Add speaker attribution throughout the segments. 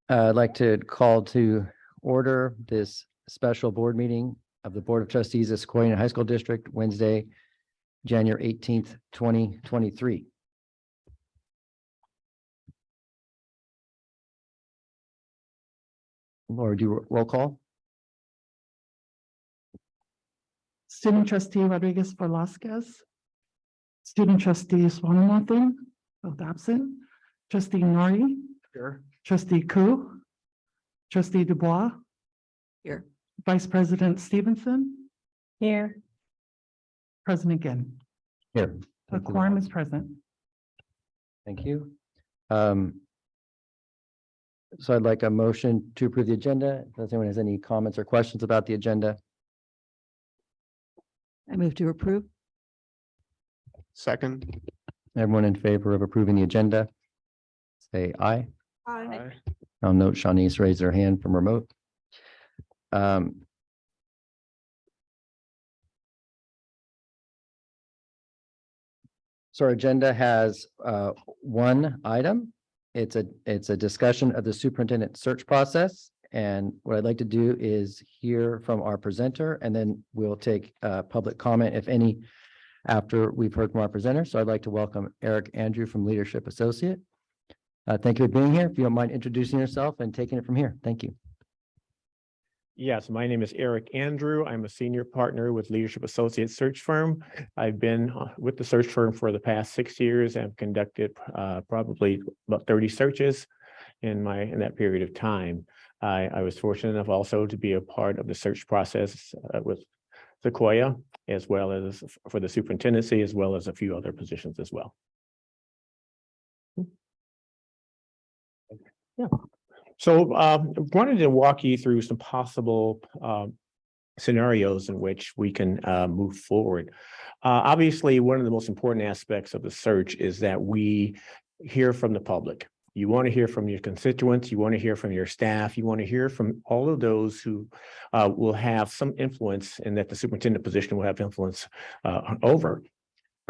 Speaker 1: I'd like to call to order this special board meeting of the Board of Trustees of Sequoia High School District, Wednesday, January 18th, 2023. Laura, do roll call.
Speaker 2: Student trustee Rodriguez Velasquez. Student trustee Swaminathan, both absent. Trustee Nori.
Speaker 1: Here.
Speaker 2: Trustee Koo. Trustee Dubois.
Speaker 3: Here.
Speaker 2: Vice President Stevenson.
Speaker 3: Here.
Speaker 2: President Ginn.
Speaker 1: Here.
Speaker 2: A quorum is present.
Speaker 1: Thank you. So I'd like a motion to approve the agenda. If anyone has any comments or questions about the agenda?
Speaker 3: I move to approve.
Speaker 4: Second.
Speaker 1: Everyone in favor of approving the agenda? Say aye.
Speaker 3: Aye.
Speaker 1: I'll note Shawneece raised their hand from remote. So our agenda has one item. It's a discussion of the superintendent search process. And what I'd like to do is hear from our presenter, and then we'll take public comment, if any, after we've heard from our presenter. So I'd like to welcome Eric Andrew from Leadership Associate. Thank you for being here. If you don't mind introducing yourself and taking it from here. Thank you.
Speaker 4: Yes, my name is Eric Andrew. I'm a senior partner with Leadership Associates search firm. I've been with the search firm for the past 6 years and conducted probably about 30 searches in that period of time. I was fortunate enough also to be a part of the search process with Sequoia, as well as for the superintendency, as well as a few other positions as well. Yeah. So wanted to walk you through some possible scenarios in which we can move forward. Obviously, one of the most important aspects of the search is that we hear from the public. You want to hear from your constituents, you want to hear from your staff, you want to hear from all of those who will have some influence, and that the superintendent position will have influence over.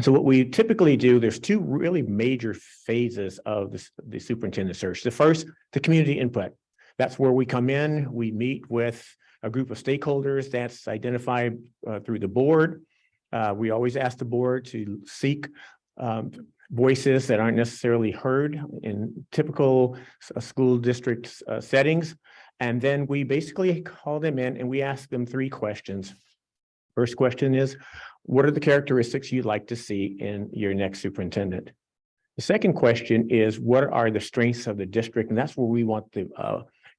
Speaker 4: So what we typically do, there's two really major phases of the superintendent search. The first, the community input. That's where we come in, we meet with a group of stakeholders that's identified through the board. We always ask the board to seek voices that aren't necessarily heard in typical school district settings. And then we basically call them in and we ask them 3 questions. First question is, what are the characteristics you'd like to see in your next superintendent? The second question is, what are the strengths of the district? And that's where we want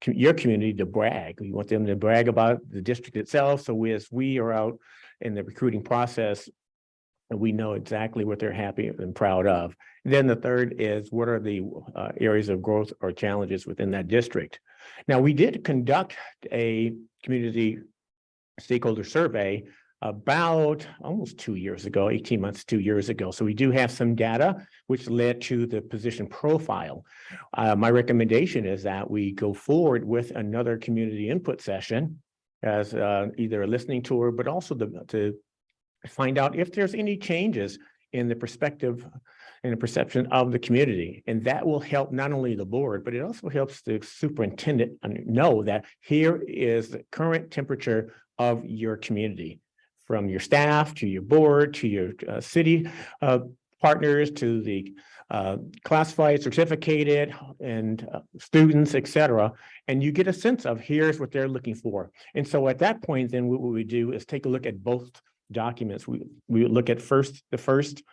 Speaker 4: your community to brag. We want them to brag about the district itself. So as we are out in the recruiting process, we know exactly what they're happy and proud of. Then the third is, what are the areas of growth or challenges within that district? Now, we did conduct a community stakeholder survey about almost 2 years ago, 18 months, 2 years ago. So we do have some data which led to the position profile. My recommendation is that we go forward with another community input session as either a listening tour, but also to find out if there's any changes in the perspective and the perception of the community. And that will help not only the board, but it also helps the superintendent know that here is the current temperature of your community, from your staff to your board to your city partners to the classified, certificated, and students, et cetera. And you get a sense of here's what they're looking for. And so at that point, then what we do is take a look at both documents. We look at the first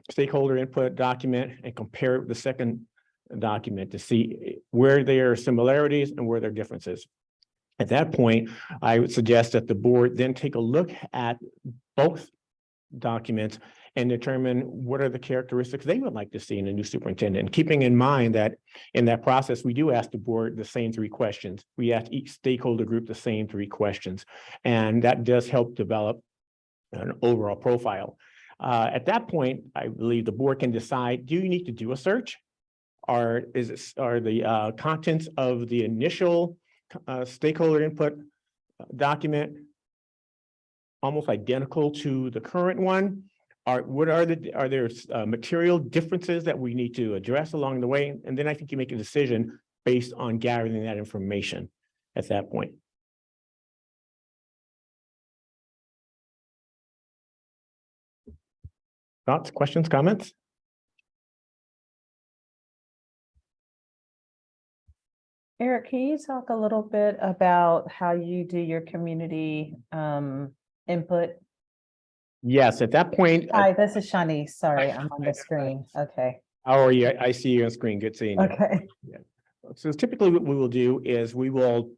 Speaker 4: stakeholder input document and compare it with the second document to see where there are similarities and where there are differences. At that point, I would suggest that the board then take a look at both documents and determine what are the characteristics they would like to see in a new superintendent. And keeping in mind that in that process, we do ask the board the same 3 questions. We ask each stakeholder group the same 3 questions, and that does help develop an overall profile. At that point, I believe the board can decide, do you need to do a search? Are the contents of the initial stakeholder input document almost identical to the current one? Are there material differences that we need to address along the way? And then I think you make a decision, based on gathering that information at that point. Thoughts, questions, comments?
Speaker 5: Eric, can you talk a little bit about how you do your community input?
Speaker 4: Yes, at that point,
Speaker 5: Hi, this is Shawneece. Sorry, I'm on the screen. Okay,
Speaker 4: how are you? I see you on screen. Good seeing you.
Speaker 5: okay.
Speaker 4: So typically what we will do is we will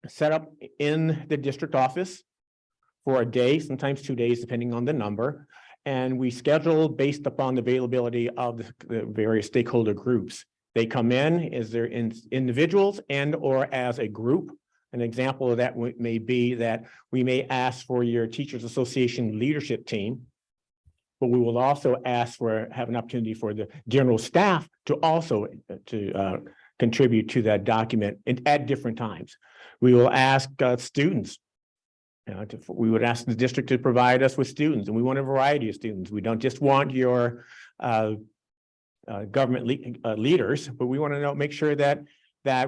Speaker 4: set up in the district office for a day, sometimes 2 days, depending on the number. And we schedule based upon the availability of the various stakeholder groups. They come in as they're individuals and or as a group. An example of that may be that we may ask for your Teachers Association leadership team, but we will also have an opportunity for the general staff to also contribute to that document at different times. We will ask students. We would ask the district to provide us with students, and we want a variety of students. We don't just want your government leaders, but we want to make sure that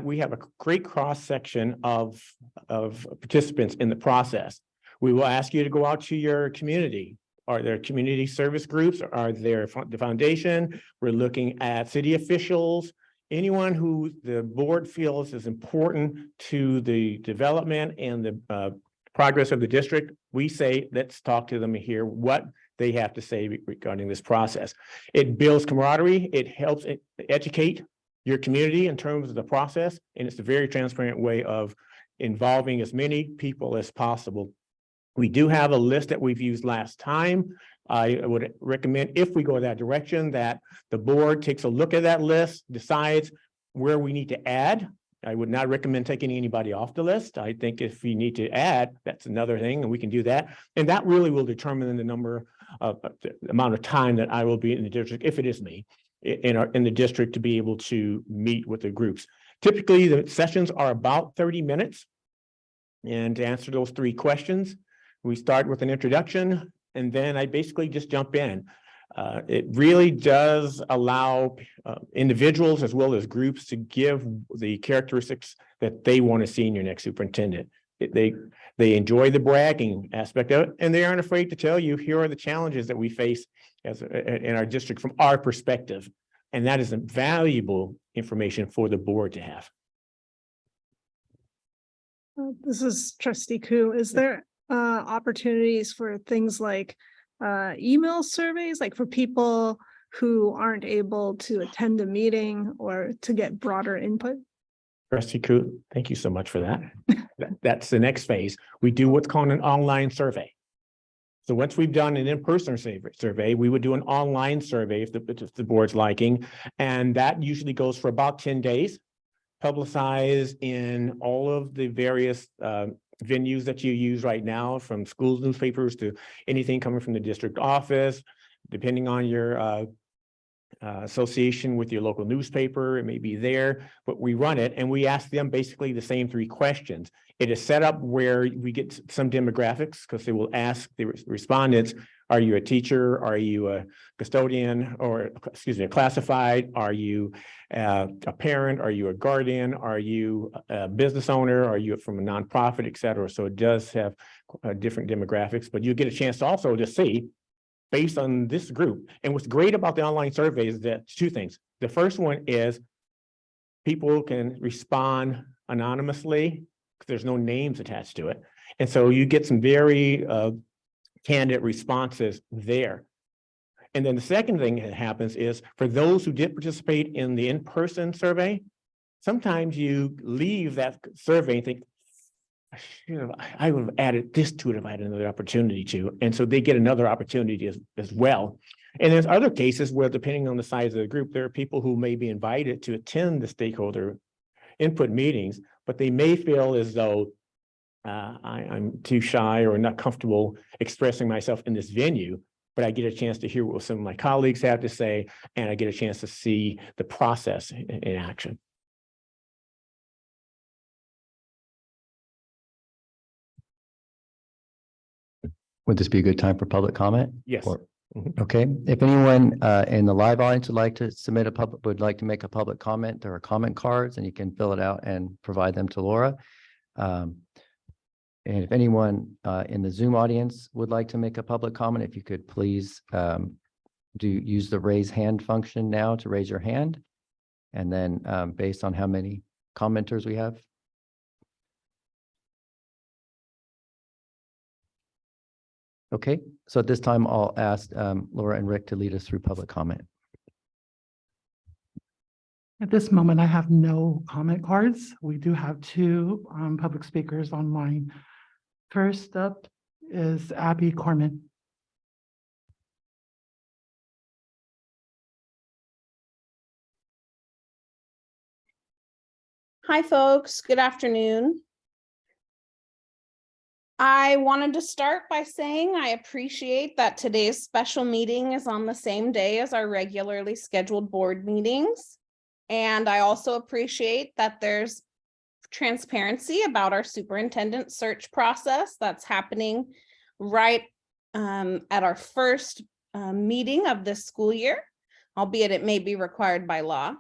Speaker 4: we have a great cross-section of participants in the process. We will ask you to go out to your community. Are there community service groups? Are there the foundation? We're looking at city officials, anyone who the board feels is important to the development and the progress of the district. We say, let's talk to them and hear what they have to say regarding this process. It builds camaraderie. It helps educate your community in terms of the process. And it's a very transparent way of involving as many people as possible. We do have a list that we've used last time. I would recommend, if we go that direction, that the board takes a look at that list, decides where we need to add. I would not recommend taking anybody off the list. I think if you need to add, that's another thing, and we can do that. And that really will determine the number of the amount of time that I will be in the district, if it is me, in the district, to be able to meet with the groups. Typically, the sessions are about 30 minutes. And to answer those 3 questions, we start with an introduction, and then I basically just jump in. It really does allow individuals as well as groups to give the characteristics that they want to see in your next superintendent. They enjoy the bragging aspect of it, and they aren't afraid to tell you, here are the challenges that we face in our district from our perspective. And that is valuable information for the board to have.
Speaker 6: This is Trustee Koo. Is there opportunities for things like email surveys, like for people who aren't able to attend a meeting or to get broader input?
Speaker 4: Trustee Koo, thank you so much for that. That's the next phase. We do what's called an online survey. So once we've done an in-person survey, we would do an online survey if the board's liking, and that usually goes for about 10 days, publicized in all of the various venues that you use right now, from schools, newspapers, to anything coming from the district office, depending on your association with your local newspaper, it may be there, but we run it and we ask them basically the same 3 questions. It is set up where we get some demographics, because they will ask the respondents, are you a teacher? Are you a custodian, or excuse me, a classified? Are you a parent? Are you a guardian? Are you a business owner? Are you from a nonprofit, et cetera? So it does have different demographics, but you get a chance also to see based on this group. And what's great about the online survey is that 2 things. The first one is people can respond anonymously because there's no names attached to it. And so you get some very candid responses there. And then the second thing that happens is, for those who did participate in the in-person survey, sometimes you leave that survey and think, I would have added this to it if I had another opportunity to. And so they get another opportunity as well. And there's other cases where, depending on the size of the group, there are people who may be invited to attend the stakeholder input meetings, but they may feel as though I'm too shy or not comfortable expressing myself in this venue, but I get a chance to hear what some of my colleagues have to say, and I get a chance to see the process in action.
Speaker 1: Would this be a good time for public comment?
Speaker 4: Yes.
Speaker 1: Or- Okay, if anyone in the live audience would like to would like to make a public comment, there are comment cards and you can fill it out and provide them to Laura. And if anyone in the Zoom audience would like to make a public comment, if you could please use the raise hand function now to raise your hand. And then based on how many commenters we have. Okay, so at this time, I'll ask Laura and Rick to lead us through public comment.
Speaker 2: At this moment, I have no comment cards. We do have two public speakers online. First up is Abby Corman.
Speaker 7: Hi, folks. Good afternoon. I wanted to start by saying I appreciate that today's special meeting is on the same day as our regularly scheduled board meetings. And I also appreciate that there's transparency about our superintendent search process that's happening right at our first meeting of this school year, albeit it may be required by law.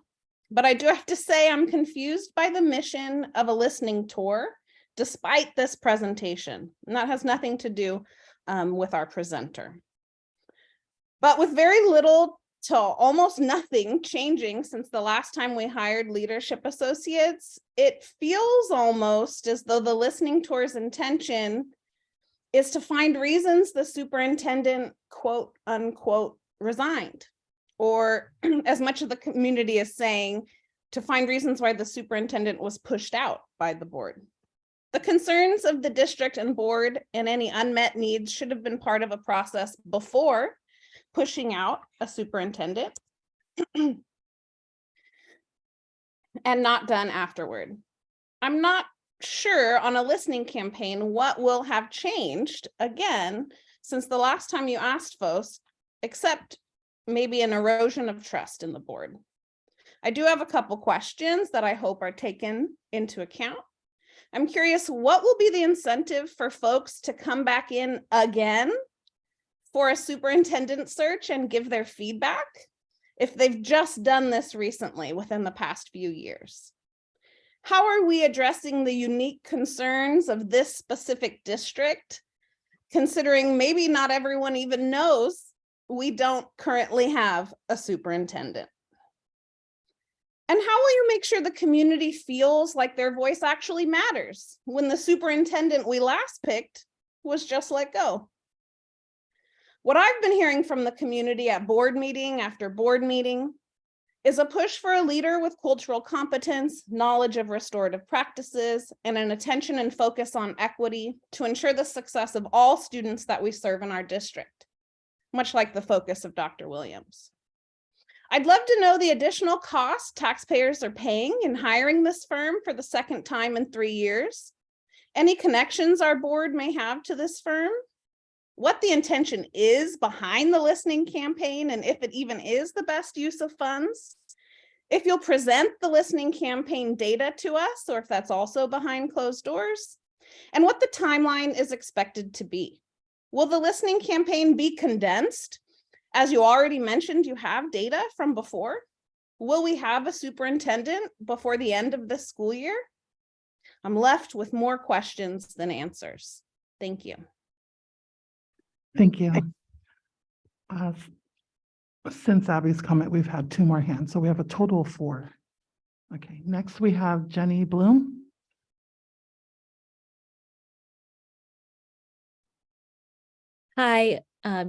Speaker 7: But I do have to say I'm confused by the mission of a listening tour despite this presentation. And that has nothing to do with our presenter. But with very little to almost nothing changing since the last time we hired leadership associates, it feels almost as though the listening tour's intention is to find reasons the superintendent, quote unquote, resigned. Or as much of the community is saying, to find reasons why the superintendent was pushed out by the board. The concerns of the district and board and any unmet needs should have been part of a process before pushing out a superintendent and not done afterward. I'm not sure on a listening campaign what will have changed again since the last time you asked folks, except maybe an erosion of trust in the board. I do have a couple questions that I hope are taken into account. I'm curious, what will be the incentive for folks to come back in again for a superintendent search and give their feedback if they've just done this recently within the past few years? How are we addressing the unique concerns of this specific district, considering maybe not everyone even knows we don't currently have a superintendent? And how will you make sure the community feels like their voice actually matters when the superintendent we last picked was just let go? What I've been hearing from the community at board meeting after board meeting is a push for a leader with cultural competence, knowledge of restorative practices, and an attention and focus on equity to ensure the success of all students that we serve in our district, much like the focus of Dr. Williams. I'd love to know the additional cost taxpayers are paying in hiring this firm for the second time in 3 years, any connections our board may have to this firm, what the intention is behind the listening campaign, and if it even is the best use of funds, if you'll present the listening campaign data to us, or if that's also behind closed doors, and what the timeline is expected to be. Will the listening campaign be condensed? As you already mentioned, you have data from before. Will we have a superintendent before the end of this school year? I'm left with more questions than answers. Thank you.
Speaker 2: Thank you. Since Abby's comment, we've had two more hands, so we have a total of 4. Okay, next we have Jenny Bloom.
Speaker 3: Hi,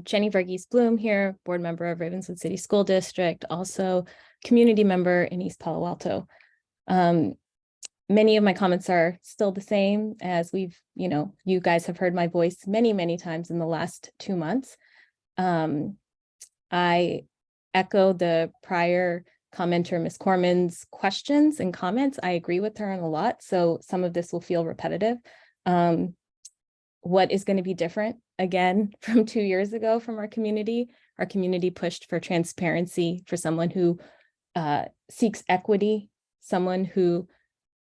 Speaker 3: Jenny Verghese Bloom here, board member of Ravenswood City School District, also community member in East Palo Alto. Many of my comments are still the same as you guys have heard my voice many, many times in the last 2 months. I echo the prior commenter, Ms. Corman's questions and comments. I agree with her on a lot, so some of this will feel repetitive. What is going to be different again from 2 years ago from our community? Our community pushed for transparency, for someone who seeks equity, someone who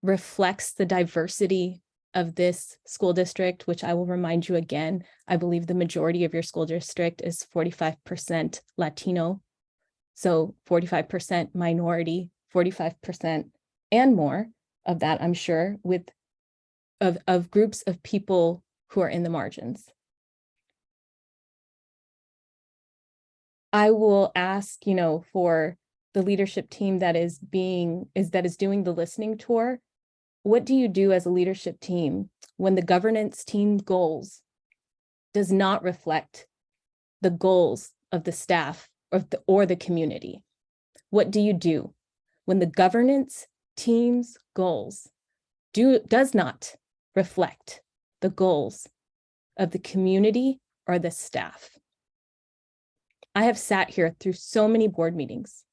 Speaker 3: reflects the diversity of this school district, which I will remind you again, I believe the majority of your school district is 45% Latino. So 45% minority, 45% and more of that, I'm sure, of groups of people who are in the margins. I will ask, for the leadership team that is doing the listening tour. What do you do as a leadership team when the governance team goals does not reflect the goals of the staff or the community? What do you do when the governance team's goals does not reflect the goals of the community or the staff? I have sat here through so many board meetings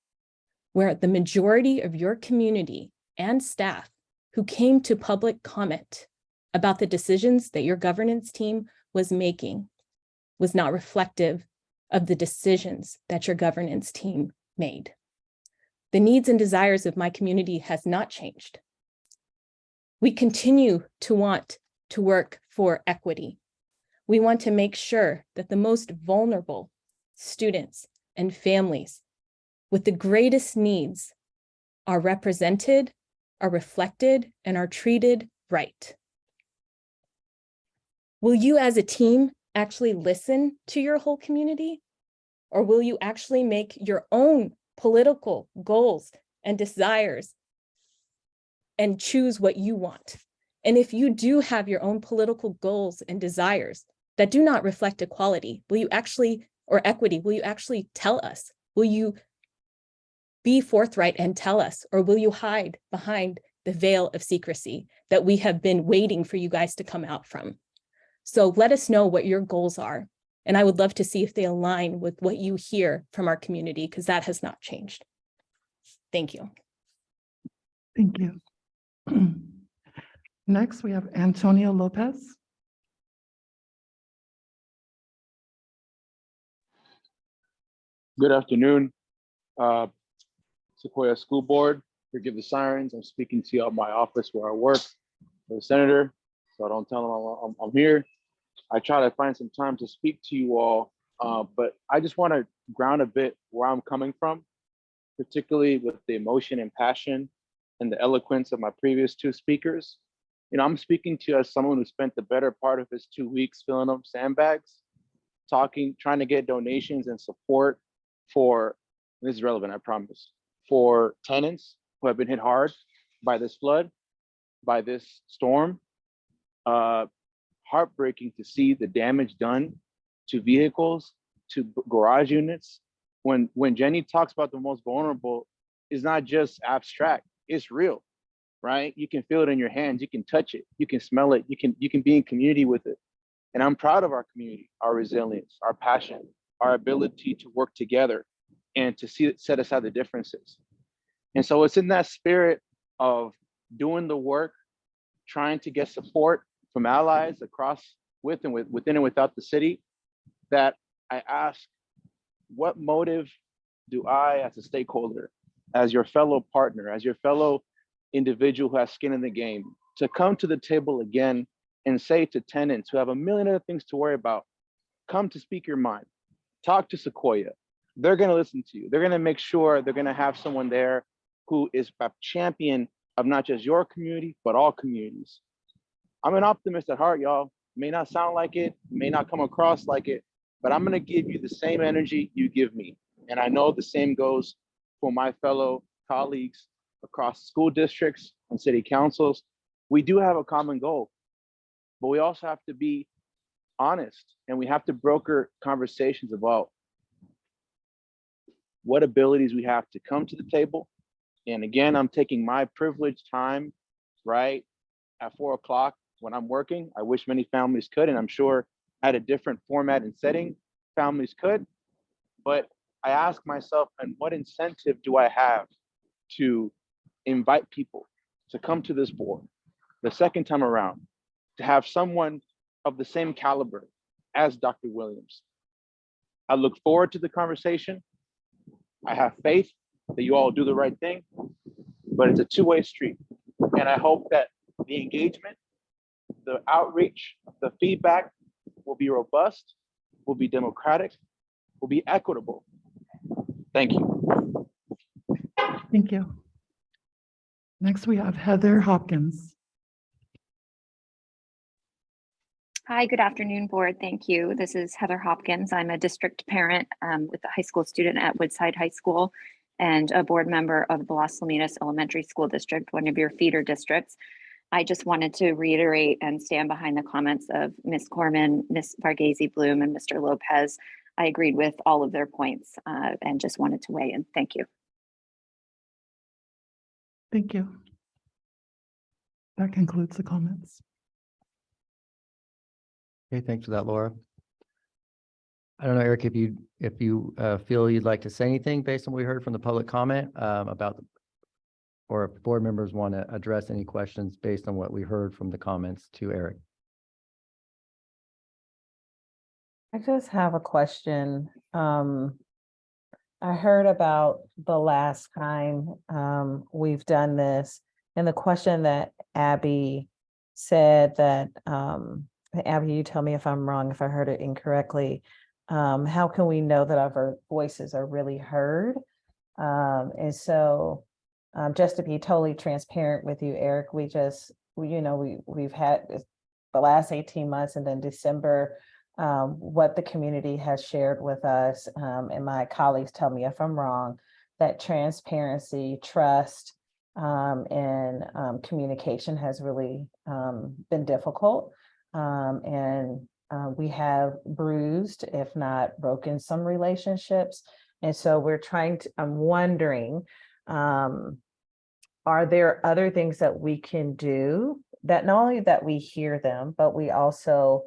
Speaker 3: where the majority of your community and staff who came to public comment about the decisions that your governance team was making was not reflective of the decisions that your governance team made. The needs and desires of my community has not changed. We continue to want to work for equity. We want to make sure that the most vulnerable students and families with the greatest needs are represented, are reflected, and are treated right. Will you as a team actually listen to your whole community? Or will you actually make your own political goals and desires and choose what you want? And if you do have your own political goals and desires that do not reflect equality, or equity, will you actually tell us? Will you be forthright and tell us, or will you hide behind the veil of secrecy that we have been waiting for you guys to come out from? So let us know what your goals are. And I would love to see if they align with what you hear from our community, because that has not changed. Thank you.
Speaker 2: Thank you. Next, we have Antonio Lopez.
Speaker 8: Good afternoon, Sequoia School Board. Forgive the sirens. I'm speaking to you at my office where I work for the senator, so don't tell them I'm here. I try to find some time to speak to you all, but I just want to ground a bit where I'm coming from, particularly with the emotion and passion and the eloquence of my previous two speakers. I'm speaking to you as someone who spent the better part of his 2 weeks filling up sandbags, trying to get donations and support for, this is relevant, I promise, for tenants who have been hit hard by this flood, by this storm. Heartbreaking to see the damage done to vehicles, to garage units. When Jenny talks about the most vulnerable, it's not just abstract, it's real, right? You can feel it in your hands, you can touch it, you can smell it, you can be in community with it. And I'm proud of our community, our resilience, our passion, our ability to work together and to set aside the differences. And so it's in that spirit of doing the work, trying to get support from allies across within and without the city, that I ask, what motive do I, as a stakeholder, as your fellow partner, as your fellow individual who has skin in the game, to come to the table again and say to tenants who have a million other things to worry about, come to speak your mind, talk to Sequoia. They're gonna listen to you. They're gonna make sure they're gonna have someone there who is a champion of not just your community, but all communities. I'm an optimist at heart, y'all. May not sound like it, may not come across like it, but I'm gonna give you the same energy you give me. And I know the same goes for my fellow colleagues across school districts and city councils. We do have a common goal, but we also have to be honest, and we have to broker conversations about what abilities we have to come to the table. And again, I'm taking my privileged time, right, at 4 o'clock when I'm working. I wish many families could, and I'm sure at a different format and setting, families could. But I ask myself, and what incentive do I have to invite people to come to this board the second time around, to have someone of the same caliber as Dr. Williams? I look forward to the conversation. I have faith that you all do the right thing, but it's a two-way street. And I hope that the engagement the outreach, the feedback will be robust, will be democratic, will be equitable. Thank you.
Speaker 2: Thank you. Next, we have Heather Hopkins.
Speaker 9: Hi, good afternoon, board. Thank you. This is Heather Hopkins. I'm a district parent with a high school student at Woodside High School and a board member of the Las Lominas Elementary School District, one of your feeder districts. I just wanted to reiterate and stand behind the comments of Ms. Corman, Ms. Varghese Bloom, and Mr. Lopez. I agreed with all of their points and just wanted to weigh in. Thank you.
Speaker 2: Thank you. That concludes the comments.
Speaker 1: Okay, thanks for that, Laura. I don't know, Eric, if you feel you'd like to say anything based on what we heard from the public comment about, or if board members want to address any questions based on what we heard from the comments to Eric.
Speaker 5: I just have a question. I heard about the last time we've done this, and the question that Abby said that, Abby, you tell me if I'm wrong, if I heard it incorrectly. How can we know that our voices are really heard? And so just to be totally transparent with you, Eric, we've had the last 18 months and then December, what the community has shared with us, and my colleagues tell me if I'm wrong, that transparency, trust, and communication has really been difficult. And we have bruised, if not broken, some relationships. And so I'm wondering, are there other things that we can do that not only that we hear them, but we also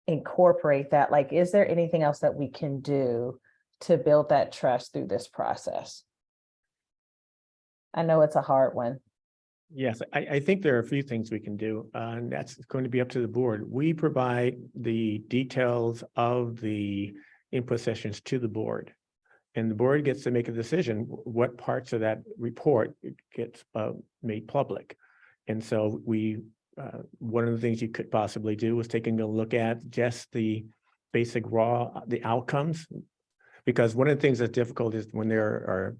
Speaker 5: incorporate that? Like, is there anything else that we can do to build that trust through this process? I know it's a hard one.
Speaker 4: Yes, I think there are a few things we can do, and that's going to be up to the board. We provide the details of the input sessions to the board, and the board gets to make a decision what parts of that report gets made public. And so one of the things you could possibly do was taking a look at just the basic the outcomes, because one of the things that's difficult is when there are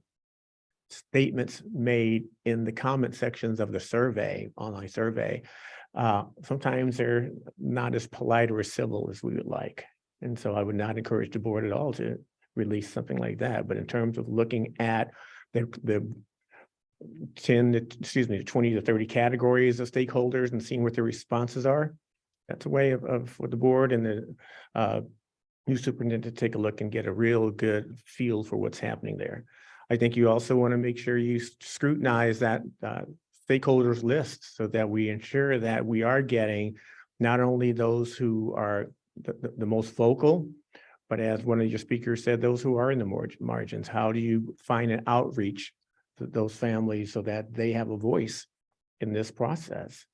Speaker 4: statements made in the comment sections of the survey, online survey, sometimes they're not as polite or as civil as we would like. And so I would not encourage the board at all to release something like that. But in terms of looking at the 20 to 30 categories of stakeholders and seeing what their responses are, that's a way for the board and the new superintendent to take a look and get a real good feel for what's happening there. I think you also want to make sure you scrutinize that stakeholders list so that we ensure that we are getting not only those who are the most vocal, but as one of your speakers said, those who are in the margins. How do you find an outreach to those families so that they have a voice in this process?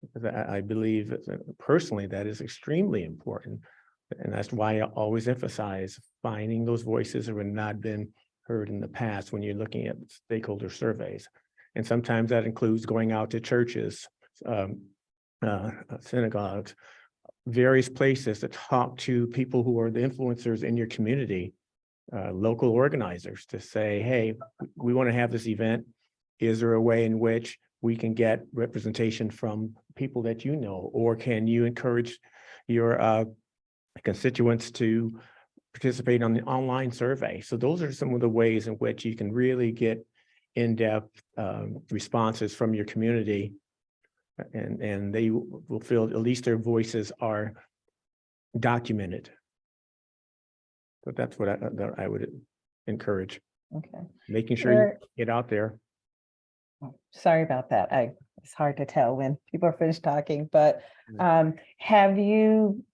Speaker 4: Because I believe personally that is extremely important. And that's why I always emphasize finding those voices that have not been heard in the past when you're looking at stakeholder surveys. And sometimes that includes going out to churches, synagogues, various places to talk to people who are the influencers in your community, local organizers, to say, hey, we want to have this event. Is there a way in which we can get representation from people that you know, or can you encourage your constituents to participate on the online survey? So those are some of the ways in which you can really get in-depth responses from your community, and they will feel at least their voices are documented. So that's what I would encourage.
Speaker 5: Okay.
Speaker 4: Making sure you get out there.
Speaker 5: Sorry about that. It's hard to tell when people are finished talking, but have you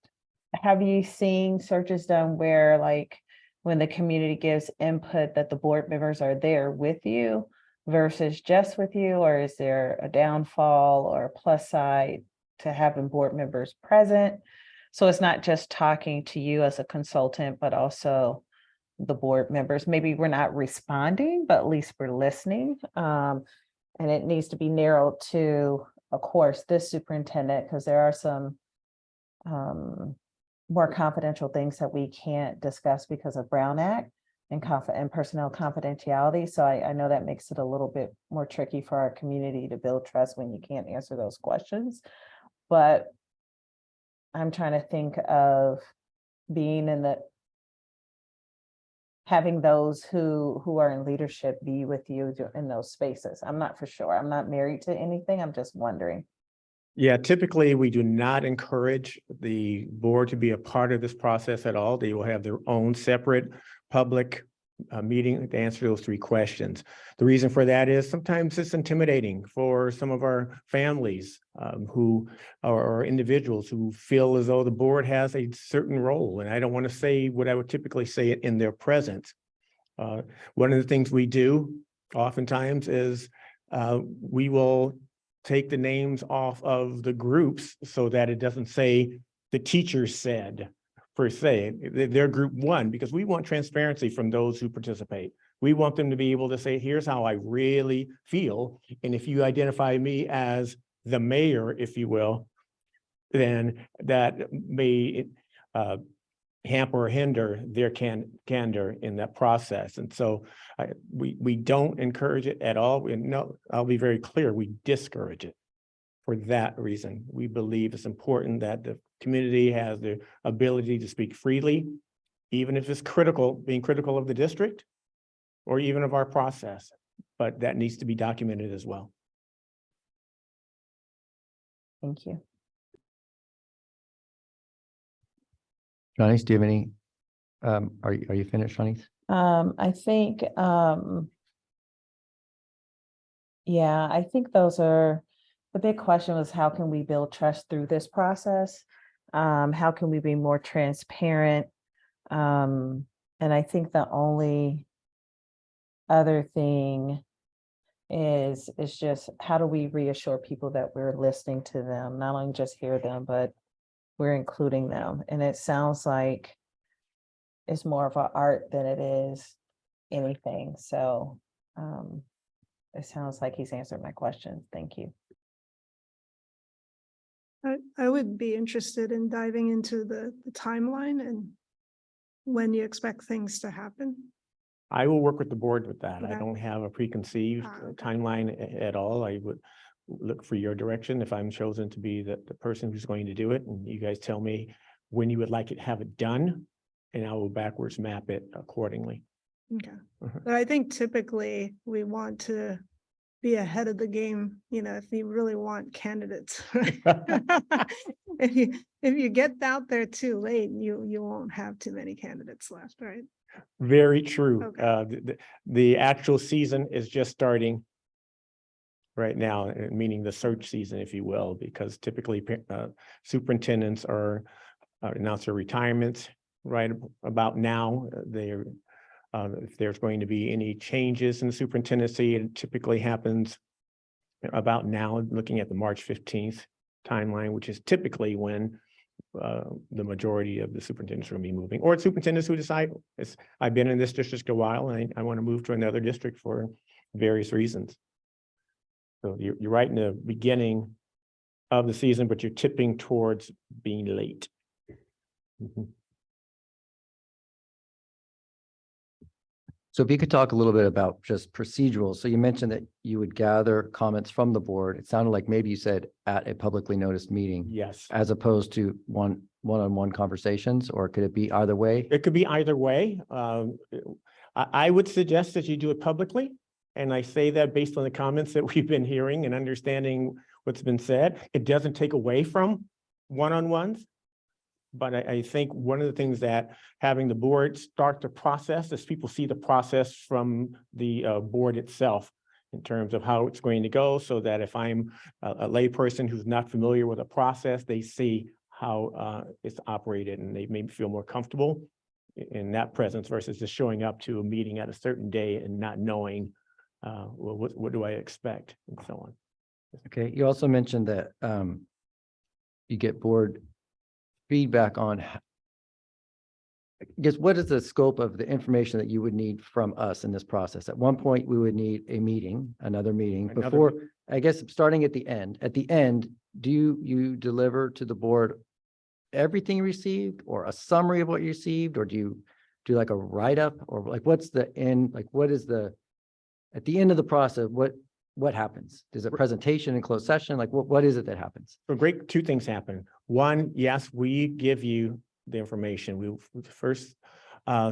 Speaker 5: seen searches done where, like, when the community gives input, that the board members are there with you versus just with you? Or is there a downfall or a plus side to having board members present? So it's not just talking to you as a consultant, but also the board members. Maybe we're not responding, but at least we're listening. And it needs to be narrowed to of course, this superintendent, because there are some more confidential things that we can't discuss because of Brown Act and personnel confidentiality. So I know that makes it a little bit more tricky for our community to build trust when you can't answer those questions. But I'm trying to think of being having those who are in leadership be with you in those spaces. I'm not for sure. I'm not married to anything. I'm just wondering.
Speaker 4: Yeah, typically we do not encourage the board to be a part of this process at all. They will have their own separate public meeting to answer those 3 questions. The reason for that is sometimes it's intimidating for some of our families who are individuals who feel as though the board has a certain role. And I don't want to say what I would typically say in their presence. One of the things we do oftentimes is we will take the names off of the groups so that it doesn't say the teacher said per se. They're group 1 because we want transparency from those who participate. We want them to be able to say, here's how I really feel. And if you identify me as the mayor, if you will, then that may hamper or hinder their candor in that process. And so we don't encourage it at all. And no, I'll be very clear, we discourage it. For that reason, we believe it's important that the community has the ability to speak freely, even if it's being critical of the district or even of our process, but that needs to be documented as well.
Speaker 5: Thank you.
Speaker 1: Shawneece, do you have any, are you finished, Shawneece?
Speaker 5: I think, yeah, I think those are, the big question was how can we build trust through this process? How can we be more transparent? And I think the only other thing is just how do we reassure people that we're listening to them, not only just hear them, but we're including them. And it sounds like it's more of an art than it is anything. So it sounds like he's answered my question. Thank you.
Speaker 6: I would be interested in diving into the timeline and when you expect things to happen.
Speaker 4: I will work with the board with that. I
Speaker 6: Okay.
Speaker 4: don't have a preconceived
Speaker 6: Okay.
Speaker 4: timeline at all. I would look for your direction if I'm chosen to be the person who's going to do it. And you guys tell me when you would like it, have it done, and I will backwards map it accordingly.
Speaker 6: Okay.
Speaker 4: Mhm.
Speaker 6: But I think typically we want to be ahead of the game, if you really want candidates. If you get out there too late, you won't have too many candidates left, right?
Speaker 4: Very true.
Speaker 6: Okay.
Speaker 4: The actual season is just starting right now, meaning the search season, if you will, because typically superintendents are announce their retirements right about now. If there's going to be any changes in the superintendency, it typically happens about now, looking at the March 15th timeline, which is typically when the majority of the superintendents are going to be moving, or superintendents who decide, I've been in this district a while and I want to move to another district for various reasons. So you're right in the beginning of the season, but you're tipping towards being late. Mhm.
Speaker 1: So if you could talk a little bit about just procedural. So you mentioned that you would gather comments from the board. It sounded like maybe you said at a publicly noticed meeting,
Speaker 4: Yes.
Speaker 1: as opposed to one-on-one conversations, or could it be either way?
Speaker 4: It could be either way. I would suggest that you do it publicly. And I say that based on the comments that we've been hearing and understanding what's been said. It doesn't take away from one-on-ones. But I think one of the things that having the board start the process is people see the process from the board itself in terms of how it's going to go, so that if I'm a layperson who's not familiar with a process, they see how it's operated and they maybe feel more comfortable in that presence versus just showing up to a meeting at a certain day and not knowing, well, what do I expect and so on.
Speaker 1: Okay, you also mentioned that you get board feedback on guess what is the scope of the information that you would need from us in this process? At one point, we would need a meeting, another meeting
Speaker 4: Another
Speaker 1: before, I guess, starting at the end. At the end, do you deliver to the board everything you received or a summary of what you received, or do you do like a write-up, or like what's the end, like what is the, at the end of the process, what happens? Is it presentation in closed session? Like what is it that happens?
Speaker 4: So great, two things happen. One, yes, we give you the information. We will first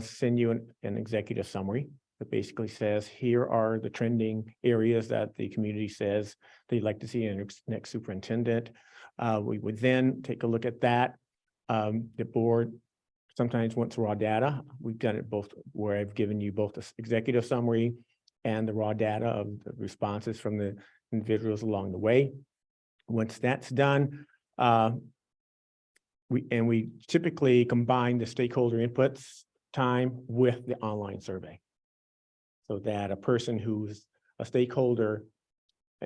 Speaker 4: send you an executive summary that basically says, here are the trending areas that the community says they'd like to see in the next superintendent. We would then take a look at that. The board sometimes wants raw data. We've done it both where I've given you both the executive summary and the raw data of the responses from the individuals along the way. Once that's done, we typically combine the stakeholder inputs time with the online survey, so that a person who's a stakeholder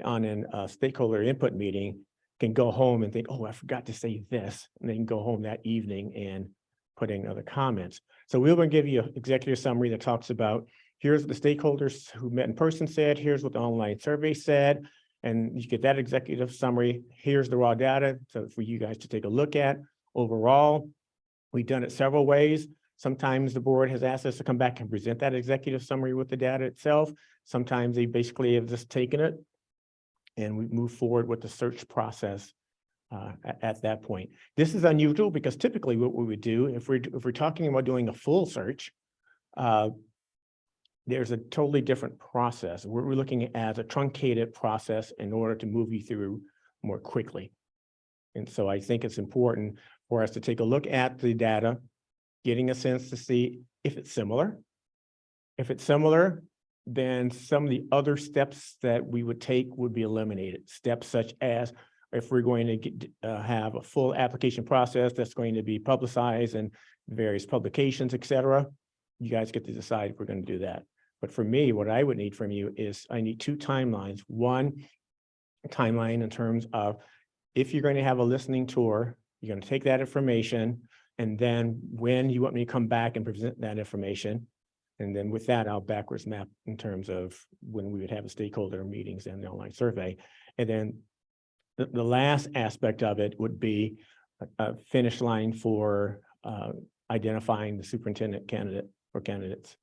Speaker 4: on a stakeholder input meeting can go home and think, oh, I forgot to say this, and they can go home that evening and put in other comments. So we're going to give you an executive summary that talks about, here's what the stakeholders who met in person said, here's what the online survey said, and you get that executive summary. Here's the raw data so for you guys to take a look at. Overall, we've done it several ways. Sometimes the board has asked us to come back and present that executive summary with the data itself. Sometimes they basically have just taken it and we move forward with the search process at that point. This is unusual because typically what we would do if we're talking about doing a full search, there's a totally different process. We're looking at a truncated process in order to move you through more quickly. And so I think it's important for us to take a look at the data, getting a sense to see if it's similar. If it's similar, then some of the other steps that we would take would be eliminated. Steps such as, if we're going to have a full application process that's going to be publicized in various publications, et cetera, you guys get to decide if we're going to do that. But for me, what I would need from you is I need two timelines. One, a timeline in terms of if you're going to have a listening tour, you're going to take that information, and then when you want me to come back and present that information. And then with that, I'll backwards map in terms of when we would have the stakeholder meetings and the online survey. And then the last aspect of it would be a finish line for identifying the superintendent candidate or candidates.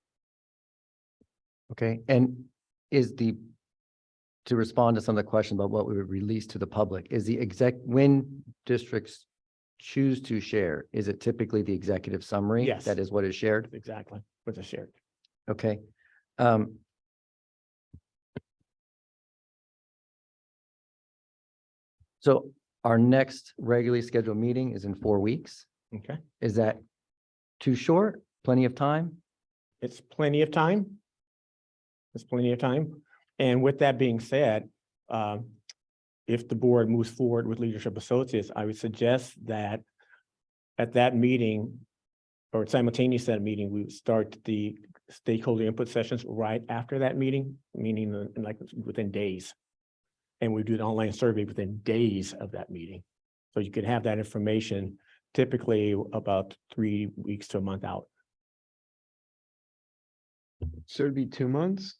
Speaker 1: Okay, and to respond to some of the questions about what we would release to the public, is the when districts choose to share, is it typically the executive summary?
Speaker 4: Yes.
Speaker 1: That is what is shared?
Speaker 4: Exactly, what's shared.
Speaker 1: Okay. So our next regularly scheduled meeting is in 4 weeks.
Speaker 4: Okay,
Speaker 1: Is that too short? Plenty of time?
Speaker 4: it's plenty of time. It's plenty of time. And with that being said, if the board moves forward with Leadership Associates, I would suggest that at that meeting or simultaneous that meeting, we would start the stakeholder input sessions right after that meeting, meaning like within days. And we do an online survey within days of that meeting. So you could have that information typically about 3 weeks to a month out.
Speaker 10: So it'd be 2 months?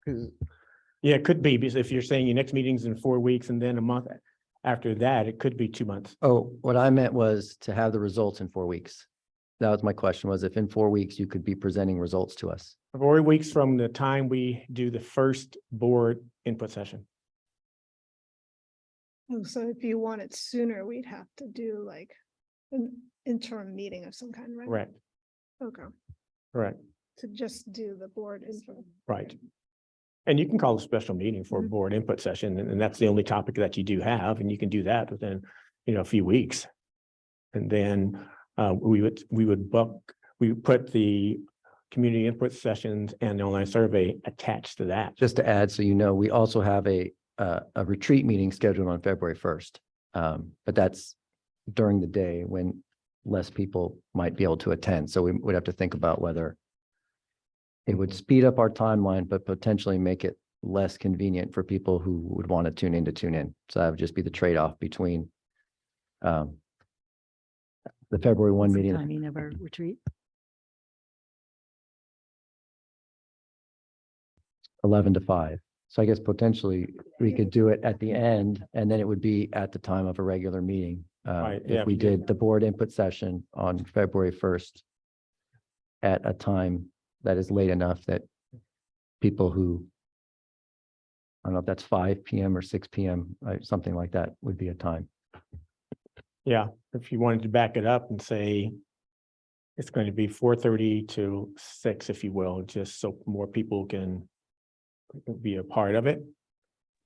Speaker 10: Because
Speaker 4: Yeah, it could be, because if you're saying your next meeting's in 4 weeks and then a month after that, it could be 2 months.
Speaker 1: Oh, what I meant was to have the results in 4 weeks. That was my question, was if in 4 weeks you could be presenting results to us.
Speaker 4: 4 weeks from the time we do the first board input session.
Speaker 6: Oh, so if you want it sooner, we'd have to do like an interim meeting of some kind, right?
Speaker 4: Correct,
Speaker 6: Okay,
Speaker 4: correct,
Speaker 6: to just do the board interim.
Speaker 4: right. And you can call a special meeting for a
Speaker 6: Mhm.
Speaker 4: board input session, and that's the only topic that you do have, and you can do that within, a few weeks. And then we would put the community input sessions and the online survey attached to that.
Speaker 1: Just to add, so you know, we also have a retreat meeting scheduled on February 1st. But that's during the day when less people might be able to attend. So we would have to think about whether it would speed up our timeline, but potentially make it less convenient for people who would want to tune in. So that would just be the trade-off between The February 1
Speaker 11: What's the
Speaker 1: meeting.
Speaker 11: timing of our retreat?
Speaker 1: 11 to 5. So I guess potentially we could do it at the end and then it would be at the time of a regular meeting.
Speaker 4: Right, yeah,
Speaker 1: If we
Speaker 4: if you do-
Speaker 1: did the board input session on February 1st at a time that is late enough that people who, I don't know if that's 5 PM or 6 PM, something like that would be a time.
Speaker 4: Yeah, if you wanted to back it up and say it's going to be 4:30 to 6, if you will, just so more people can be a part of it.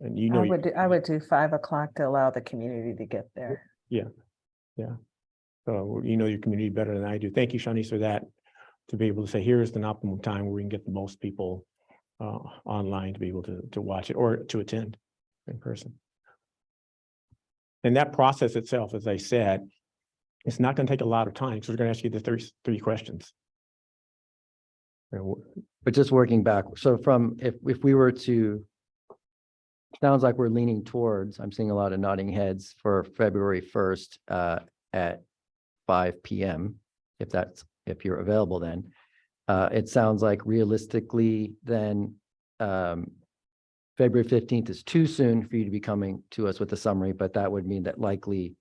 Speaker 4: And you know,
Speaker 5: I would do 5 o'clock to allow the community to get there.
Speaker 4: so you know your community better than I do. Thank you, Shawneece, for that. To be able to say, here's an optimum time where we can get the most people online to be able to watch it or to attend in person. And that process itself, as I said, it's not going to take a lot of time because we're going to ask you the three questions.
Speaker 1: But just working back, so from, if we were to, sounds like we're leaning towards, I'm seeing a lot of nodding heads for February 1st at 5 PM, if you're available then. It sounds like realistically then February 15th is too soon for you to be coming to us with a summary, but that would mean that likely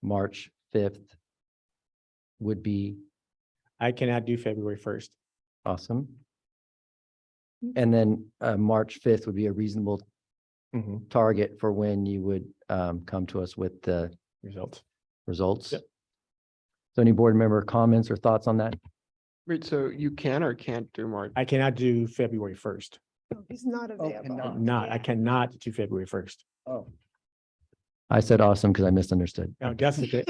Speaker 1: March 5th would be
Speaker 4: I cannot do February 1st.
Speaker 1: awesome. And then March 5th would be a reasonable target for when you would come to us with the results.
Speaker 4: Yep.
Speaker 1: So any board member comments or thoughts on that?
Speaker 10: Wait, so you can or can't do March?
Speaker 4: I cannot do February 1st.
Speaker 6: Oh, he's not available.
Speaker 4: I cannot do February 1st.
Speaker 1: Oh. I said awesome because I misunderstood.
Speaker 4: No, Jessica.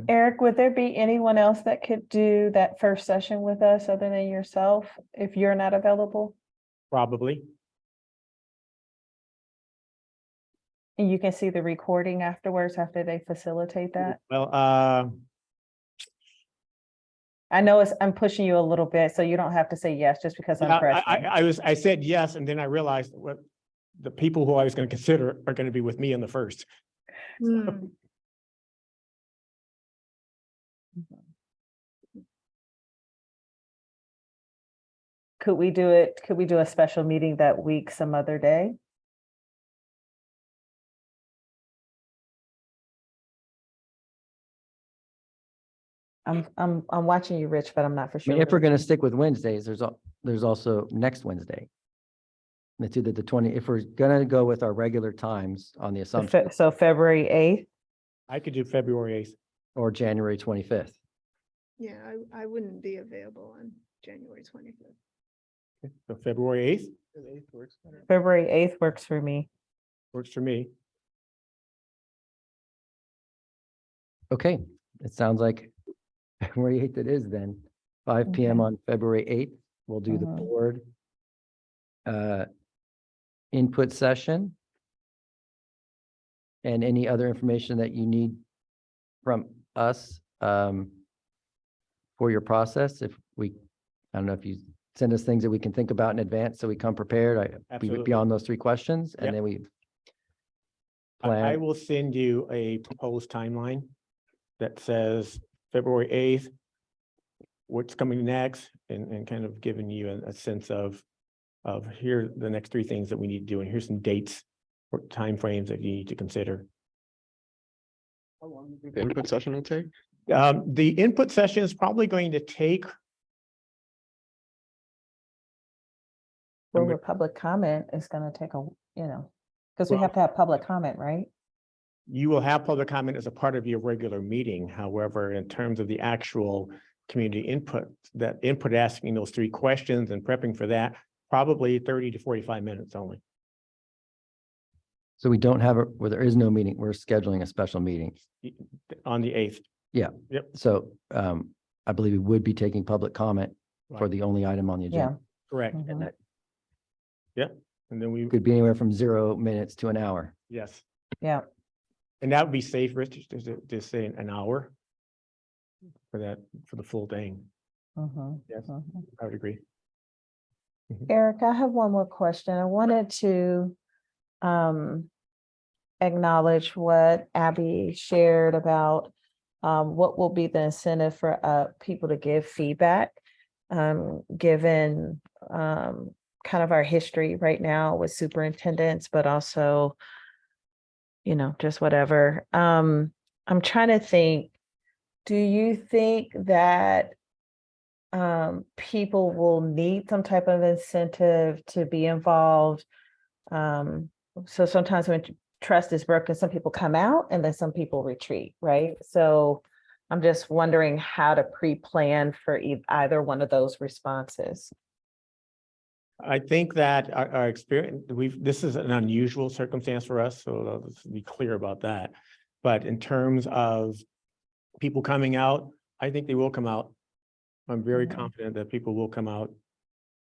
Speaker 5: Eric, would there be anyone else that could do that first session with us other than yourself if you're not available?
Speaker 4: Probably.
Speaker 5: And you can see the recording afterwards after they facilitate that?
Speaker 4: Well,
Speaker 5: I know I'm pushing you a little bit, so you don't have to say yes just because I'm pressing.
Speaker 4: I said yes, and then I realized what the people who I was going to consider are going to be with me on the first.
Speaker 6: Hmm.
Speaker 5: Could we do it? Could we do a special meeting that week some other day? I'm watching you, Rich, but I'm not for
Speaker 1: I
Speaker 5: sure.
Speaker 1: mean, if we're going to stick with Wednesdays, there's also next Wednesday. It's either the 20, if we're going to go with our regular times on the assumption,
Speaker 5: So February 8th?
Speaker 4: I could do February 8th.
Speaker 1: or January 25th.
Speaker 6: Yeah, I wouldn't be available on January 25th.
Speaker 4: So February 8th
Speaker 5: February 8th works for me.
Speaker 4: works for me.
Speaker 1: Okay, it sounds like February 8th it is then. 5 PM
Speaker 5: Okay.
Speaker 1: on February 8th. We'll do the
Speaker 5: Mhm.
Speaker 1: board input session. And any other information that you need from us for your process. If we, I don't know if you send us things that we can think about in advance so we come prepared. We
Speaker 4: Absolutely.
Speaker 1: beyond those 3 questions and
Speaker 4: Yep.
Speaker 1: then we
Speaker 4: I
Speaker 1: plan.
Speaker 4: will send you a proposed timeline that says February 8th, what's coming next, and kind of giving you a sense of here are the next 3 things that we need to do, and here's some dates or timeframes that you need to consider.
Speaker 10: How long do you think the input session will take?
Speaker 4: The input session is probably going to take.
Speaker 5: Well,
Speaker 4: I'm
Speaker 5: with public comment is gonna take because we
Speaker 4: Well-
Speaker 5: have to have public comment, right?
Speaker 4: You will have public comment as a part of your regular meeting. However, in terms of the actual community input, that input asking those 3 questions and prepping for that, probably 30 to 45 minutes only.
Speaker 1: So we don't have, where there is no meeting, we're scheduling a special meeting.
Speaker 4: On the 8th.
Speaker 1: So I believe we would be taking public comment for
Speaker 4: Right.
Speaker 1: the only item on the
Speaker 5: Yeah.
Speaker 1: agenda.
Speaker 4: Correct.
Speaker 5: Mhm.
Speaker 1: And that
Speaker 4: And then we,
Speaker 1: could be anywhere from 0 minutes to an hour.
Speaker 4: yes,
Speaker 5: Yeah,
Speaker 4: and that would be safe, Rich, just say an hour for the full thing.
Speaker 5: mhm,
Speaker 4: Yes.
Speaker 5: mhm.
Speaker 4: I would agree.
Speaker 5: Eric, I have one more question. I wanted to acknowledge what Abby shared about what will be the incentive for people to give feedback, given kind of our history right now with superintendents, but also, you know, just whatever. I'm trying to think, do you think that people will need some type of incentive to be involved? So sometimes when trust is broken, some people come out and then some people retreat, right? So I'm just wondering how to pre-plan for either one of those responses.
Speaker 4: I think that our experience, this is an unusual circumstance for us, so let's be clear about that. But in terms of people coming out, I think they will come out. I'm very confident that people will come out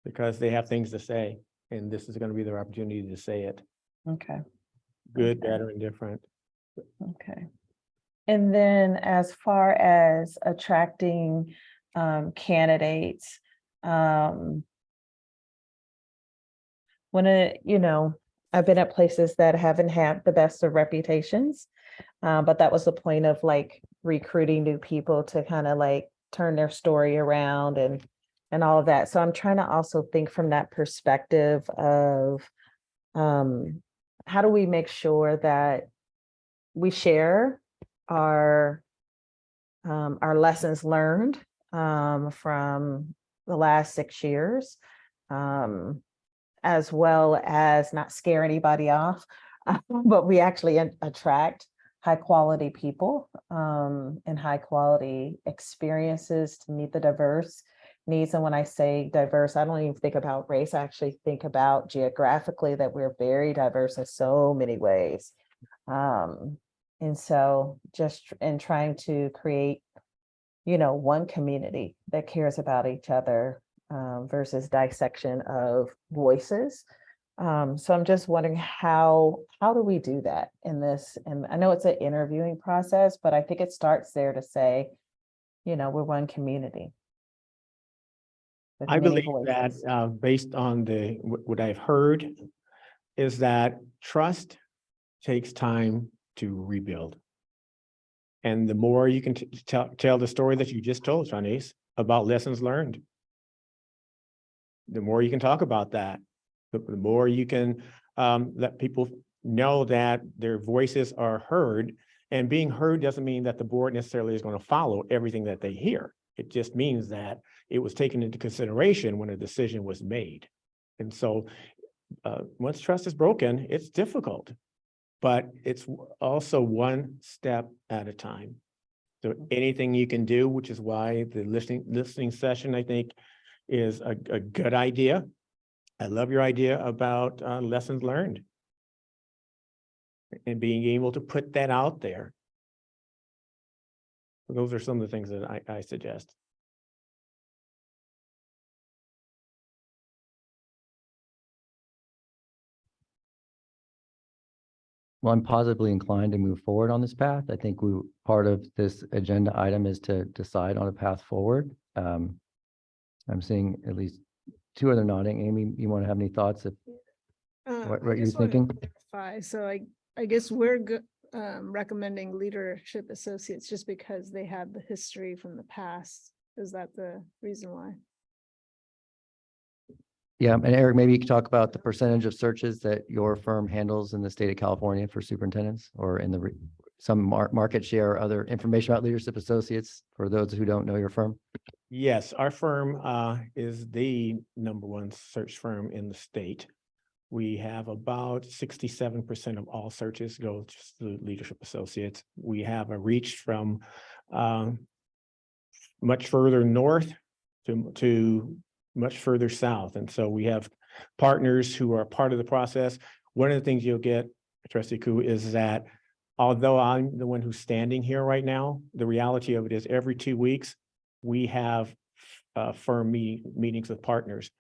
Speaker 4: because they have things to say, and this is going to be their opportunity to say it.
Speaker 5: Okay.
Speaker 4: Good,
Speaker 5: Okay.
Speaker 4: bad, or indifferent.
Speaker 5: Okay. And then as far as attracting candidates, you know, I've been at places that haven't had the best of reputations, but that was the point of like recruiting new people to kind of like turn their story around and all of that. So I'm trying to also think from that perspective of how do we make sure that we share our lessons learned from the last 6 years, as well as not scare anybody off, but we actually attract high quality people and high quality experiences to meet the diverse needs. And when I say diverse, I don't even think about race. I actually think about geographically that we're very diverse in so many ways. And so just in trying to create, you know, one community that cares about each other versus dissection of voices. So I'm just wondering how do we do that in this? And I know it's an interviewing process, but I think it starts there to say, you know, we're one community.
Speaker 4: I believe that based on what I've heard is that trust takes time to rebuild. And the more you can tell the story that you just told, Shawneece, about lessons learned, the more you can talk about that, the more you can let people know that their voices are heard. And being heard doesn't mean that the board necessarily is going to follow everything that they hear. It just means that it was taken into consideration when a decision was made. And so once trust is broken, it's difficult, but it's also one step at a time. So anything you can do, which is why the listening session, I think, is a good idea. I love your idea about lessons learned and being able to put that out there. Those are some of the things that I suggest.
Speaker 1: Well, I'm positively inclined to move forward on this path. I think part of this agenda item is to decide on a path forward. I'm seeing at least two other nodding. Amy, you want to have any thoughts of what you're thinking?
Speaker 6: So I guess we're recommending leadership associates just because they have the history from the past. Is that the reason why?
Speaker 1: Yeah, and Eric, maybe you could talk about the percentage of searches that your firm handles in the state of California for superintendents, or in the some market share or other information about leadership associates for those who don't know your firm.
Speaker 4: Yes, our firm is the #1 search firm in the state. We have about 67% of all searches go to leadership associates. We have a reach from much further north to much further south. And so we have partners who are part of the process. One of the things you'll get, Trustee Koo, is that although I'm the one who's standing here right now, the reality of it is every 2 weeks, we have firm meetings with partners,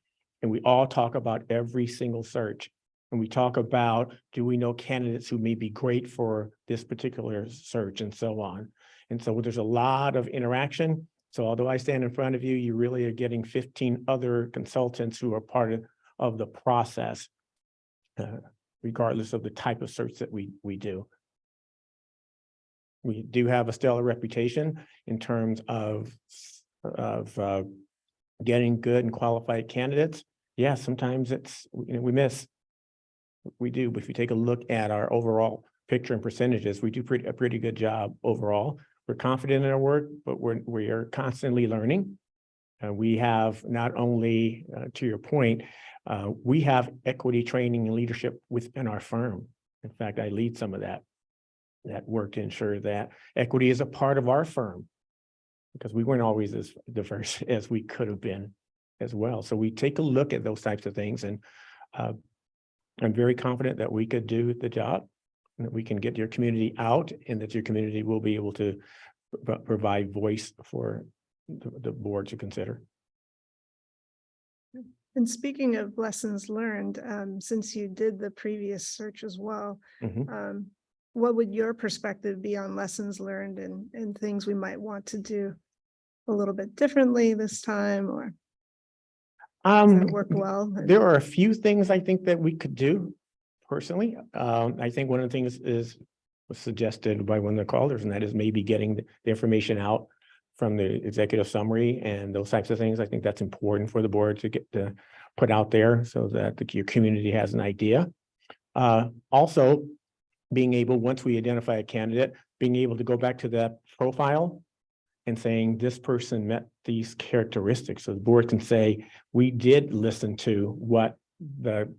Speaker 4: and we all talk about every single search. And we talk about, do we know candidates who may be great for this particular search, and so on. And so there's a lot of interaction. So although I stand in front of you, you really are getting 15 other consultants who are part of the process. regardless of the type of search that we do. We do have a stellar reputation in terms of getting good and qualified candidates. Yeah, sometimes we miss. We do, but if you take a look at our overall picture and percentages, we do a pretty good job overall. We're confident in our work, but we are constantly learning. We have not only, to your point, we have equity training and leadership within our firm. In fact, I lead some of that work to ensure that equity is a part of our firm, because we weren't always as diverse as we could have been as well. So we take a look at those types of things, and I'm very confident that we could do the job, and that we can get your community out, and that your community will be able to provide voice for the board to consider.
Speaker 6: And speaking of lessons learned, since you did the previous search as well,
Speaker 4: Mhm.
Speaker 6: What would your perspective be on lessons learned and things we might want to do a little bit differently this time, or that worked well?
Speaker 4: There are a few things I think that we could do personally. I think one of the things was suggested by one of the callers, and that is maybe getting the information out from the executive summary and those types of things. I think that's important for the board to get to put out there so that your community has an idea. Also, being able, once we identify a candidate, being able to go back to that profile and saying this person met these characteristics. So the board can say, we did listen to what the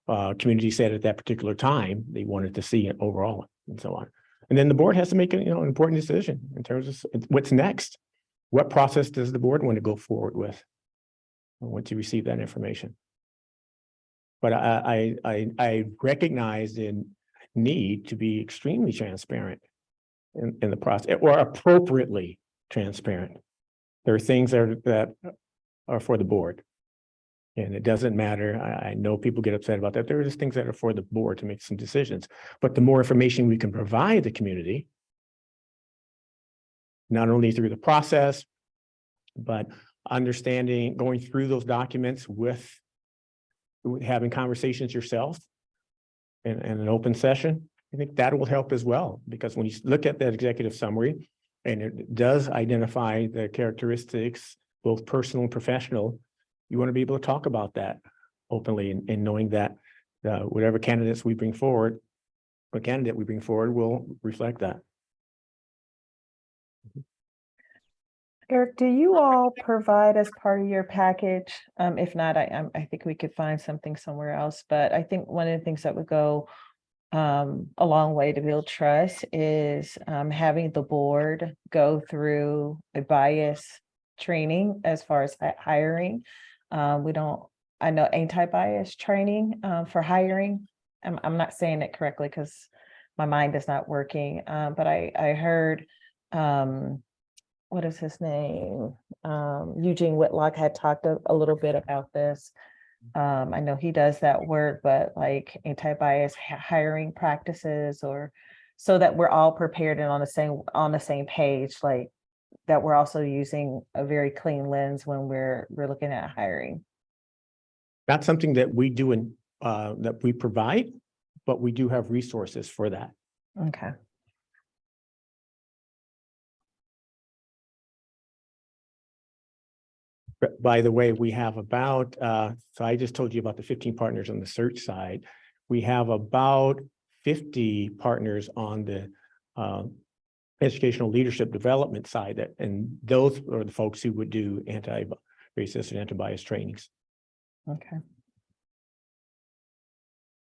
Speaker 4: community said at that particular time they wanted to see it overall, and so on. And then the board has to make an important decision in terms of what's next. What process does the board want to go forward with once you receive that information? But I recognize the need to be extremely transparent in the process, or appropriately transparent. There are things that are for the board. And it doesn't matter. I know people get upset about that. There are just things that are for the board to make some decisions. But the more information we can provide the community, not only through the process, but understanding, going through those documents with having conversations yourself in an open session, I think that will help as well. Because when you look at that executive summary, and it does identify the characteristics, both personal and professional, you want to be able to talk about that openly, and knowing that whatever candidates we bring forward, or candidate we bring forward, will reflect that.
Speaker 5: Eric, do you all provide as part of your package? If not, I think we could find something somewhere else, but I think one of the things that would go a long way to build trust is having the board go through a bias training as far as hiring. I know anti-bias training for hiring. I'm not saying it correctly because my mind is not working, but I heard, what is his name? Eugene Whitlock had talked a little bit about this. I know he does that work, but like anti-bias hiring practices, or so that we're all prepared and on the same page, like that we're also using a very clean lens when we're looking at hiring.
Speaker 4: That's something that we do and that we provide, but we do have resources for that.
Speaker 5: Okay.
Speaker 4: But by the way, we have about, so I just told you about the 15 partners on the search side. We have about 50 partners on the educational leadership development side, and those are the folks who would do anti-racist and anti-bias trainings.
Speaker 5: Okay.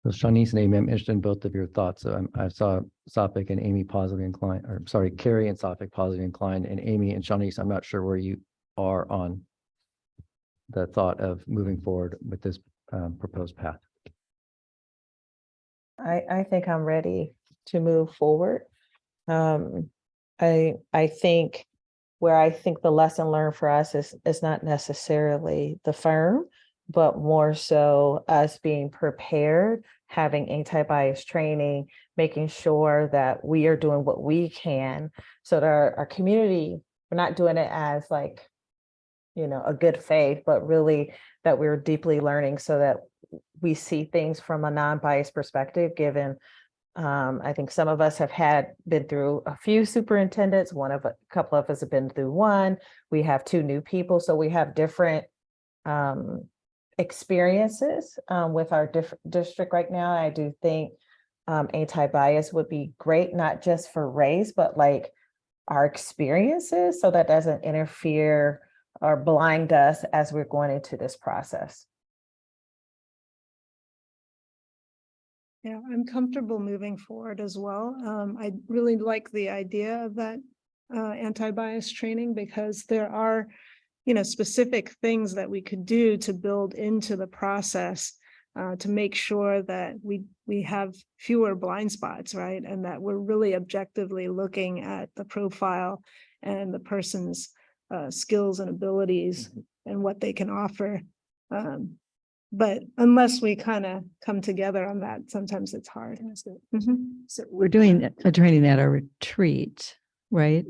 Speaker 1: So Shawneece and Amy, I'm interested in both of your thoughts. So I saw Sathvik and Amy positively inclined, or sorry, Carrie and Sathvik positively inclined, and Amy and Shawneece, I'm not sure where you are on the thought of moving forward with this proposed path.
Speaker 5: I think I'm ready to move forward. I think where I think the lesson learned for us is not necessarily the firm, but more so us being prepared, having anti-bias training, making sure that we are doing what we can so that our community, we're not doing it as like, a good faith, but really that we're deeply learning so that we see things from a non-biased perspective, given I think some of us have been through a few superintendents, a couple of us have been through one. We have 2 new people, so we have different experiences with our district right now. I do think anti-bias would be great, not just for race, but like our experiences, so that doesn't interfere or blind us as we're going into this process.
Speaker 6: Yeah, I'm comfortable moving forward as well. I really like the idea of that anti-bias training, because there are, specific things that we could do to build into the process to make sure that we have fewer blind spots, right? And that we're really objectively looking at the profile and the person's skills and abilities and what they can offer. But unless we kind of come together on that, sometimes it's hard.
Speaker 11: So we're doing a training at a retreat, right?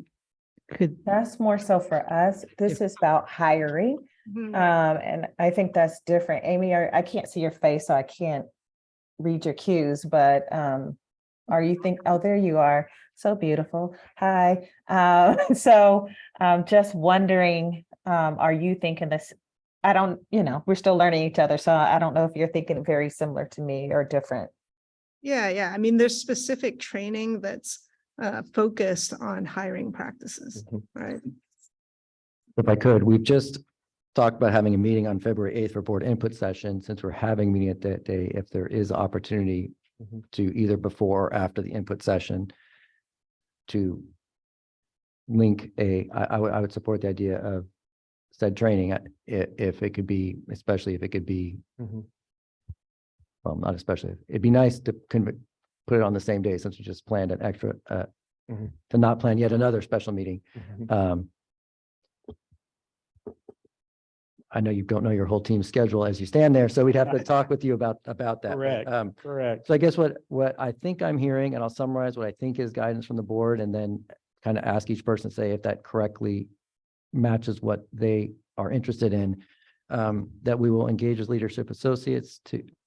Speaker 5: That's more so for us. This is about hiring. And I think that's different. Amy, I can't see your face, so I can't read your cues, but are you oh, there you are. So beautiful. Hi. So just wondering, are you thinking this? I don't, we're still learning each other. So I don't know if you're thinking very similar to me or different.
Speaker 6: Yeah. I mean, there's specific training that's focused on hiring practices, right?
Speaker 1: If I could, we've just talked about having a meeting on February 8th for board input session. Since we're having a meeting at that day, if there is opportunity to either before or after the input session to link I would support the idea of said training if it could be, especially if it could be, well, not especially, it'd be nice to put it on the same day, since we just planned an extra, to not plan yet another special meeting. I know you don't know your whole team's schedule as you stand there, so we'd have to talk with you about that.
Speaker 4: Correct, correct.
Speaker 1: So I guess what I think I'm hearing, and I'll summarize what I think is guidance from the board, and then kind of ask each person to say if that correctly matches what they are interested in, that we will engage as leadership associates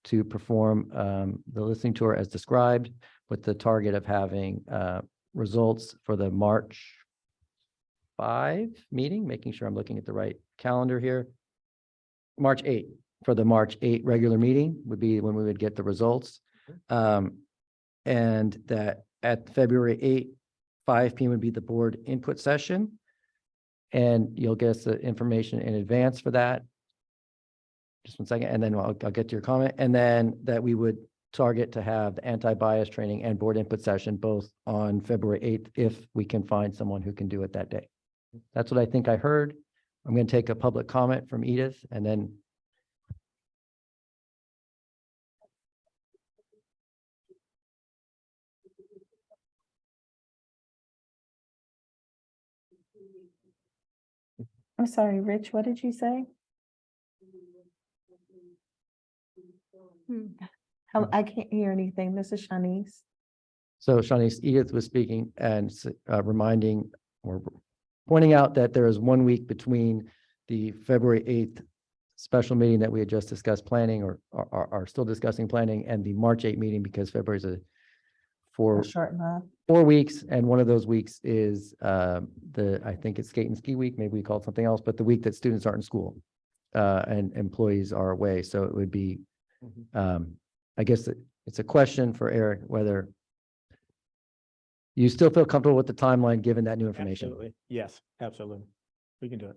Speaker 1: to perform the listening tour as described, with the target of having results for the March 5 meeting, making sure I'm looking at the right calendar here. March 8, for the March 8 regular meeting would be when we would get the results. And that at February 8, 5 p.m. would be the board input session. And you'll get us the information in advance for that. Just 1 second, and then I'll get to your comment. And then that we would target to have the anti-bias training and board input session both on February 8th, if we can find someone who can do it that day. That's what I think I heard. I'm going to take a public comment from Edith, and then
Speaker 5: I'm sorry, Rich, what did you say? I can't hear anything. This is Shawneece.
Speaker 1: so Shawneece, Edith was speaking and reminding or pointing out that there is 1 week between the February 8th special meeting that we had just discussed planning or are still discussing planning, and the March 8 meeting, because February is a
Speaker 5: Short month.
Speaker 1: 4 weeks, and one of those weeks is I think it's skate and ski week, maybe we call it something else, but the week that students aren't in school and employees are away. So it would be, I guess it's a question for Eric, whether you still feel comfortable with the timeline, given that new information.
Speaker 4: Absolutely. Yes, absolutely. We can do it.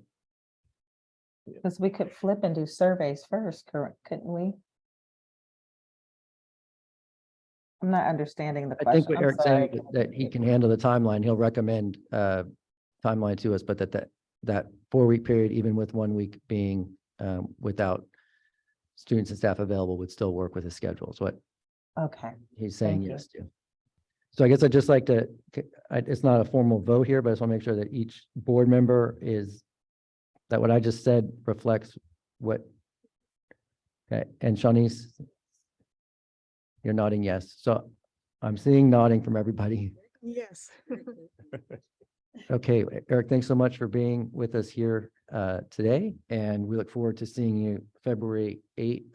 Speaker 5: Because we could flip and do surveys first, correct? Couldn't we? I'm not understanding the
Speaker 1: I
Speaker 5: question.
Speaker 1: think what
Speaker 5: I'm
Speaker 1: Eric's
Speaker 5: sorry.
Speaker 1: saying that he can handle the timeline. He'll recommend timeline to us, but that 4-week period, even with 1 week being without students and staff available, would still work with his schedule. Is what
Speaker 5: Okay.
Speaker 1: he's saying
Speaker 5: Thank you.
Speaker 1: yes to. So I guess I'd just like to, it's not a formal vote here, but I just want to make sure that each board member that what I just said reflects what. Okay, and Shawneece, you're nodding yes. So I'm seeing nodding from everybody.
Speaker 6: Yes.
Speaker 1: Okay, Eric, thanks so much for being with us here today, and we look forward to seeing you February 8th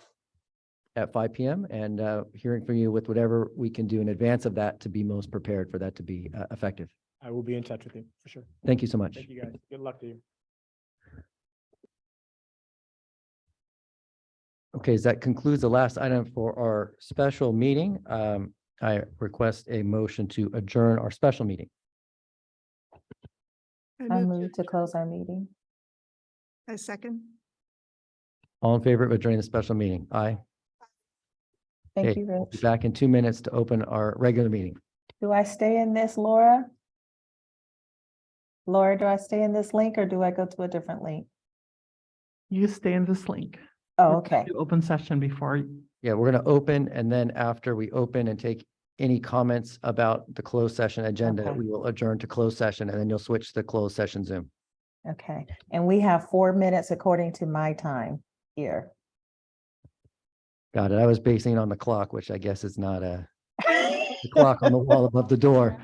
Speaker 1: at 5 p.m. and hearing from you with whatever we can do in advance of that to be most prepared for that to be effective.
Speaker 4: I will be in touch with you for sure.
Speaker 1: Thank you so much.
Speaker 4: Thank you, guys. Good luck to you.
Speaker 1: Okay, so that concludes the last item for our special meeting. I request a motion to adjourn our special meeting.
Speaker 5: I move to close our meeting.
Speaker 6: A second.
Speaker 1: All in favor of adjourning the special meeting? Aye.
Speaker 5: Thank
Speaker 1: Okay,
Speaker 5: you,
Speaker 1: we'll be
Speaker 5: Rich.
Speaker 1: back in 2 minutes to open our regular meeting.
Speaker 5: Do I stay in this, Laura? Laura, do I stay in this link or do I go to a different link?
Speaker 2: You stay in this link.
Speaker 5: Oh,
Speaker 2: We're gonna
Speaker 5: okay.
Speaker 2: do Open session before.
Speaker 1: Yeah, we're going to open, and then after we open and take any comments about the closed session agenda,
Speaker 5: Okay.
Speaker 1: we will adjourn to closed session, and then you'll switch to the closed session Zoom.
Speaker 5: Okay. And we have 4 minutes according to my time here.
Speaker 1: Got it. I was basing it on the clock, which I guess is not the clock on the wall above the door,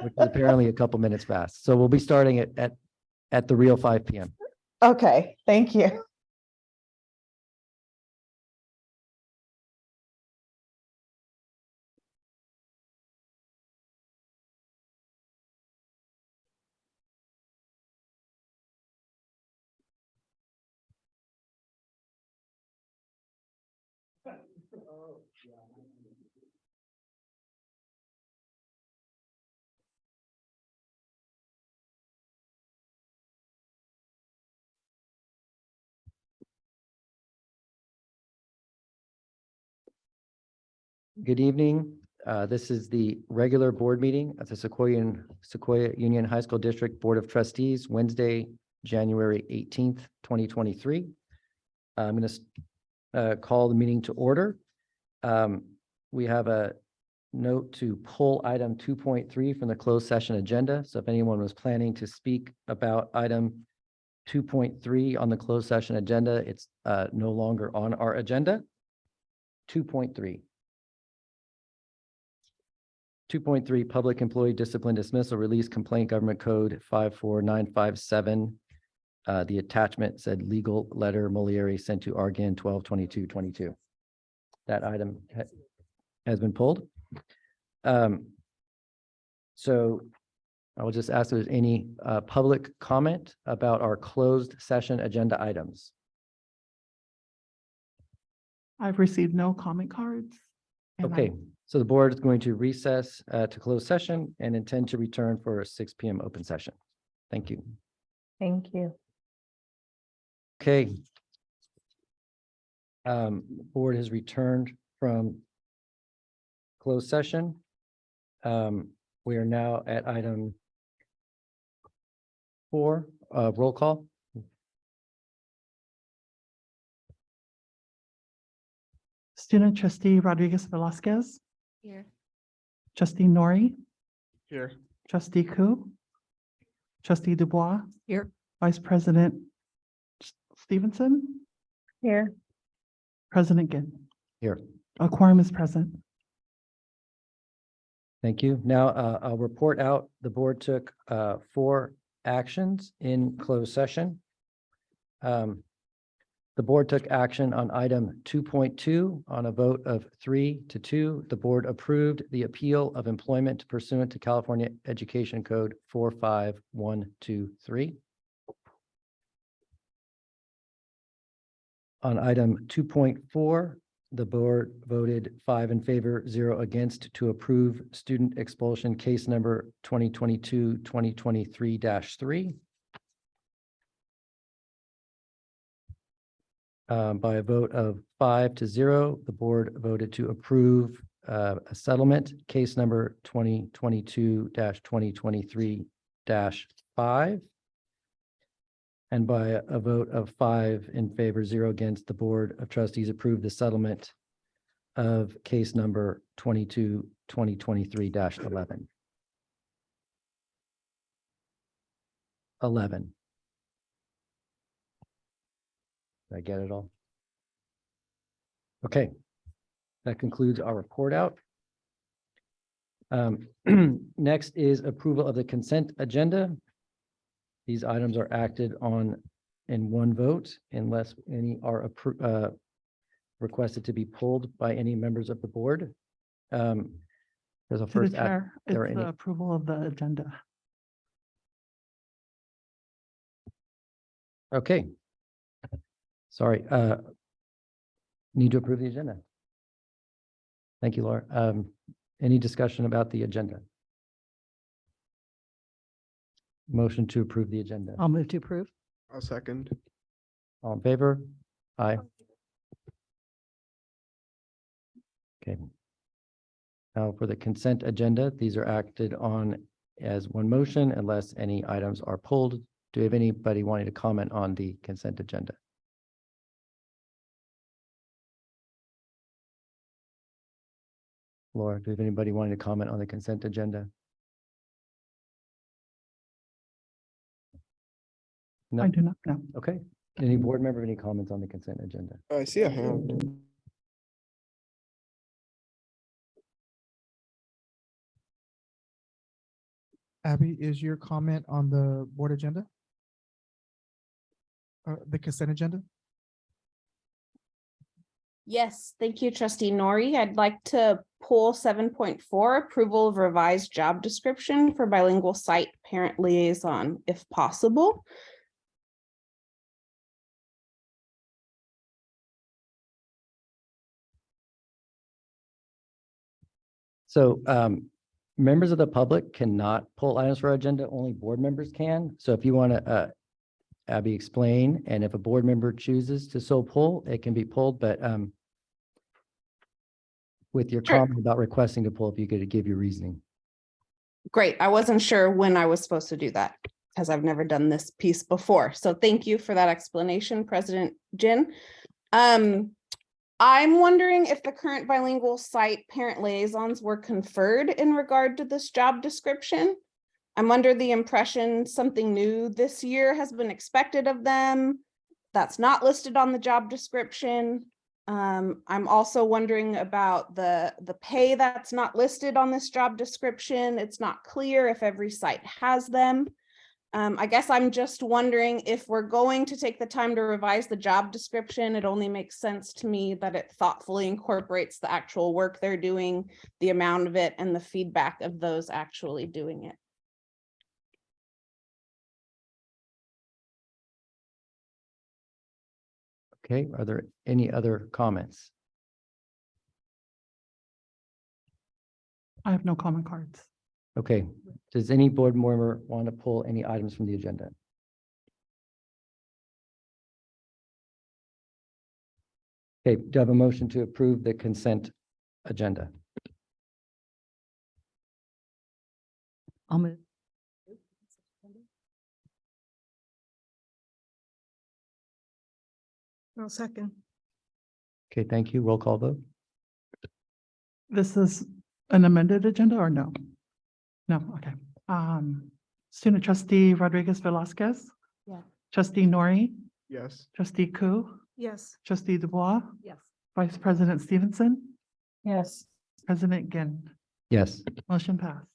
Speaker 1: which is apparently a couple minutes fast. So we'll be starting at the real 5 p.m.
Speaker 5: Okay, thank you.
Speaker 1: Good evening. This is the regular board meeting of the Sequoia Union High School District Board of Trustees, Wednesday, January 18th, 2023. I'm going to call the meeting to order. We have a note to pull item 2.3 from the closed session agenda. So if anyone was planning to speak about item 2.3 on the closed session agenda, it's no longer on our agenda. 2.3. 2.3, Public Employee Discipline Dismissal Release Complaint Government Code 54957. The attachment said legal letter Molieri sent to Ginn 12/22/22. That item has been pulled. So I will just ask if there's any public comment about our closed session agenda items.
Speaker 2: I've received no comment cards. and I-
Speaker 1: Okay, so the board is going to recess to close session and intend to return for a 6 p.m. open session. Thank you.
Speaker 5: Thank you.
Speaker 1: Okay. Board has returned from closed session. We are now at item 4, roll call.
Speaker 2: Student trustee Rodriguez Velasquez,
Speaker 3: Here.
Speaker 2: trustee Nori,
Speaker 10: Here.
Speaker 2: trustee Ku, trustee Dubois.
Speaker 11: Here.
Speaker 2: Vice President Stevenson,
Speaker 5: Here.
Speaker 2: President Ginn.
Speaker 1: Here.
Speaker 2: A quorum is present.
Speaker 1: Thank you. Now, I'll report out. The board took 4 actions in closed session. The board took action on item 2.2 on a vote of 3-2. The board approved the appeal of employment pursuant to California Education Code 45123. On item 2.4, the board voted 5 in favor, 0 against to approve student expulsion case number 2022-2023-3. By a vote of 5-0, the board voted to approve a settlement, case number 2022-2023-5. And by a vote of 5 in favor, 0 against, the Board of Trustees approved the settlement of case number 2023-11. 11. Did I get it all? Okay. That concludes our report out. Next is approval of the consent agenda. These items are acted on in one vote unless any are requested to be pulled by any members of the board. There's a
Speaker 2: To the
Speaker 1: first.
Speaker 2: chair, it's
Speaker 1: there are
Speaker 2: the
Speaker 1: any-
Speaker 2: approval of the agenda.
Speaker 1: Okay. Sorry, need to approve the agenda. Thank you, Laura. Any discussion about the agenda? Motion to approve the agenda.
Speaker 11: I'll move to approve.
Speaker 10: I'll second.
Speaker 1: All in favor? Aye. Okay. Now for the consent agenda, these are acted on as one motion unless any items are pulled. Do we have anybody wanting to comment on the consent agenda? Laura, do we have anybody wanting to comment on the consent agenda? No.
Speaker 2: I do not know.
Speaker 1: Okay. Any board member, have any comments on the consent agenda?
Speaker 10: I see a hand.
Speaker 12: Abby, is your comment on the board agenda? The consent agenda?
Speaker 7: Yes, thank you, trustee Nori. I'd like to pull 7.4, approval of revised job description for bilingual site parent liaison, if possible.
Speaker 1: So members of the public cannot pull items for our agenda, only board members can. So if you want to, Abby, explain, and if a board member chooses to so pull, it can be pulled, but with your
Speaker 7: Sure.
Speaker 1: comment about requesting to pull, if you could give your reasoning.
Speaker 7: Great. I wasn't sure when I was supposed to do that because I've never done this piece before. So thank you for that explanation, President Ginn. I'm wondering if the current bilingual site parent liaisons were conferred in regard to this job description. I'm under the impression something new this year has been expected of them. That's not listed on the job description. I'm also wondering about the pay that's not listed on this job description. It's not clear if every site has them. I guess I'm just wondering if we're going to take the time to revise the job description. It only makes sense to me that it thoughtfully incorporates the actual work they're doing, the amount of it, and the feedback of those actually doing it.
Speaker 1: Okay, are there any other comments?
Speaker 2: I have no comment cards.
Speaker 1: Okay, does any board member want to pull any items from the agenda? Okay, do I have a motion to approve the consent agenda?
Speaker 11: I'll move.
Speaker 6: I'll second.
Speaker 1: Okay, thank you. Roll call vote.
Speaker 2: This is an amended agenda or no? No, okay. Student trustee Rodriguez Velasquez.
Speaker 3: Yeah.
Speaker 2: Trustee Nori,
Speaker 10: Yes.
Speaker 2: trustee Koo,
Speaker 6: Yes.
Speaker 2: trustee Dubois,
Speaker 11: Yes.
Speaker 2: vice president Stevenson,
Speaker 5: Yes.
Speaker 2: president Ginn.
Speaker 1: Yes.
Speaker 2: Motion passed.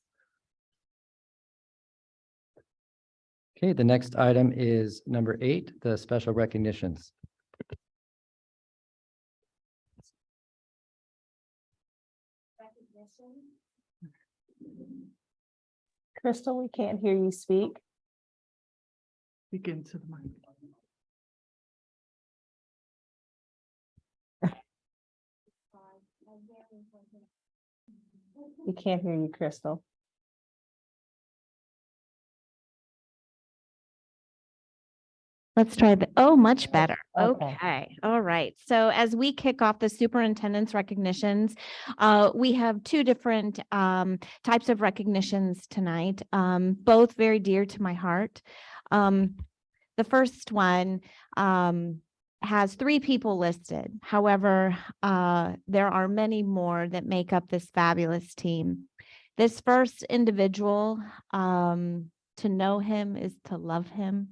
Speaker 1: Okay, the next item is number 8, the special recognitions.
Speaker 5: Crystal, we can't hear you speak.
Speaker 2: Begin to the mic.
Speaker 5: We can't hear you, Crystal.
Speaker 13: Let's try the, oh, much better.
Speaker 5: Okay.
Speaker 13: Okay, all right. So as we kick off the superintendent's recognitions, we have 2 different types of recognitions tonight, both very dear to my heart. The first one has 3 people listed. However, there are many more that make up this fabulous team. This first individual, to know him is to love him.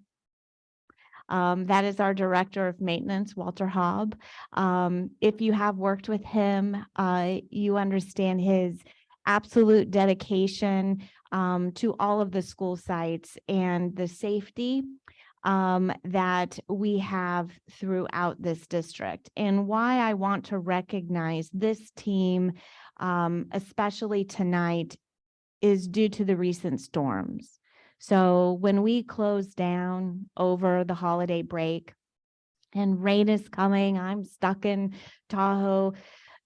Speaker 13: That is our director of maintenance, Walter Hobb. If you have worked with him, you understand his absolute dedication to all of the school sites and the safety that we have throughout this district. And why I want to recognize this team, especially tonight, is due to the recent storms. So when we closed down over the holiday break and rain is coming, I'm stuck in Tahoe.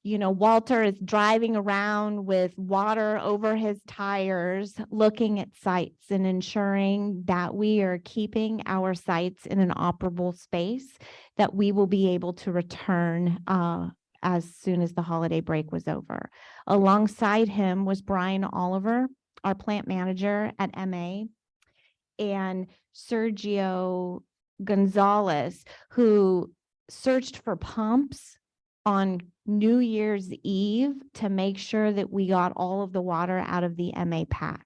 Speaker 13: You know, Walter is driving around with water over his tires, looking at sites and ensuring that we are keeping our sites in an operable space, that we will be able to return as soon as the holiday break was over. Alongside him was Brian Oliver, our plant manager at MA, and Sergio Gonzalez, who searched for pumps on New Year's Eve to make sure that we got all of the water out of the MA pack.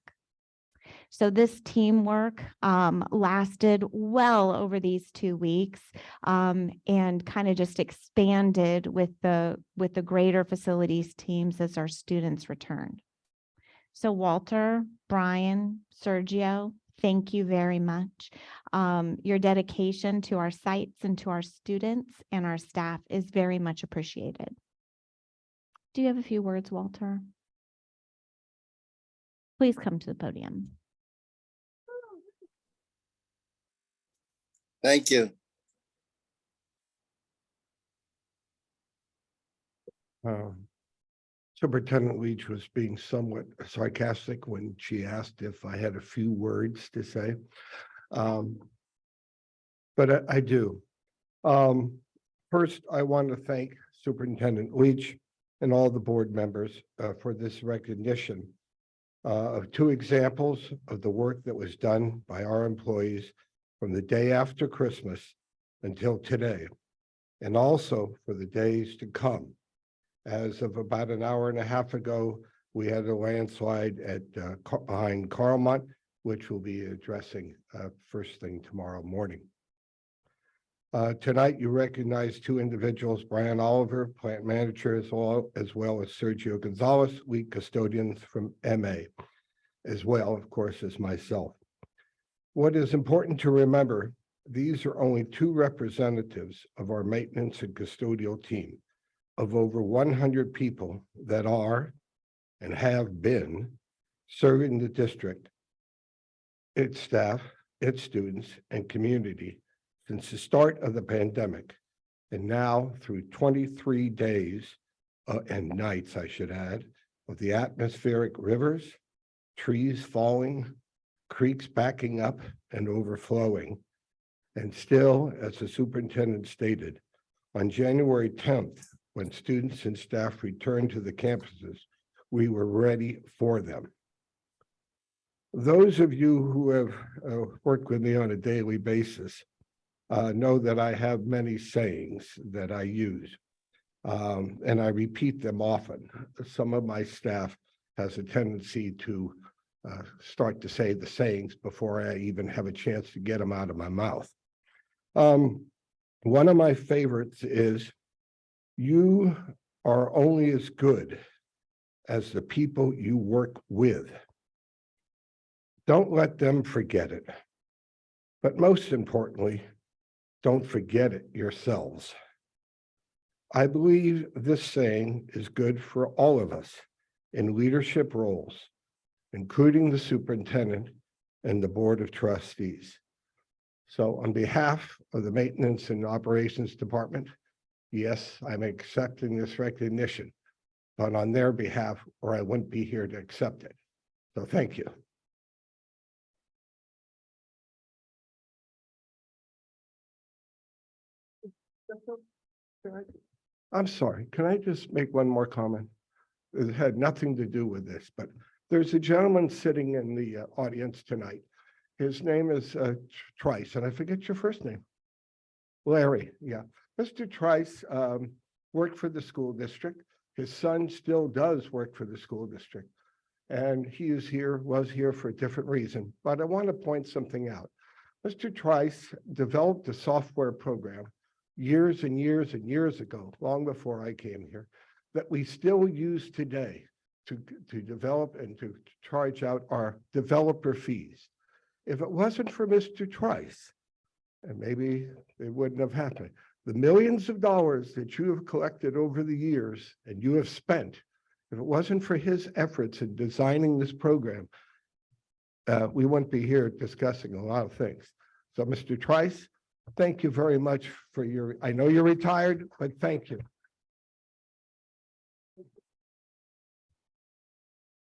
Speaker 13: So this teamwork lasted well over these 2 weeks and kind of just expanded with the greater facilities teams as our students returned. So Walter, Brian, Sergio, thank you very much. Your dedication to our sites and to our students and our staff is very much appreciated. Do you have a few words, Walter? Please come to the podium.
Speaker 14: Thank you.
Speaker 15: Superintendent Leach was being somewhat sarcastic when she asked if I had a few words to say. But I do. First, I want to thank Superintendent Leach and all the board members for this recognition of 2 examples of the work that was done by our employees from the day after Christmas until today, and also for the days to come. As of about an hour and a half ago, we had a landslide at behind Carlmont, which we'll be addressing first thing tomorrow morning. Tonight, you recognize 2 individuals, Brian Oliver, plant manager, as well as Sergio Gonzalez, lead custodians from MA, as well, of course, as myself. What is important to remember, these are only 2 representatives of our maintenance and custodial team of over 100 people that are and have been serving the district, its staff, its students, and community since the start of the pandemic, and now through 23 days and nights, I should add, of the atmospheric rivers, trees falling, creeks backing up and overflowing. And still, as the superintendent stated, on January 10th, when students and staff returned to the campuses, we were ready for them. Those of you who have worked with me on a daily basis know that I have many sayings that I use, and I repeat them often. Some of my staff has a tendency to start to say the sayings before I even have a chance to get them out of my mouth. One of my favorites is, you are only as good as the people you work with. Don't let them forget it. But most importantly, don't forget it yourselves. I believe this saying is good for all of us in leadership roles, including the superintendent and the board of trustees. So on behalf of the maintenance and operations department, yes, I'm accepting this recognition, but on their behalf, or I wouldn't be here to accept it. So thank you. I'm sorry, can I just make one more comment? It had nothing to do with this, but there's a gentleman sitting in the audience tonight. His name is Trice, and I forget your first name. Larry, yeah. Mr. Trice worked for the school district. His son still does work for the school district. And he was here for a different reason. But I want to point something out. Mr. Trice developed a software program years and years and years ago, long before I came here, that we still use today to develop and to charge out our developer fees. If it wasn't for Mr. Trice, and maybe it wouldn't have happened, the millions of dollars that you have collected over the years and you have spent, if it wasn't for his efforts in designing this program, we wouldn't be here discussing a lot of things. So, Mr. Trice, thank you very much for your, I know you're retired, but thank you.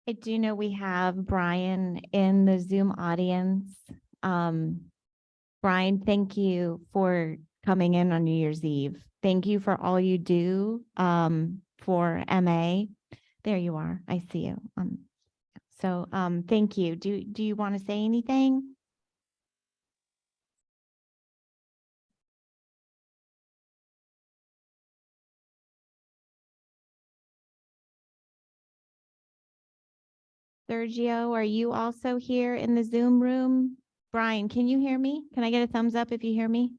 Speaker 13: I do know we have Brian in the Zoom audience. Brian, thank you for coming in on New Year's Eve. Thank you for all you do for MA. There you are. I see you. Thank you. Do you want to say anything? Sergio, are you also here in the Zoom room? Brian, can you hear me? Can I get a thumbs up if you hear me?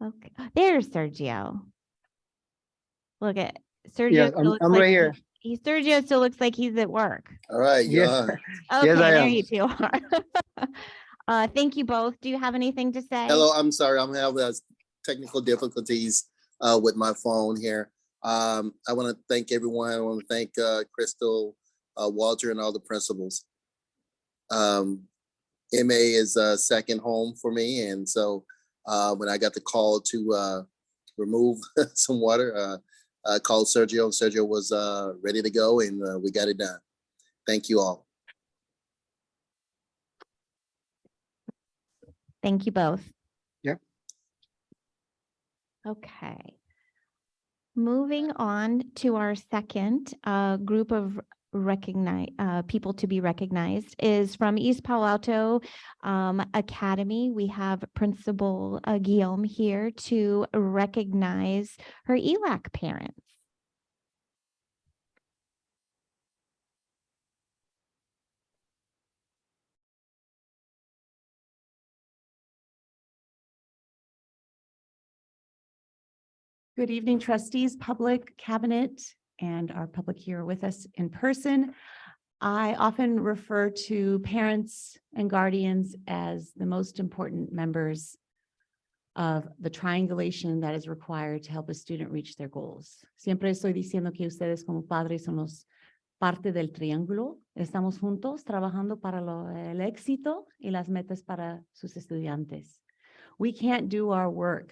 Speaker 13: Okay, there's Sergio. Look at Sergio.
Speaker 14: Yeah, I'm right here.
Speaker 13: Sergio still looks like he's at work.
Speaker 14: All right.
Speaker 10: Yes.
Speaker 13: Okay,
Speaker 14: Yes, I
Speaker 13: there
Speaker 14: am.
Speaker 13: you two are. Thank you both. Do you have anything to say?
Speaker 14: Hello, I'm sorry. I'm having technical difficulties with my phone here. I want to thank everyone. I want to thank Crystal, Walter, and all the principals. MA is a second home for me. And so when I got the call to remove some water, I called Sergio, and Sergio was ready to go, and we got it done. Thank you all.
Speaker 13: Thank you both.
Speaker 10: Yeah.
Speaker 13: Okay. Moving on to our second group of people to be recognized is from East Palo Alto Academy. We have Principal Guillaume here to recognize her ELAC parents.
Speaker 16: Good evening, trustees, public, cabinet, and our public here with us in person. I often refer to parents and guardians as the most important members of the triangulation that is required to help a student reach their goals. Siempre estoy diciendo que ustedes como padres somos parte del triángulo. Estamos juntos trabajando para el éxito y las metas para sus estudiantes. We can't do our work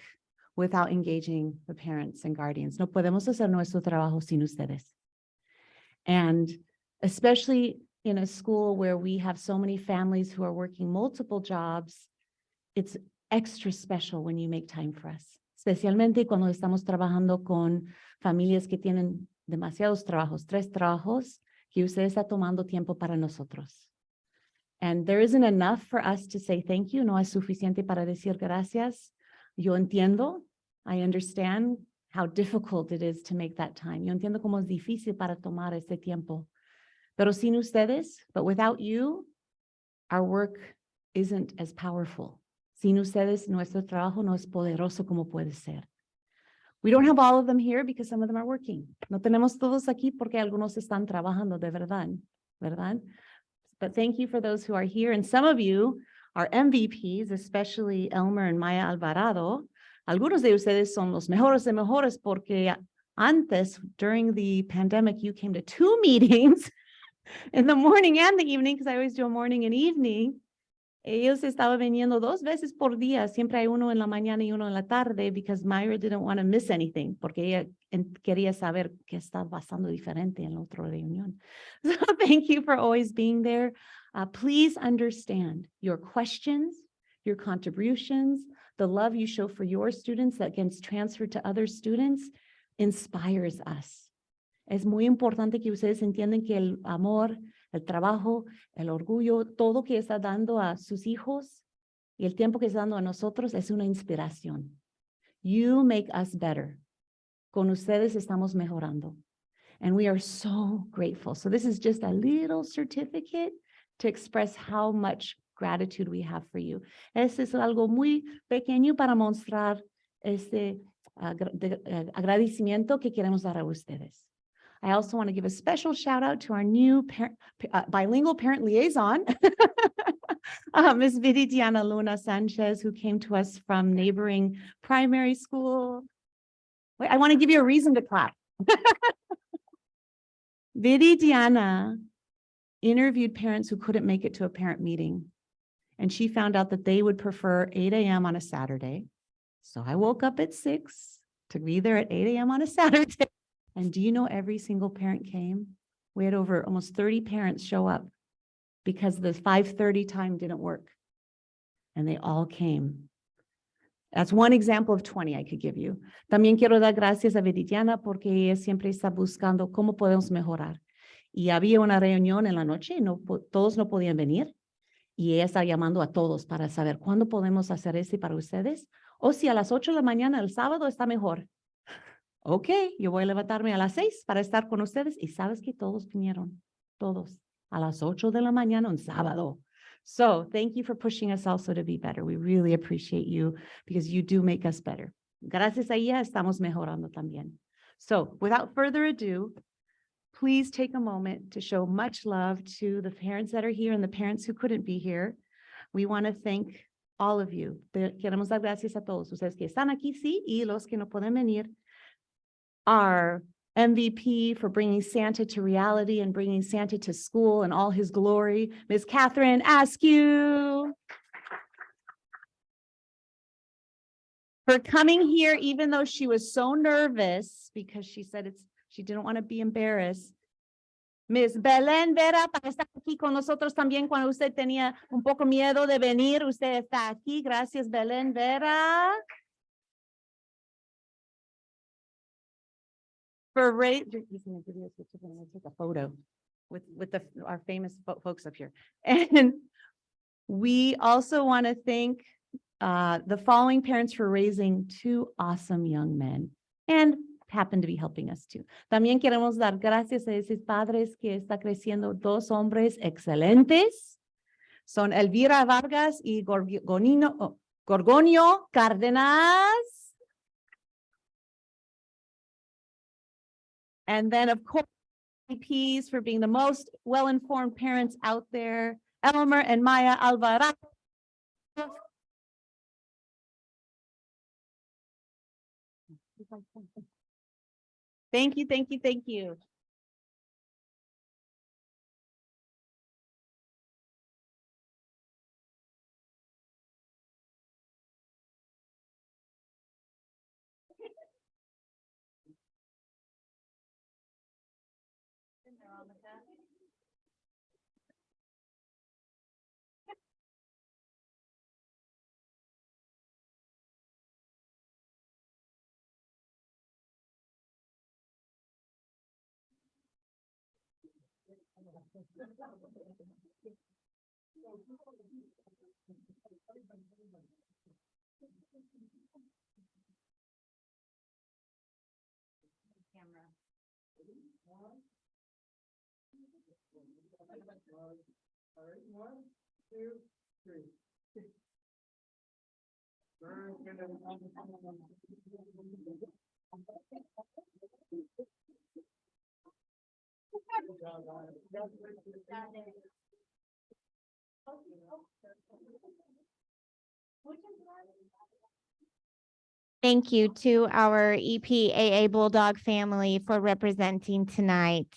Speaker 16: without engaging the parents and guardians. No podemos hacer nuestro trabajo sin ustedes. And especially in a school where we have so many families who are working multiple jobs, it's extra special when you make time for us. Especialmente cuando estamos trabajando con familias que tienen demasiados trabajos, 3 trabajos, que usted está tomando tiempo para nosotros. And there isn't enough for us to say thank you. No es suficiente para decir gracias. Yo entiendo. I understand how difficult it is to make that time. Yo entiendo cómo es difícil para tomar este tiempo. Pero sin ustedes, but without you, our work isn't as powerful. Sin ustedes, nuestro trabajo no es poderoso como puede ser. We don't have all of them here because some of them are working. No tenemos todos aquí porque algunos están trabajando de verdad, ¿verdad? But thank you for those who are here. And some of you are MVPs, especially Elmer and Maya Alvarado. Algunos de ustedes son los mejores de mejores porque antes, during the pandemic, you came to 2 meetings in the morning and the evening, because I always do a morning and evening. Ellos estaban viniendo 2 veces por día. Siempre hay uno en la mañana y uno en la tarde, because Myra didn't want to miss anything, porque ella quería saber qué estaba pasando diferente en la otra reunión. So thank you for always being there. Please understand your questions, your contributions, the love you show for your students that gets transferred to other students inspires us. Es muy importante que ustedes entiendan que el amor, el trabajo, el orgullo, todo que está dando a sus hijos y el tiempo que está dando a nosotros es una inspiración. You make us better. Con ustedes estamos mejorando. And we are so grateful. So this is just a little certificate to express how much gratitude we have for you. Este es algo muy pequeño para mostrar agradecimiento que queremos dar a ustedes. I also want to give a special shout out to our new bilingual parent liaison, Ms. Viridiana Luna Sanchez, who came to us from neighboring primary school. Wait, I want to give you a reason to clap. Viridiana interviewed parents who couldn't make it to a parent meeting, and she found out that they would prefer 8 a.m. on a Saturday. So I woke up at 6 to be there at 8 a.m. on a Saturday. And do you know every single parent came? We had over almost 30 parents show up because the 5:30 time didn't work. And they all came. That's one example of 20 I could give you. También quiero dar gracias a Viridiana porque ella siempre está buscando cómo podemos mejorar. Y había una reunión en la noche y todos no podían venir. Y ella está llamando a todos para saber cuándo podemos hacer esto para ustedes. O si a las 8 de la mañana el sábado está mejor. Ok, yo voy a levantarme a las 6 para estar con ustedes. Y sabes que todos vinieron, todos, a las 8 de la mañana un sábado. So thank you for pushing us also to be better. We really appreciate you because you do make us better. Gracias a ella estamos mejorando también. So without further ado, please take a moment to show much love to the parents that are here and the parents who couldn't be here. We want to thank all of you. Queremos dar gracias a todos ustedes que están aquí, sí, y los que no pueden venir. Our MVP for bringing Santa to reality and bringing Santa to school and all his glory, Ms. Catherine Askew. For coming here, even though she was so nervous because she said she didn't want to be embarrassed. Ms. Belén Vera, para estar aquí con nosotros también cuando usted tenía un poco miedo de venir, usted está aquí. Gracias, Belén Vera. He's going to give you a picture. I'm going to take a photo with our famous folks up here. And we also want to thank the following parents for raising 2 awesome young men and happen to be helping us too. También queremos dar gracias a esos padres que está creciendo 2 hombres excelentes. Son Elvira Vargas y Gorgonio Cárdenas. And then, of course, IPs for being the most well-informed parents out there, Elmer and Maya Alvarado. Thank you, thank you, thank you.
Speaker 13: Thank you to our EPAA Bulldog family for representing tonight.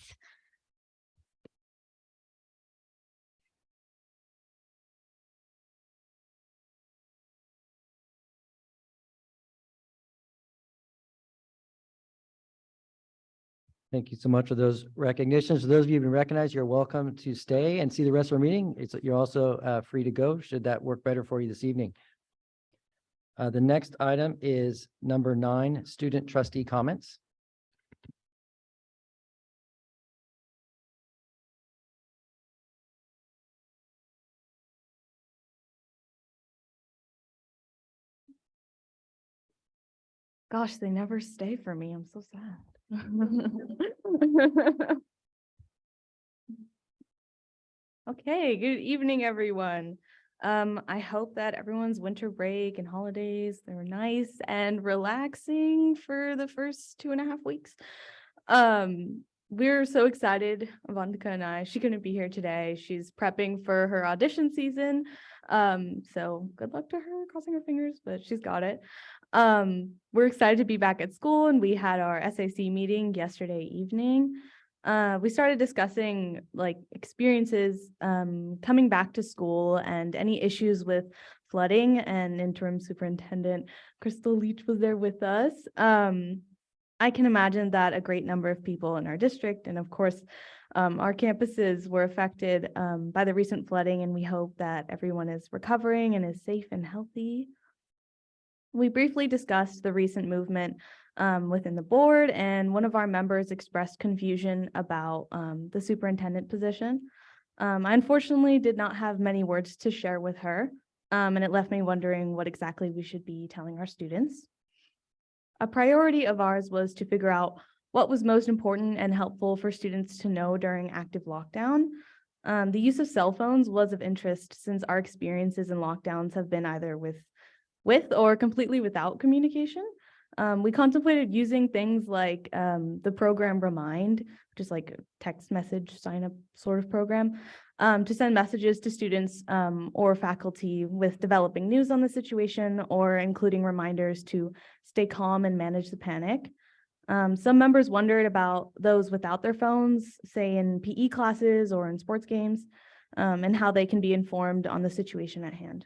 Speaker 1: Thank you so much for those recognitions. For those of you who've been recognized, you're welcome to stay and see the rest of our meeting. You're also free to go should that work better for you this evening. The next item is number 9, student trustee comments.
Speaker 3: Gosh, they never stay for me. I'm so sad. Okay, good evening, everyone. I hope that everyone's winter break and holidays, they were nice and relaxing for the first 2.5 weeks. We're so excited, Avantika and I. She couldn't be here today. She's prepping for her audition season. So good luck to her, crossing her fingers, but she's got it. We're excited to be back at school, and we had our SAC meeting yesterday evening. We started discussing like experiences coming back to school and any issues with flooding, and interim superintendent Crystal Leach was there with us. I can imagine that a great number of people in our district and of course our campuses were affected by the recent flooding, and we hope that everyone is recovering and is safe and healthy. We briefly discussed the recent movement within the board, and one of our members expressed confusion about the superintendent position. I unfortunately did not have many words to share with her, and it left me wondering what exactly we should be telling our students. A priority of ours was to figure out what was most important and helpful for students to know during active lockdown. The use of cell phones was of interest since our experiences in lockdowns have been either with or completely without communication. We contemplated using things like the program Remind, which is like a text message sign up sort of program, to send messages to students or faculty with developing news on the situation, or including reminders to stay calm and manage the panic. Some members wondered about those without their phones, say in PE classes or in sports games, and how they can be informed on the situation at hand.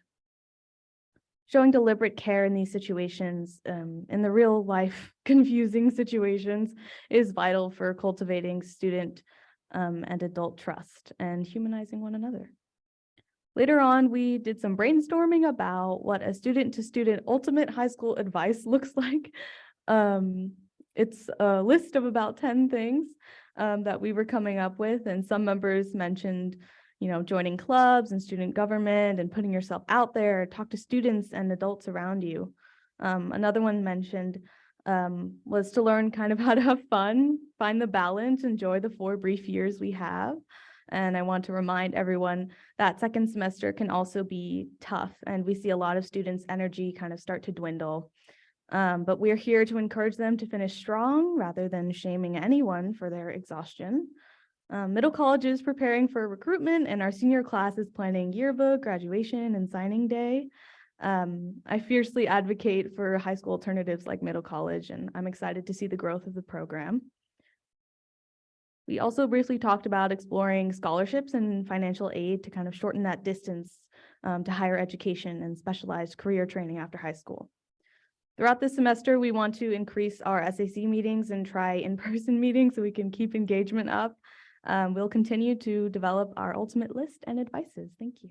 Speaker 3: Showing deliberate care in these situations, in the real life confusing situations, is vital for cultivating student and adult trust and humanizing one another. Later on, we did some brainstorming about what a student-to-student ultimate high school advice looks like. It's a list of about 10 things that we were coming up with, and some members mentioned joining clubs and student government and putting yourself out there, talk to students and adults around you. Another one mentioned was to learn kind of how to have fun, find the balance, enjoy the 4 brief years we have. And I want to remind everyone that second semester can also be tough, and we see a lot of students' energy kind of start to dwindle. But we're here to encourage them to finish strong rather than shaming anyone for their exhaustion. Middle college is preparing for recruitment, and our senior class is planning yearbook, graduation, and signing day. I fiercely advocate for high school alternatives like middle college, and I'm excited to see the growth of the program. We also briefly talked about exploring scholarships and financial aid to kind of shorten that distance to higher education and specialized career training after high school. Throughout this semester, we want to increase our SAC meetings and try in-person meetings so we can keep engagement up. We'll continue to develop our ultimate list and advices. Thank you.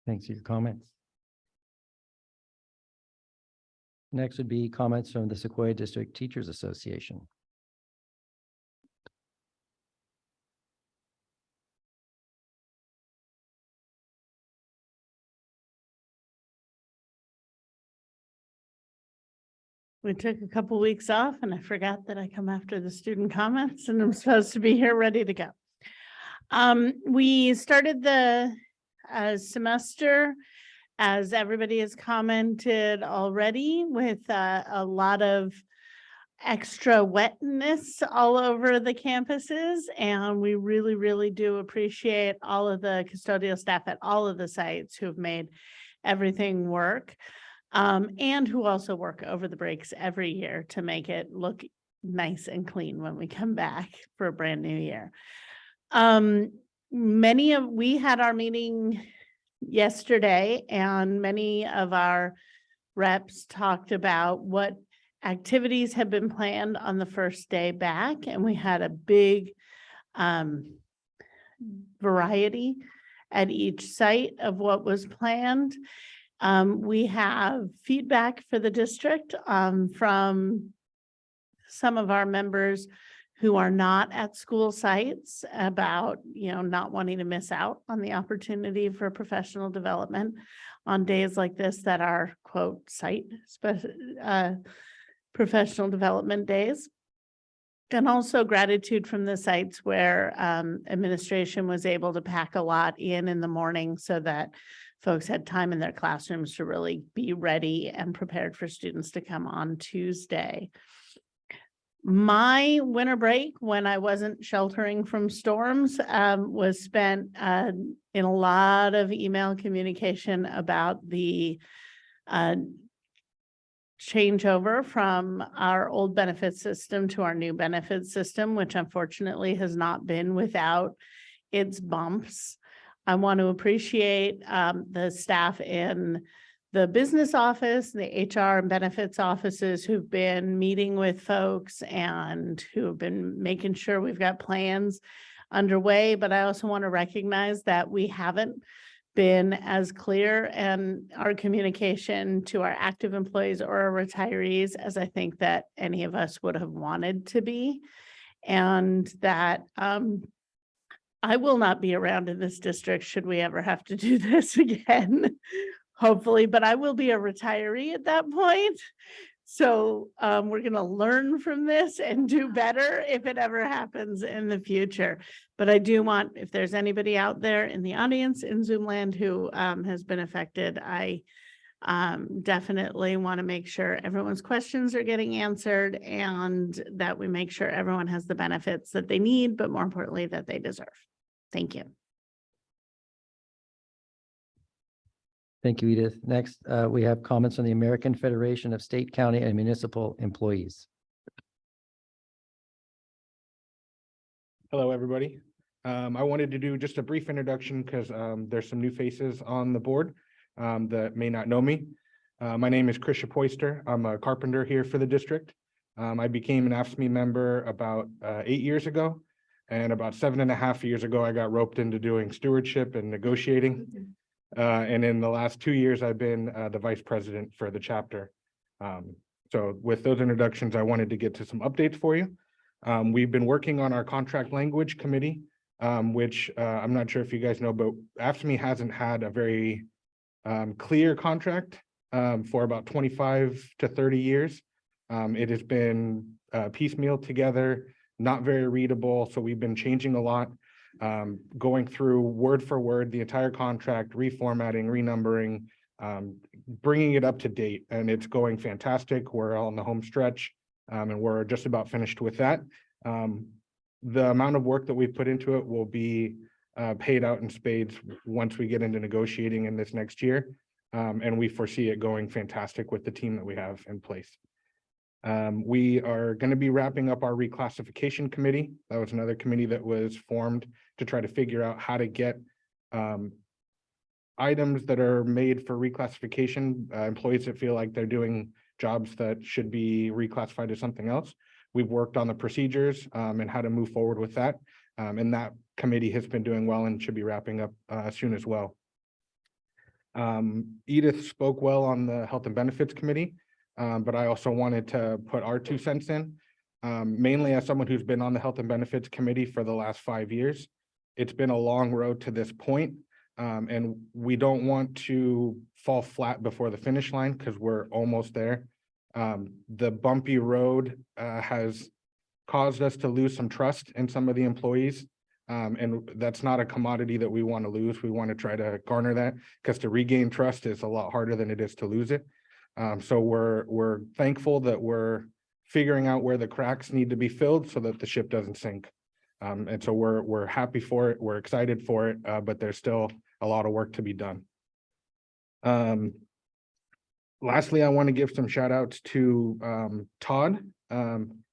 Speaker 1: Thanks for your comments. Next would be comments from the Sequoia District Teachers Association.
Speaker 17: We took a couple weeks off, and I forgot that I come after the student comments, and I'm supposed to be here ready to go. We started the semester, as everybody has commented already, with a lot of extra wetness all over the campuses, and we really, really do appreciate all of the custodial staff at all of the sites who have made everything work. And who also work over the breaks every year to make it look nice and clean when we come back for a brand new year. We had our meeting yesterday, and many of our reps talked about what activities have been planned on the first day back, and we had a big variety at each site of what was planned. We have feedback for the district from some of our members who are not at school sites about, not wanting to miss out on the opportunity for professional development on days like this that are, quote, site professional development days. And also gratitude from the sites where administration was able to pack a lot in the morning so that folks had time in their classrooms to really be ready and prepared for students to come on Tuesday. My winter break, when I wasn't sheltering from storms, was spent in a lot of email communication about the changeover from our old benefit system to our new benefit system, which unfortunately has not been without its bumps. I want to appreciate the staff in the business office, the HR and benefits offices who've been meeting with folks and who have been making sure we've got plans underway. But I also want to recognize that we haven't been as clear in our communication to our active employees or our retirees as I think that any of us would have wanted to be. And that I will not be around in this district should we ever have to do this again, hopefully, but I will be a retiree at that point. So we're going to learn from this and do better if it ever happens in the future. But I do want, if there's anybody out there in the audience in Zoom land who has been affected, I definitely want to make sure everyone's questions are getting answered and that we make sure everyone has the benefits that they need, but more importantly, that they deserve. Thank you.
Speaker 1: Thank you, Edith. Next, we have comments from the American Federation of State, County, and Municipal Employees.
Speaker 10: Hello, everybody. I wanted to do just a brief introduction because there's some new faces on the board that may not know me. My name is Chris Poister. I'm a carpenter here for the district. I became an AFSCME member about 8 years ago, and about 7.5 years ago, I got roped into doing stewardship and negotiating. And in the last 2 years, I've been the vice president for the chapter. So with those introductions, I wanted to get to some updates for you. We've been working on our contract language committee, which I'm not sure if you guys know, but AFSCME hasn't had a very clear contract for about 25 to 30 years. It has been piecemeal together, not very readable. So we've been changing a lot, going through word for word, the entire contract, reformatting, renumbering, bringing it up to date, and it's going fantastic. We're on the home stretch, and we're just about finished with that. The amount of work that we've put into it will be paid out in spades once we get into negotiating in this next year, and we foresee it going fantastic with the team that we have in place. We are going to be wrapping up our reclassification committee. That was another committee that was formed to try to figure out how to get items that are made for reclassification, employees that feel like they're doing jobs that should be reclassified as something else. We've worked on the procedures and how to move forward with that. And that committee has been doing well and should be wrapping up soon as well. Edith spoke well on the Health and Benefits Committee, but I also wanted to put our 2 cents in, mainly as someone who's been on the Health and Benefits Committee for the last 5 years. It's been a long road to this point, and we don't want to fall flat before the finish line because we're almost there. The bumpy road has caused us to lose some trust in some of the employees. And that's not a commodity that we want to lose. We want to try to garner that because to regain trust is a lot harder than it is to lose it. So we're thankful that we're figuring out where the cracks need to be filled so that the ship doesn't sink. And so we're happy for it. We're excited for it, but there's still a lot of work to be done. Lastly, I want to give some shout outs to Todd.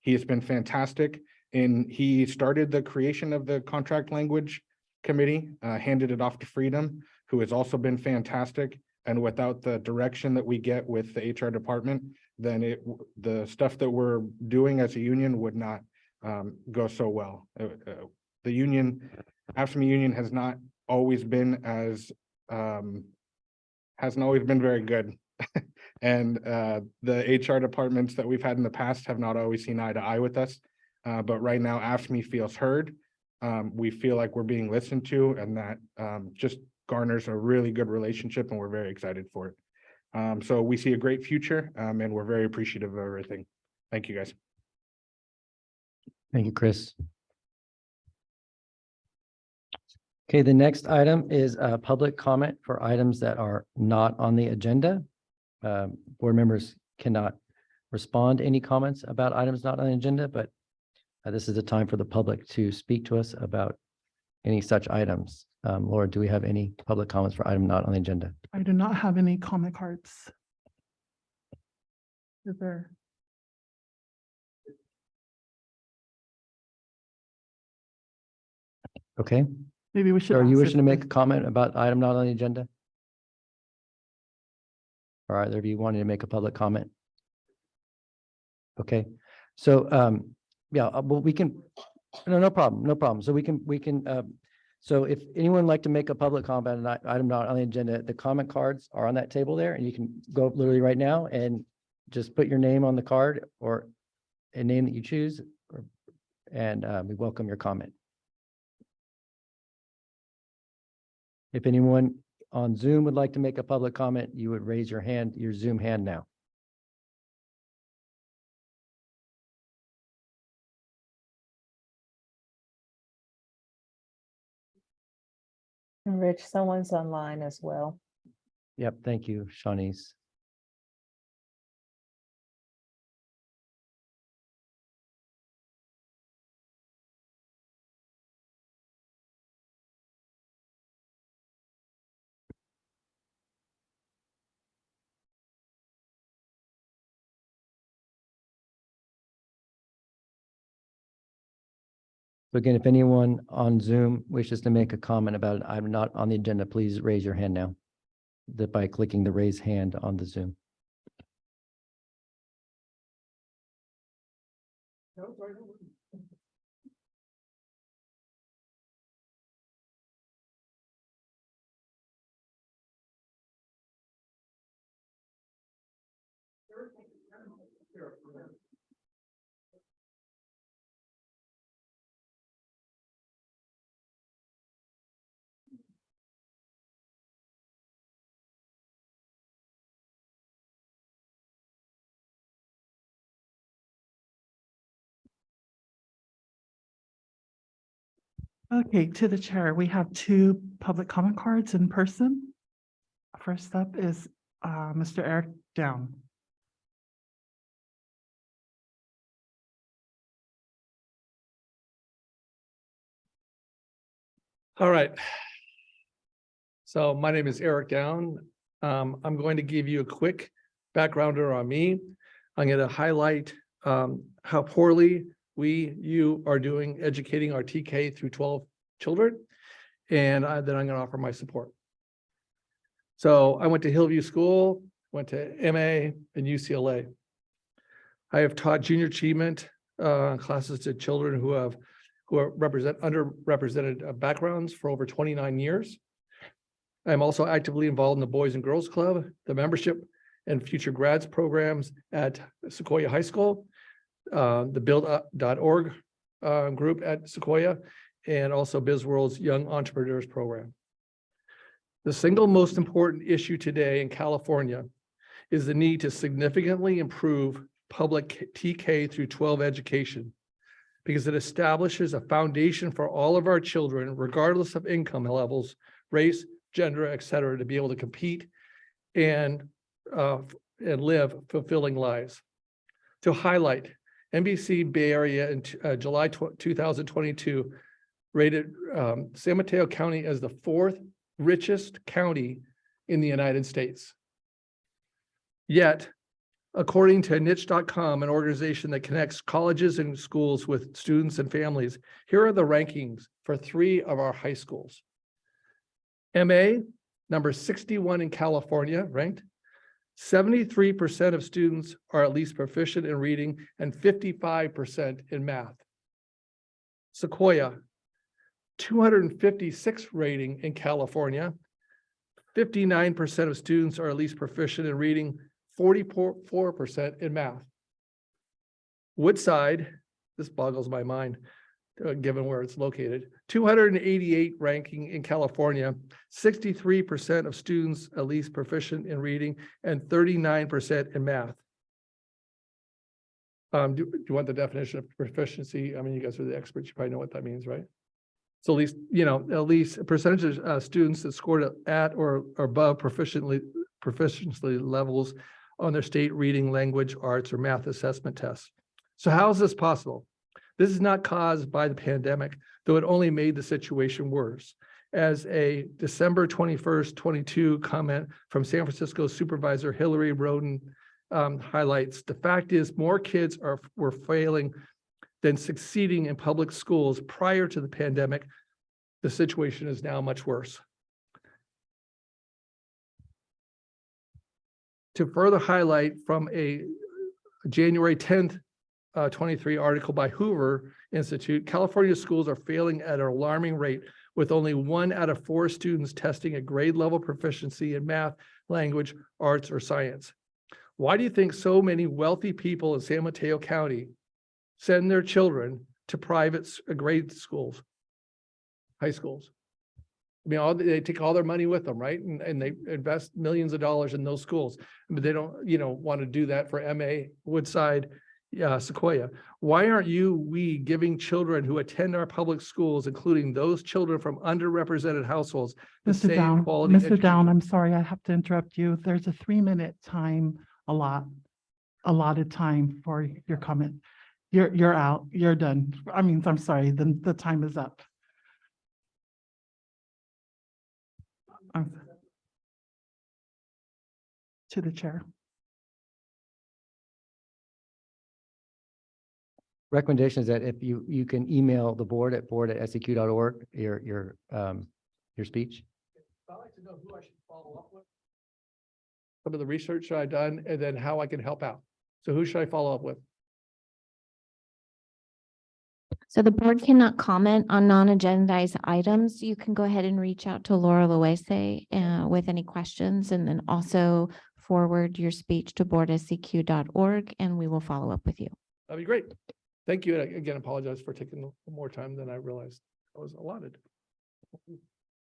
Speaker 10: He has been fantastic. And he started the creation of the contract language committee, handed it off to Freedom, who has also been fantastic. And without the direction that we get with the HR department, then the stuff that we're doing as a union would not go so well. The union, AFSCME union has not always been hasn't always been very good. And the HR departments that we've had in the past have not always seen eye to eye with us. But right now, AFSCME feels heard. We feel like we're being listened to, and that just garners a really good relationship, and we're very excited for it. So we see a great future, and we're very appreciative of everything. Thank you, guys.
Speaker 1: Thank you, Chris. Okay, the next item is public comment for items that are not on the agenda. Board members cannot respond to any comments about items not on the agenda, but this is the time for the public to speak to us about any such items. Laura, do we have any public comments for item not on the agenda?
Speaker 2: I do not have any comment cards. Is there?
Speaker 1: Okay.
Speaker 2: Maybe we should.
Speaker 1: Are you
Speaker 2: ask
Speaker 1: wishing to
Speaker 2: if
Speaker 1: make a comment about item not on the agenda? Or either of you wanting to make a public comment? Okay, so yeah, well, we can, no problem. So we can, so if anyone would like to make a public comment on an item not on the agenda, the comment cards are on that table there, and you can go up literally right now and just put your name on the card or a name that you choose, and we welcome your comment. If anyone on Zoom would like to make a public comment, you would raise your hand, your Zoom hand now.
Speaker 5: And Rich, someone's online as well.
Speaker 1: Yep, thank you, Shawneece. So again, if anyone on Zoom wishes to make a comment about it, I'm not on the agenda, please raise your hand now by clicking the raise hand on the Zoom.
Speaker 2: Okay, to the chair, we have 2 public comment cards in person. First up is Mr. Eric Down.
Speaker 18: All right. So my name is Eric Down. I'm going to give you a quick backgrounder on me. I'm going to highlight how poorly you are doing educating our TK through 12 children, and then I'm going to offer my support. So I went to Hillview School, went to MA and UCLA. I have taught junior achievement classes to children who are underrepresented backgrounds for over 29 years. I'm also actively involved in the Boys and Girls Club, the membership and future grads programs at Sequoia High School, the build.org group at Sequoia, and also BizWorld's Young Entrepreneurs Program. The single most important issue today in California is the need to significantly improve public TK through 12 education, because it establishes a foundation for all of our children, regardless of income levels, race, gender, et cetera, to be able to compete and live fulfilling lives. To highlight, NBC Bay Area in July 2022 rated San Mateo County as the 4th richest county in the United States. Yet, according to niche.com, an organization that connects colleges and schools with students and families, here are the rankings for 3 of our high schools. MA, number 61 in California, ranked. 73% of students are at least proficient in reading and 55% in math. Sequoia, 256 rating in California. 59% of students are at least proficient in reading, 44% in math. Woodside, this boggles my mind, given where it's located, 288 ranking in California, 63% of students at least proficient in reading, and 39% in math. Do you want the definition of proficiency? I mean, you guys are the experts. You probably know what that means, right? So at least, at least a percentage of students that scored at or above proficiency levels on their state reading, language, arts, or math assessment tests. So how is this possible? This is not caused by the pandemic, though it only made the situation worse. As a December 21st, 22 comment from San Francisco Supervisor Hillary Roden highlights, the fact is more kids were failing than succeeding in public schools prior to the pandemic. The situation is now much worse. To further highlight from a January 10th, 23 article by Hoover Institute, California schools are failing at an alarming rate, with only 1 out of 4 students testing a grade level proficiency in math, language, arts, or science. Why do you think so many wealthy people in San Mateo County send their children to private grade schools, high schools? I mean, they take all their money with them, right? And they invest millions of dollars in those schools, but they don't, want to do that for MA, Woodside, Sequoia. Why aren't we giving children who attend our public schools, including those children from underrepresented households, the
Speaker 2: Mr.
Speaker 18: same
Speaker 2: Down,
Speaker 18: quality
Speaker 2: Mr.
Speaker 18: education?
Speaker 2: Down, I'm sorry, I have to interrupt you. There's a 3-minute time allotted time for your comment. You're out, you're done. I mean, I'm sorry, the time is up. To the chair.
Speaker 1: Recommendation is that if you can email the board at board@seq.org, your speech.
Speaker 18: I'd like to know who I should follow up with. Some of the research I've done, and then how I can help out. So who should I follow up with?
Speaker 13: So the board cannot comment on non-agendized items. You can go ahead and reach out to Laura Loese with any questions, and then also forward your speech to board@seq.org, and we will follow up with you.
Speaker 18: That'd be great. Thank you. And again, apologize for taking more time than I realized I was allotted.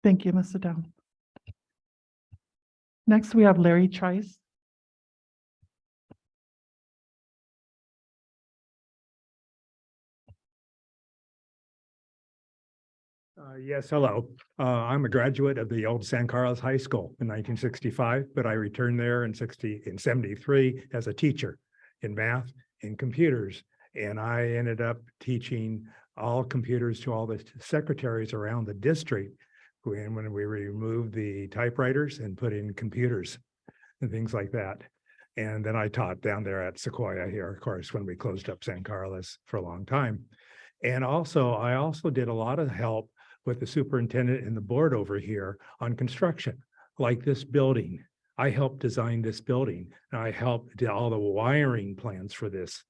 Speaker 2: Thank you, Mr. Down. Next, we have Larry Trice.
Speaker 19: Yes, hello. I'm a graduate of the old San Carlos High School in 1965, but I returned there in 73 as a teacher in math and computers. And I ended up teaching all computers to all the secretaries around the district when we removed the typewriters and put in computers and things like that. And then I taught down there at Sequoia here, of course, when we closed up San Carlos for a long time. And also, I also did a lot of help with the superintendent and the board over here on construction, like this building. I helped design this building, and I helped do all the wiring plans for this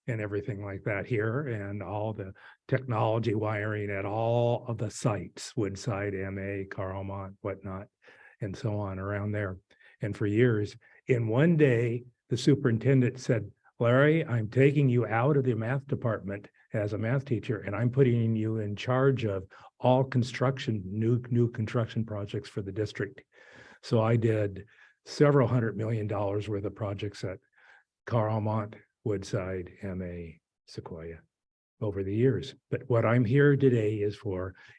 Speaker 19: and everything like that here, and all the technology wiring at all of the sites, Woodside, MA, Carlmont, whatnot, and so on around there. And for years, in one day, the superintendent said, Larry, I'm taking you out of the math department as a math teacher, and I'm putting you in charge of all construction, new construction projects for the district. So I did several $100 million worth of projects at Carlmont, Woodside, MA, Sequoia over the years. But what I'm here today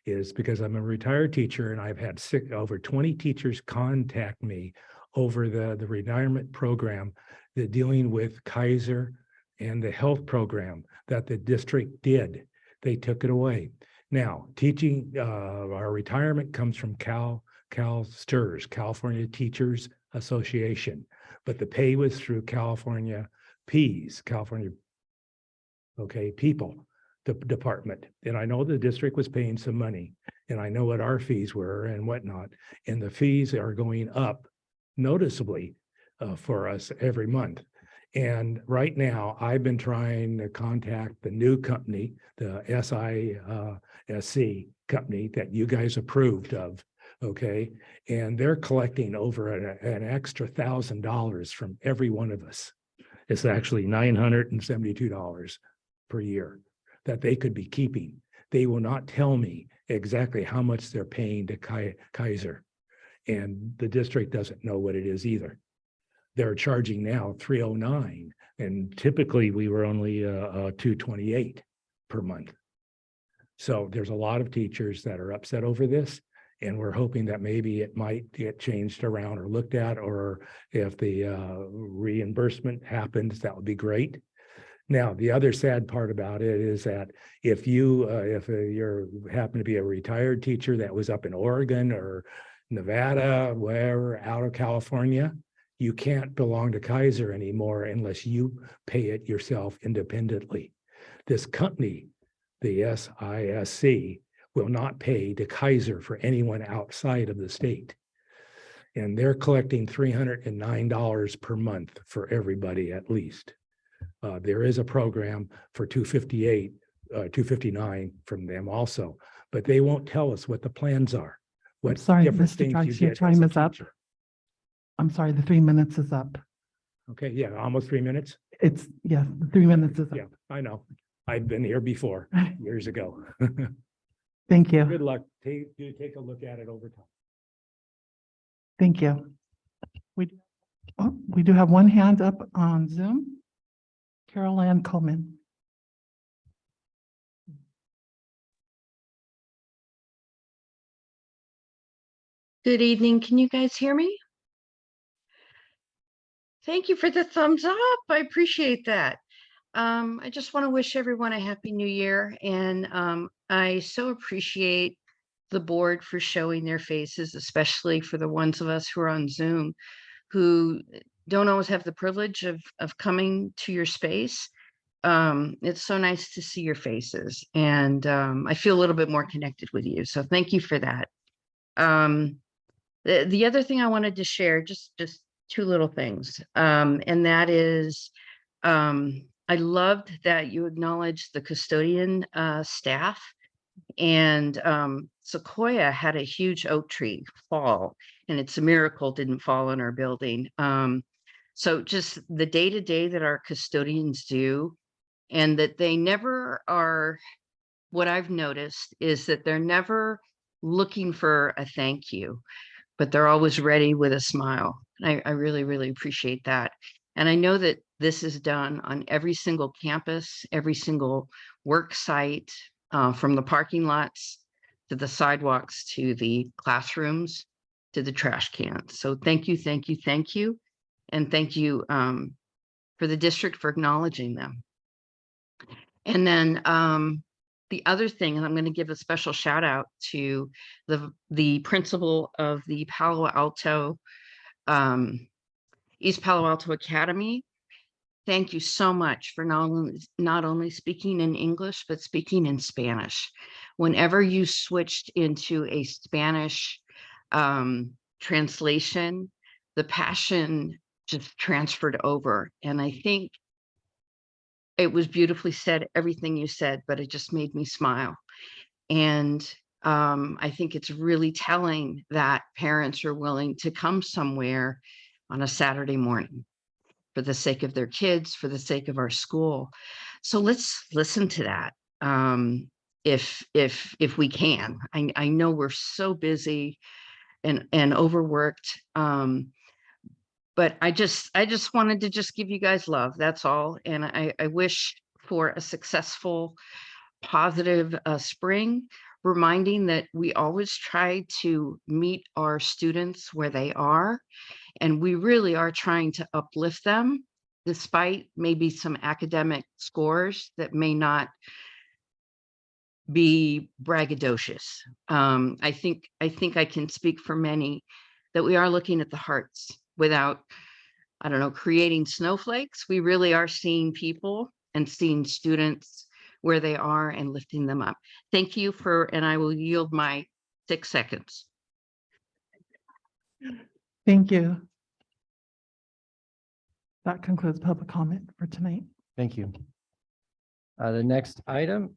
Speaker 19: is because I'm a retired teacher, and I've had over 20 teachers contact me over the retirement program, dealing with Kaiser and the health program that the district did. They took it away. Now, teaching, our retirement comes from CalSTRS, California Teachers Association, but the pay was through California PEAS, California, people, the department. And I know the district was paying some money, and I know what our fees were and whatnot. And the fees are going up noticeably for us every month. And right now, I've been trying to contact the new company, the SISC company that you guys approved of, and they're collecting over an extra $1,000 from every one of us. It's actually $972 per year that they could be keeping. They will not tell me exactly how much they're paying to Kaiser, and the district doesn't know what it is either. they're charging now $309, and typically we were only $228 per month. So there's a lot of teachers that are upset over this, and we're hoping that maybe it might get changed around or looked at, or if the reimbursement happens, that would be great. Now, the other sad part about it is that if you happen to be a retired teacher that was up in Oregon or Nevada, wherever, out of California, you can't belong to Kaiser anymore unless you pay it yourself independently. This company, the SISC, will not pay to Kaiser for anyone outside of the state. And they're collecting $309 per month for everybody at least. There is a program for $259 from them also, but they won't tell us what the plans are. What
Speaker 2: Sorry,
Speaker 19: different
Speaker 2: Mr.
Speaker 19: things you
Speaker 2: Trucks, your
Speaker 19: get as
Speaker 2: time
Speaker 19: a
Speaker 2: is up.
Speaker 19: teacher.
Speaker 2: I'm sorry, the 3 minutes is up.
Speaker 19: Okay, yeah, almost 3 minutes.
Speaker 2: It's, yeah, the 3 minutes is up.
Speaker 19: Yeah, I know. I've been here before, years ago.
Speaker 2: Thank you.
Speaker 19: Good luck. Do take a look at it over time.
Speaker 2: Thank you. We do have one hand up on Zoom. Carol Ann Coleman.
Speaker 20: Good evening. Can you guys hear me? Thank you for the thumbs up. I appreciate that. I just want to wish everyone a happy new year. And I so appreciate the board for showing their faces, especially for the ones of us who are on Zoom, who don't always have the privilege of coming to your space. It's so nice to see your faces, and I feel a little bit more connected with you. So thank you for that. The other thing I wanted to share, just two little things, and that is, I loved that you acknowledged the custodian staff, and Sequoia had a huge oak tree fall, and it's a miracle it didn't fall in our building. So just the day-to-day that our custodians do, and that they never are, what I've noticed is that they're never looking for a thank you, but they're always ready with a smile. I really, really appreciate that. And I know that this is done on every single campus, every single work site, from the parking lots to the sidewalks to the classrooms to the trash cans. So thank you, thank you, thank you. And thank you for the district for acknowledging them. And then the other thing, and I'm going to give a special shout out to the principal of the Palo Alto, East Palo Alto Academy. Thank you so much for not only speaking in English, but speaking in Spanish. Whenever you switched into a Spanish translation, the passion just transferred over. And I think it was beautifully said, everything you said, but it just made me smile. And I think it's really telling that parents are willing to come somewhere on a Saturday morning for the sake of their kids, for the sake of our school. So let's listen to that if we can. I know we're so busy and overworked. But I just wanted to just give you guys love. That's all. And I wish for a successful, positive spring, reminding that we always try to meet our students where they are. And we really are trying to uplift them, despite maybe some academic scores that may not be braggadocious. I think I can speak for many that we are looking at the hearts without, I don't know, creating snowflakes. We really are seeing people and seeing students where they are and lifting them up. Thank you and I will yield my 6 seconds.
Speaker 2: Thank you. That concludes public comment for tonight.
Speaker 1: Thank you. The next item,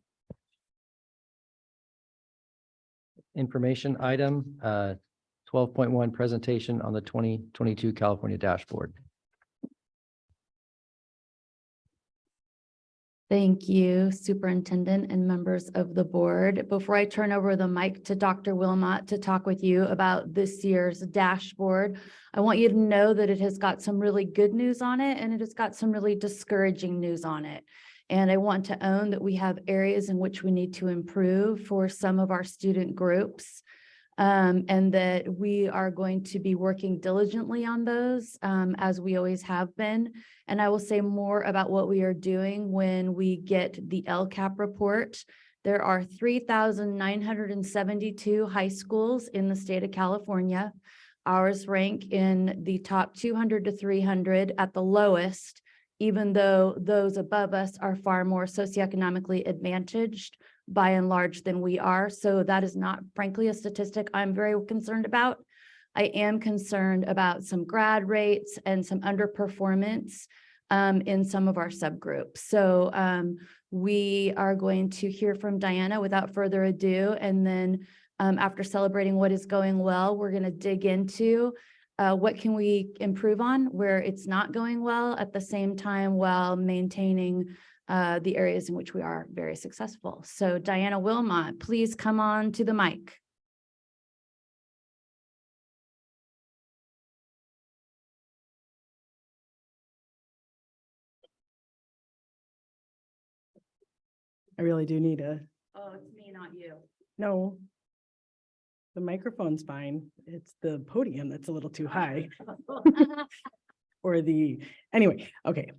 Speaker 1: information item, 12.1 presentation on the 2022 California dashboard.
Speaker 21: Thank you, Superintendent and members of the board. Before I turn over the mic to Dr. Wilmot to talk with you about this year's dashboard, I want you to know that it has got some really good news on it and it has got some really discouraging news on it. And I want to own that we have areas in which we need to improve for some of our student groups. And that we are going to be working diligently on those, as we always have been. And I will say more about what we are doing when we get the LCAP report. There are 3,972 high schools in the state of California. Ours rank in the top 200 to 300 at the lowest, even though those above us are far more socioeconomically advantaged by and large than we are. So that is not, frankly, a statistic I'm very concerned about. I am concerned about some grad rates and some underperformance in some of our subgroups. So we are going to hear from Diana without further ado. And then after celebrating what is going well, we're going to dig into what can we improve on where it's not going well at the same time while maintaining the areas in which we are very successful. So Diana Wilmot, please come on to the mic.
Speaker 22: I really do need a,
Speaker 21: Oh, it's me, not you.
Speaker 22: no. The microphone's fine. It's the podium that's a little too high. Or anyway, okay.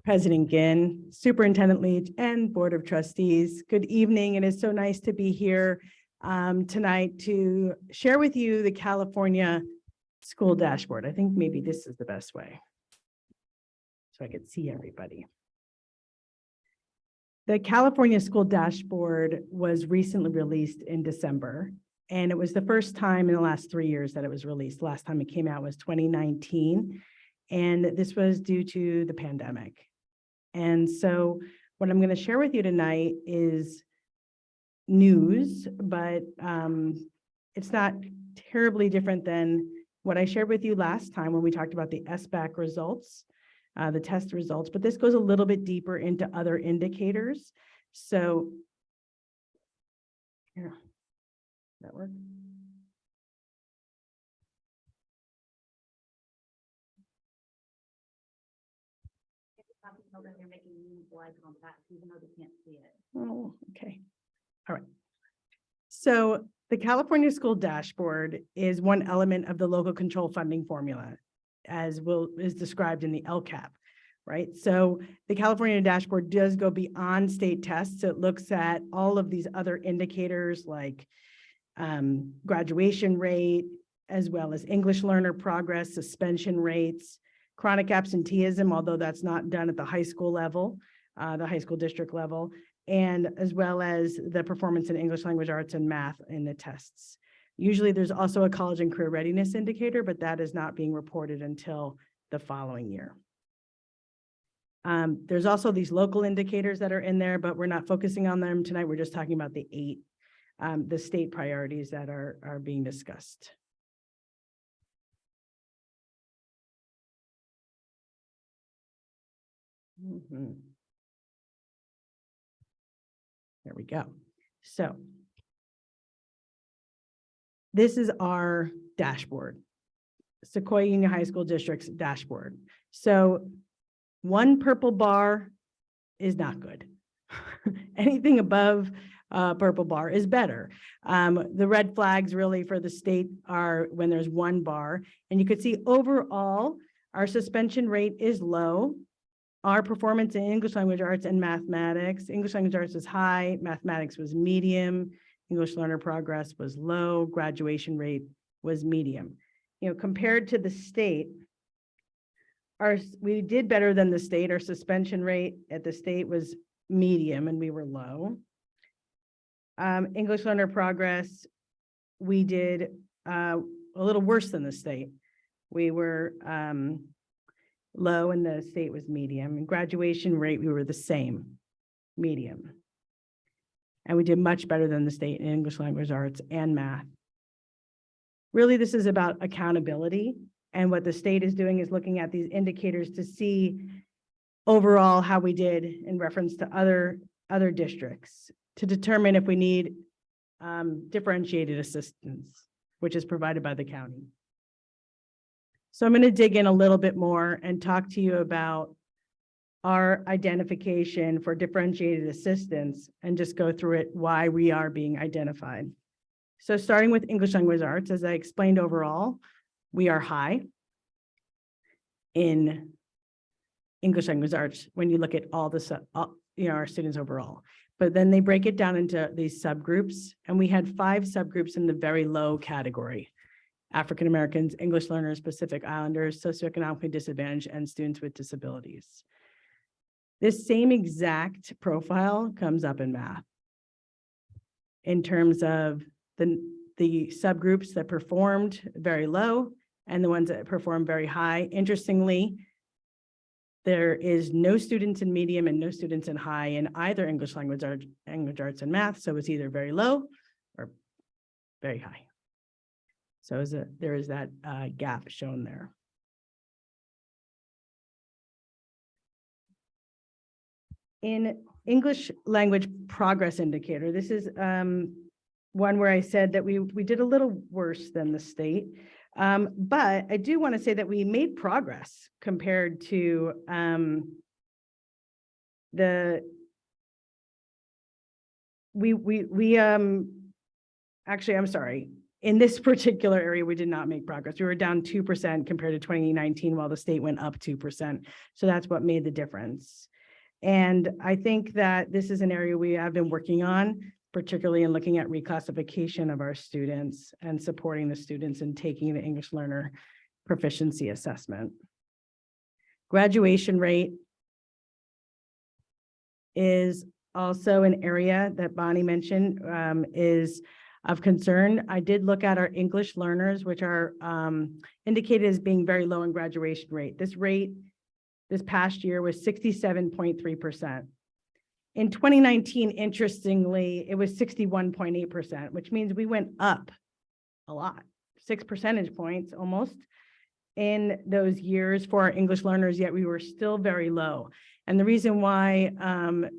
Speaker 22: President Ginn, Superintendent Leach, and Board of Trustees, good evening. It is so nice to be here tonight to share with you the California School Dashboard. I think maybe this is the best way, so I could see everybody. The California School Dashboard was recently released in December, and it was the first time in the last 3 years that it was released. Last time it came out was 2019, and this was due to the pandemic. And so what I'm going to share with you tonight is news, but it's not terribly different than what I shared with you last time when we talked about the SBAC results, the test results, but this goes a little bit deeper into other indicators. So, yeah, that work?
Speaker 21: You're making meaningful eye contact, even though they can't see it.
Speaker 22: Oh, okay. All right. So the California School Dashboard is one element of the local control funding formula, as is described in the LCAP, right? So the California Dashboard does go beyond state tests. It looks at all of these other indicators like graduation rate, as well as English learner progress, suspension rates, chronic absenteeism, although that's not done at the high school level, the high school district level, and as well as the performance in English language arts and math in the tests. Usually there's also a college and career readiness indicator, but that is not being reported until the following year. There's also these local indicators that are in there, but we're not focusing on them tonight. We're just talking about the 8, the state priorities that are being discussed. There we go. So this is our dashboard, Sequoia Union High School District's dashboard. So one purple bar is not good. Anything above purple bar is better. The red flags really for the state are when there's one bar, and you could see overall our suspension rate is low. Our performance in English language arts and mathematics, English language arts was high, mathematics was medium, English learner progress was low, graduation rate was medium. You know, compared to the state, we did better than the state. Our suspension rate at the state was medium and we were low. English learner progress, we did a little worse than the state. We were low and the state was medium. And graduation rate, we were the same, medium. And we did much better than the state in English language arts and math. Really, this is about accountability. And what the state is doing is looking at these indicators to see overall how we did in reference to other districts to determine if we need differentiated assistance, which is provided by the county. So I'm going to dig in a little bit more and talk to you about our identification for differentiated assistance and just go through it, why we are being identified. So starting with English language arts, as I explained overall, we are high in English language arts when you look at all the our students overall. But then they break it down into these subgroups, and we had 5 subgroups in the very low category: African Americans, English learners, Pacific Islanders, socioeconomically disadvantaged, and students with disabilities. This same exact profile comes up in math in terms of the subgroups that performed very low and the ones that performed very high. Interestingly, there is no students in medium and no students in high in either English language arts and math. So it's either very low or very high. So there is that gap shown there. In English language progress indicator, this is one where I said that we did a little worse than the state. But I do want to say that we made progress compared to actually, I'm sorry. In this particular area, we did not make progress. We were down 2% compared to 2019, while the state went up 2%. So that's what made the difference. And I think that this is an area we have been working on, particularly in looking at reclassification of our students and supporting the students in taking the English learner proficiency assessment. Graduation rate is also an area that Bonnie mentioned is of concern. I did look at our English learners, which are indicated as being very low in graduation rate. This rate this past year was 67.3%. In 2019, interestingly, it was 61.8%, which means we went up a lot, 6 percentage points almost in those years for our English learners, yet we were still very low. And the reason why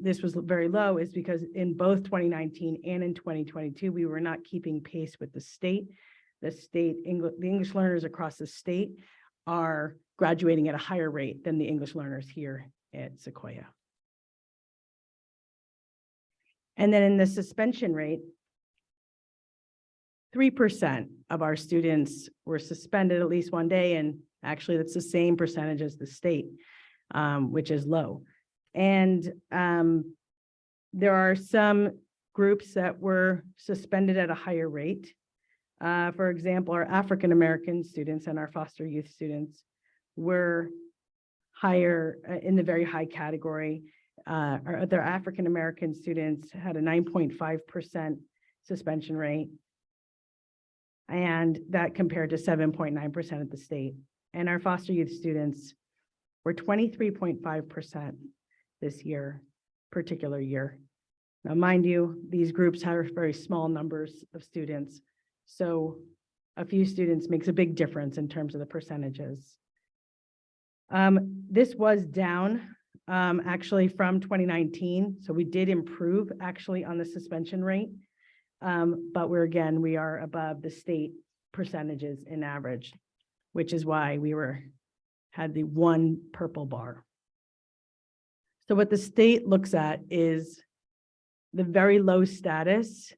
Speaker 22: this was very low is because in both 2019 and in 2022, we were not keeping pace with the state. The English learners across the state are graduating at a higher rate than the English learners here at Sequoia. And then in the suspension rate, 3% of our students were suspended at least one day, and actually that's the same percentage as the state, which is low. And there are some groups that were suspended at a higher rate. For example, our African American students and our foster youth students were higher in the very high category. Their African American students had a 9.5% suspension rate, and that compared to 7.9% at the state. And our foster youth students were 23.5% this particular year. Now, mind you, these groups have very small numbers of students, so a few students makes a big difference in terms of the percentages. This was down actually from 2019. So we did improve actually on the suspension rate. But we are above the state percentages in average, which is why we had the one purple bar. So what the state looks at is the very low status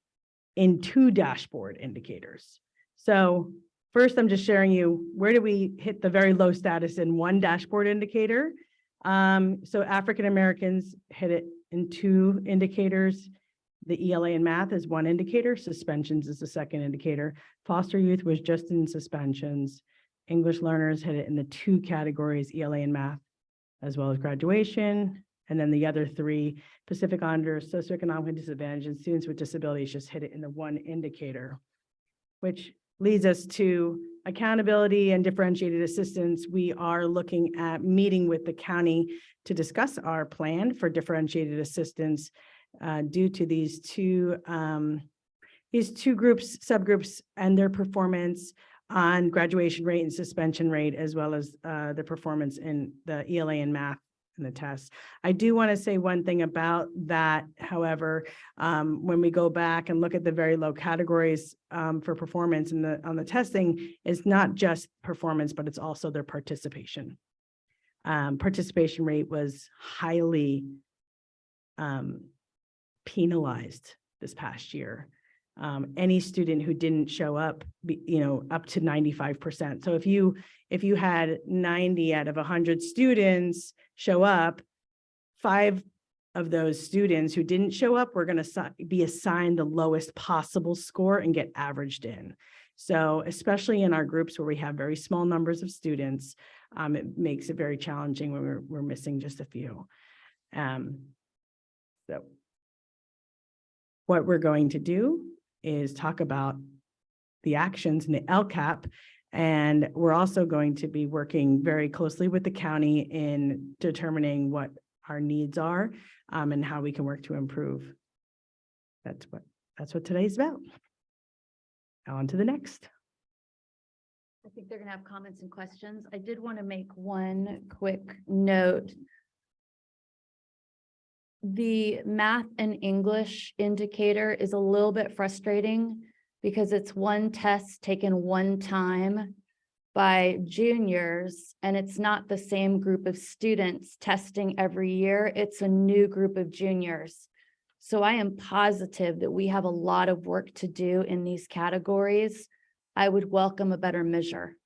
Speaker 22: in 2 dashboard indicators. So first, I'm just sharing you, where do we hit the very low status in one dashboard indicator? So African Americans hit it in 2 indicators. The ELA and math is 1 indicator, suspensions is the 2nd indicator. Foster youth was just in suspensions. English learners hit it in the 2 categories, ELA and math, as well as graduation. And then the other 3, Pacific Islanders, socioeconomically disadvantaged, and students with disabilities just hit it in the 1 indicator, which leads us to accountability and differentiated assistance. We are looking at meeting with the county to discuss our plan for differentiated assistance due to these two subgroups and their performance on graduation rate and suspension rate, as well as the performance in the ELA and math in the test. I do want to say one thing about that, however, when we go back and look at the very low categories for performance on the testing, it's not just performance, but it's also their participation. Participation rate was highly penalized this past year. Any student who didn't show up, up to 95%. So if you had 90 out of 100 students show up, 5 of those students who didn't show up were going to be assigned the lowest possible score and get averaged in. So especially in our groups where we have very small numbers of students, it makes it very challenging when we're missing just a few. So what we're going to do is talk about the actions in the LCAP, and we're also going to be working very closely with the county in determining what our needs are and how we can work to improve. That's what today's about. On to the next.
Speaker 21: I think they're gonna have comments and questions. I did want to make one quick note. The math and English indicator is a little bit frustrating because it's one test taken one time by juniors, and it's not the same group of students testing every year. It's a new group of juniors. So I am positive that we have a lot of work to do in these categories. I would welcome a better measure.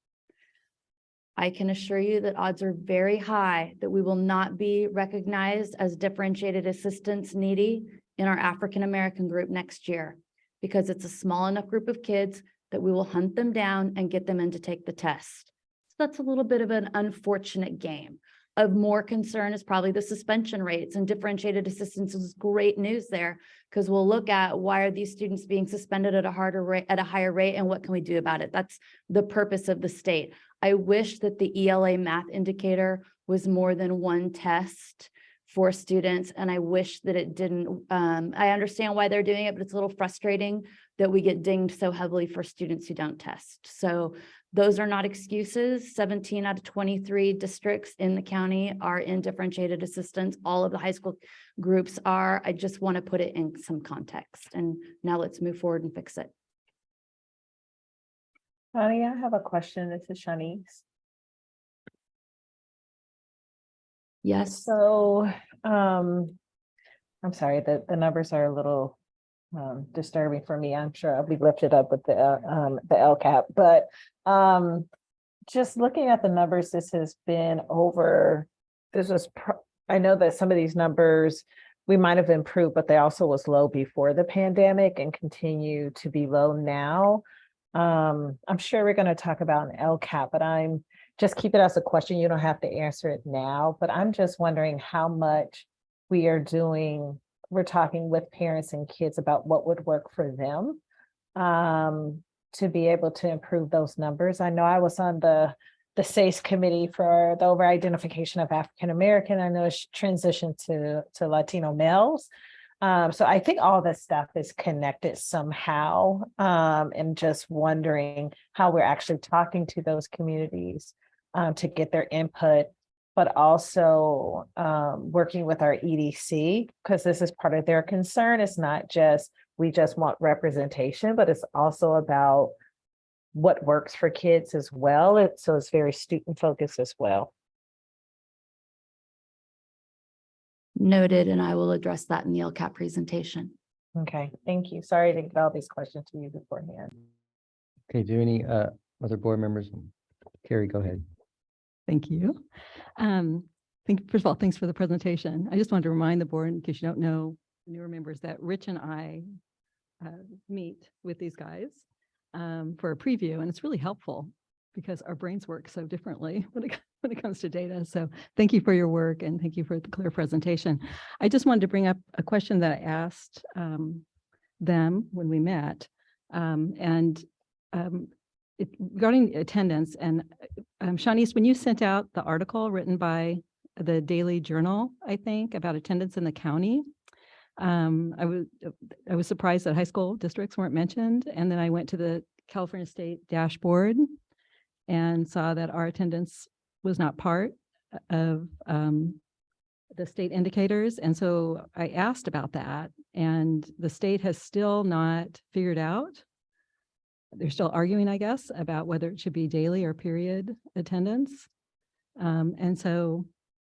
Speaker 21: I can assure you that odds are very high that we will not be recognized as differentiated assistance needy in our African-American group next year, because it's a small enough group of kids that we will hunt them down and get them in to take the test. So that's a little bit of an unfortunate game. Of more concern is probably the suspension rates, and differentiated assistance is great news there, because we'll look at why are these students being suspended at a higher rate, and what can we do about it? That's the purpose of the state. I wish that the ELA math indicator was more than one test for students, and I wish that it didn't. I understand why they're doing it, but it's a little frustrating that we get dinged so heavily for students who don't test. So those are not excuses. 17 out of 23 districts in the county are in differentiated assistance. All of the high school groups are. I just want to put it in some context. And now let's move forward and fix it.
Speaker 5: Honey, I have a question. This is Shawneece.
Speaker 21: Yes.
Speaker 5: So, I'm sorry that the numbers are a little disturbing for me. I'm sure I'll be lifted up with the LCAP, but just looking at the numbers, this has been over. I know that some of these numbers we might have improved, but they also was low before the pandemic and continue to be low now. I'm sure we're going to talk about an LCAP, but I'm just keep it as a question. You don't have to answer it now, but I'm just wondering how much we are doing. We're talking with parents and kids about what would work for them to be able to improve those numbers. I know I was on the SACE committee for the over-identification of African-American. I know it's transitioned to Latino males. So I think all this stuff is connected somehow, and just wondering how we're actually talking to those communities to get their input, but also working with our EDC, because this is part of their concern. It's not just, we just want representation, but it's also about what works for kids as well. So it's very student focused as well.
Speaker 21: Noted, and I will address that in the LCAP presentation.
Speaker 5: Okay, thank you. Sorry to get all these questions to you beforehand.
Speaker 1: Okay, do any other board members? Carrie, go ahead.
Speaker 11: Thank you. First of all, thanks for the presentation. I just wanted to remind the board, in case you don't know, newer members, that Rich and I meet with these guys for a preview, and it's really helpful because our brains work so differently when it comes to data. So thank you for your work, and thank you for the clear presentation. I just wanted to bring up a question that I asked them when we met, regarding attendance. And Shawneece, when you sent out the article written by the Daily Journal, I think, about attendance in the county, I was surprised that high school districts weren't mentioned. And then I went to the California State dashboard and saw that our attendance was not part of the state indicators. And so I asked about that, and the state has still not figured out. They're still arguing, I guess, about whether it should be daily or period attendance. And so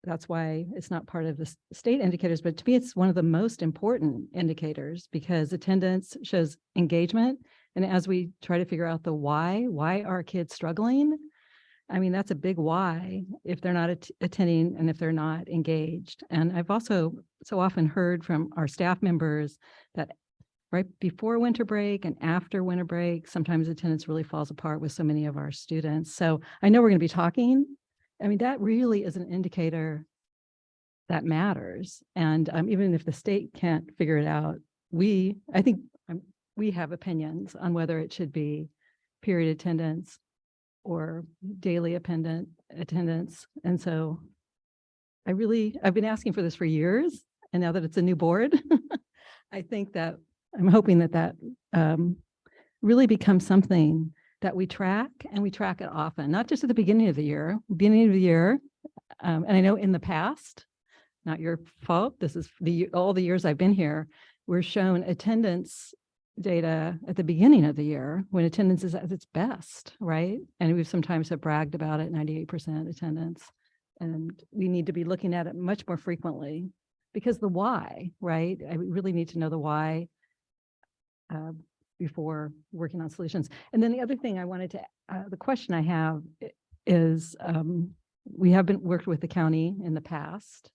Speaker 11: that's why it's not part of the state indicators, but to me, it's one of the most important indicators because attendance shows engagement. And as we try to figure out the why are kids struggling? I mean, that's a big why if they're not attending and if they're not engaged. And I've also so often heard from our staff members that right before winter break and after winter break, sometimes attendance really falls apart with so many of our students. So I know we're going to be talking. I mean, that really is an indicator that matters. And even if the state can't figure it out, I think we have opinions on whether it should be period attendance or daily attendance. And so I've been asking for this for years. And now that it's a new board, I think that I'm hoping that really becomes something that we track, and we track it often, not just at the beginning of the year. And I know in the past, not your fault, this is all the years I've been here, we're shown attendance data at the beginning of the year when attendance is at its best, right? And we've sometimes have bragged about it, 98% attendance. And we need to be looking at it much more frequently because the why, right? I really need to know the why before working on solutions. And then the other thing I wanted to, the question I have is, we have worked with the county in the past.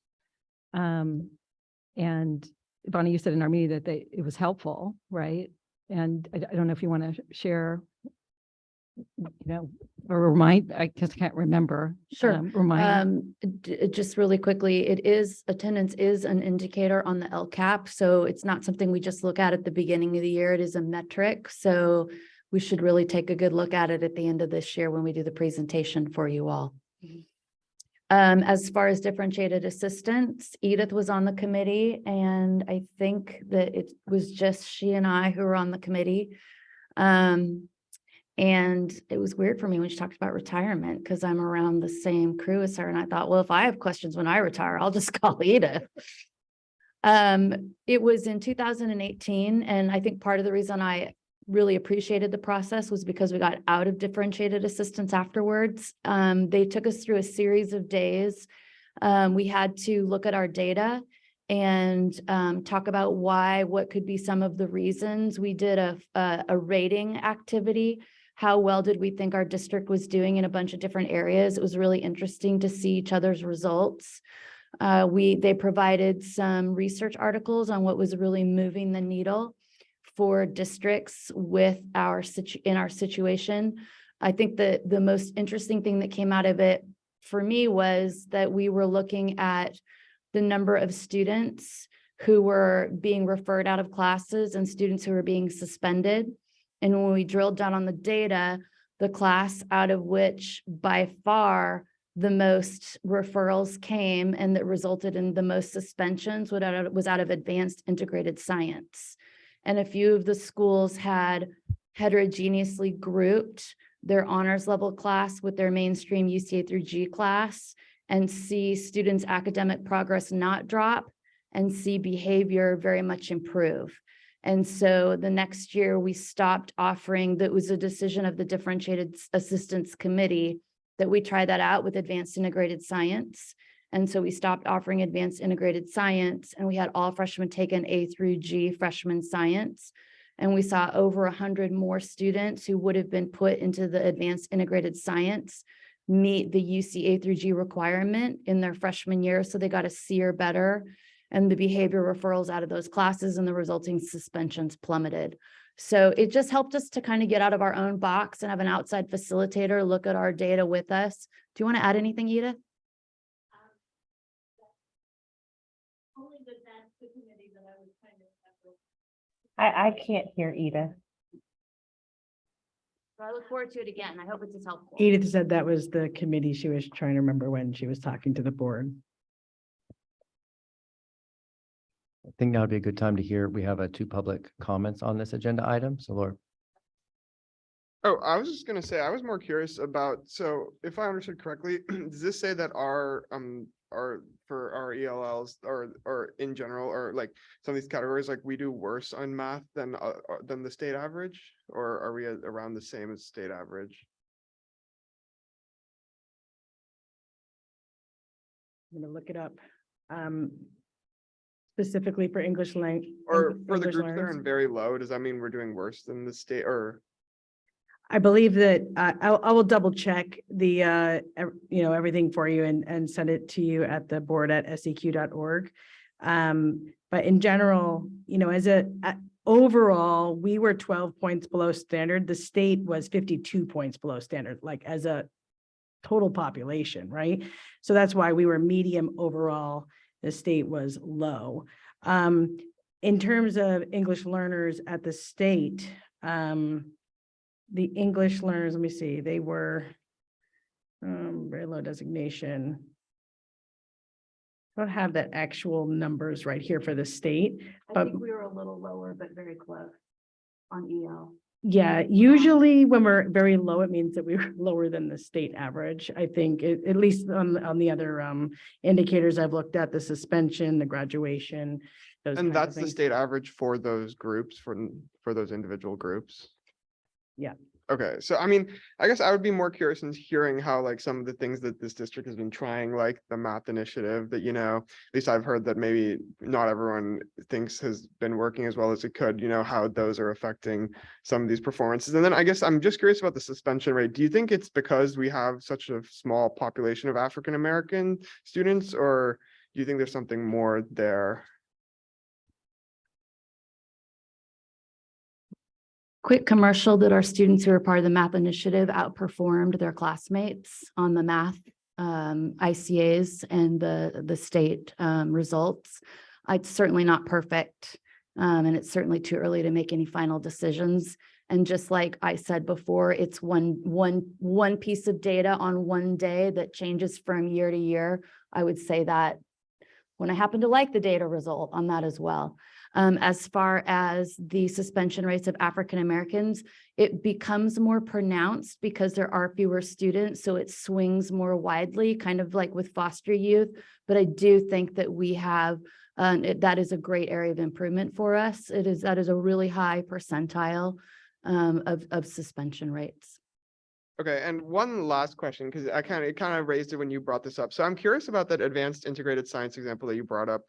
Speaker 11: And Bonnie, you said in our meeting that it was helpful, right? And I don't know if you want to share, or remind, I just can't remember.
Speaker 21: Sure.
Speaker 11: Remind.
Speaker 21: Just really quickly, attendance is an indicator on the LCAP. So it's not something we just look at the beginning of the year. It is a metric. So we should really take a good look at it at the end of this year when we do the presentation for you all. As far as differentiated assistance, Edith was on the committee, and I think that it was just she and I who were on the committee. And it was weird for me when she talked about retirement because I'm around the same crew as her. And I thought, well, if I have questions when I retire, I'll just call Edith. It was in 2018. And I think part of the reason I really appreciated the process was because we got out of differentiated assistance afterwards. They took us through a series of days. We had to look at our data and talk about what could be some of the reasons. We did a rating activity. How well did we think our district was doing in a bunch of different areas? It was really interesting to see each other's results. They provided some research articles on what was really moving the needle for districts in our situation. I think that the most interesting thing that came out of it for me was that we were looking at the number of students who were being referred out of classes and students who were being suspended. And when we drilled down on the data, the class out of which by far the most referrals came and that resulted in the most suspensions was out of advanced integrated science. And a few of the schools had heterogeneously grouped their honors level class with their mainstream UCA through G class and see students' academic progress not drop and see behavior very much improve. And so the next year we stopped offering, that was a decision of the Differentiated Assistance Committee that we try that out with advanced integrated science. And so we stopped offering advanced integrated science and we had all freshmen take an A through G freshman science. And we saw over 100 more students who would have been put into the advanced integrated science meet the UCA through G requirement in their freshman year. So they got a C or better, and the behavior referrals out of those classes and the resulting suspensions plummeted. So it just helped us to kind of get out of our own box and have an outside facilitator look at our data with us. Do you want to add anything, Edith?
Speaker 5: I can't hear Edith.
Speaker 21: I look forward to it again. I hope it's as helpful.
Speaker 22: Edith said that was the committee she was trying to remember when she was talking to the board.
Speaker 1: I think now would be a good time to hear. We have two public comments on this agenda item. So Laura.
Speaker 8: Oh, I was just gonna say, I was more curious about, so if I understood correctly, does this say that our our for our ELLs or in general, or like some of these categories, like we do worse on math than the state average, or are we around the same as state average?
Speaker 22: I'm gonna look it up. Specifically for English language.
Speaker 8: Or for the groups that are in very low, does that mean we're doing worse than the state, or?
Speaker 22: I believe that I will double check the, everything for you and send it to you at the board at seq.org. But in general, overall, we were 12 points below standard. The state was 52 points below standard, like as a total population, right? So that's why we were medium overall. The state was low. In terms of English learners at the state, the English learners, let me see, they were very low designation. I don't have the actual numbers right here for the state, but
Speaker 21: we were a little lower, but very close on EL.
Speaker 22: yeah, usually when we're very low, it means that we were lower than the state average. I think at least on the other indicators I've looked at, the suspension, the graduation.
Speaker 8: And that's the state average for those groups, for those individual groups.
Speaker 22: Yeah.
Speaker 8: Okay, so I mean, I guess I would be more curious in hearing how like some of the things that this district has been trying, like the math initiative that, at least I've heard that maybe not everyone thinks has been working as well as it could, how those are affecting some of these performances. And then I guess I'm just curious about the suspension rate. Do you think it's because we have such a small population of African-American students, or do you think there's something more there?
Speaker 21: Quick commercial that our students who are part of the math initiative outperformed their classmates on the math ICAs and the state results. It's certainly not perfect, and it's certainly too early to make any final decisions. And just like I said before, it's one piece of data on one day that changes from year to year. I would say that when I happen to like the data result on that as well. As far as the suspension rates of African Americans, it becomes more pronounced because there are fewer students, so it swings more widely, kind of like with foster youth. But I do think that we have, that is a great area of improvement for us. That is a really high percentile of suspension rates.
Speaker 8: Okay, and one last question, because it kind of raised it when you brought this up. So I'm curious about that advanced integrated science example that you brought up,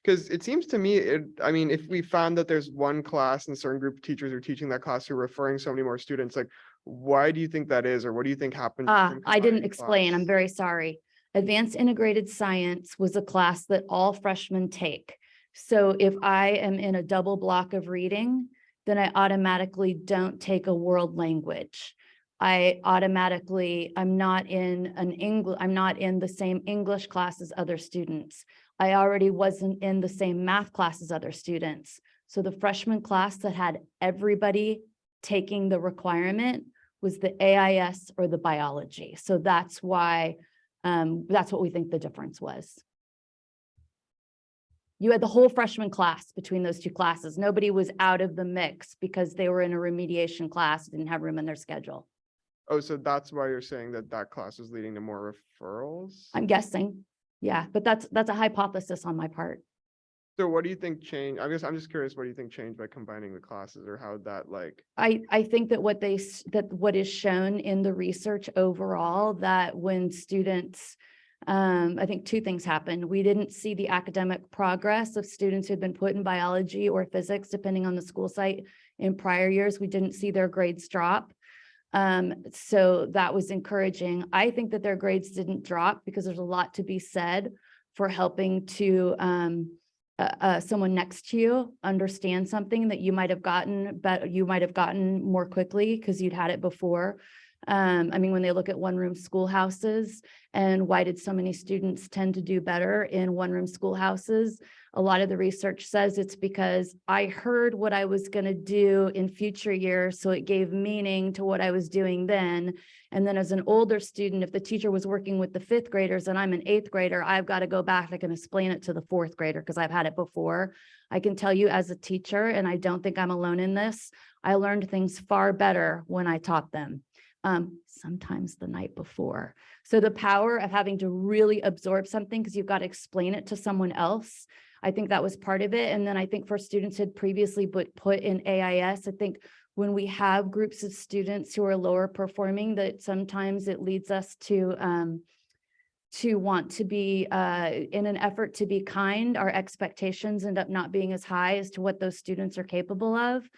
Speaker 8: because it seems to me, if we found that there's one class and a certain group of teachers who are teaching that class who are referring so many more students, like, why do you think that is, or what do you think happens?
Speaker 21: I didn't explain. I'm very sorry. Advanced integrated science was a class that all freshmen take. So if I am in a double block of reading, then I automatically don't take a world language. I'm not in the same English class as other students. I already wasn't in the same math class as other students. So the freshman class that had everybody taking the requirement was the AIS or the biology. So that's why, that's what we think the difference was. You had the whole freshman class between those two classes. Nobody was out of the mix because they were in a remediation class, didn't have room in their schedule.
Speaker 8: Oh, so that's why you're saying that class is leading to more referrals?
Speaker 21: I'm guessing. Yeah, but that's a hypothesis on my part.
Speaker 8: So what do you think changed? I guess I'm just curious, what do you think changed by combining the classes, or how that like?
Speaker 21: I think that what is shown in the research overall, that when students, I think two things happened. We didn't see the academic progress of students who had been put in biology or physics, depending on the school site in prior years. We didn't see their grades drop. So that was encouraging. I think that their grades didn't drop because there's a lot to be said for helping to someone next to you understand something that you might have gotten more quickly because you'd had it before. I mean, when they look at one-room schoolhouses and why did so many students tend to do better in one-room schoolhouses, a lot of the research says it's because I heard what I was going to do in future years, so it gave meaning to what I was doing then. And then as an older student, if the teacher was working with the 5th graders and I'm an 8th grader, I've got to go back. I can explain it to the 4th grader because I've had it before. I can tell you as a teacher, and I don't think I'm alone in this, I learned things far better when I taught them. sometimes the night before. So the power of having to really absorb something because you've got to explain it to someone else, I think that was part of it. And then I think for students who had previously put in AIS, I think when we have groups of students who are lower performing, that sometimes it leads us to want to be, in an effort to be kind, our expectations end up not being as high as to what those students are capable of.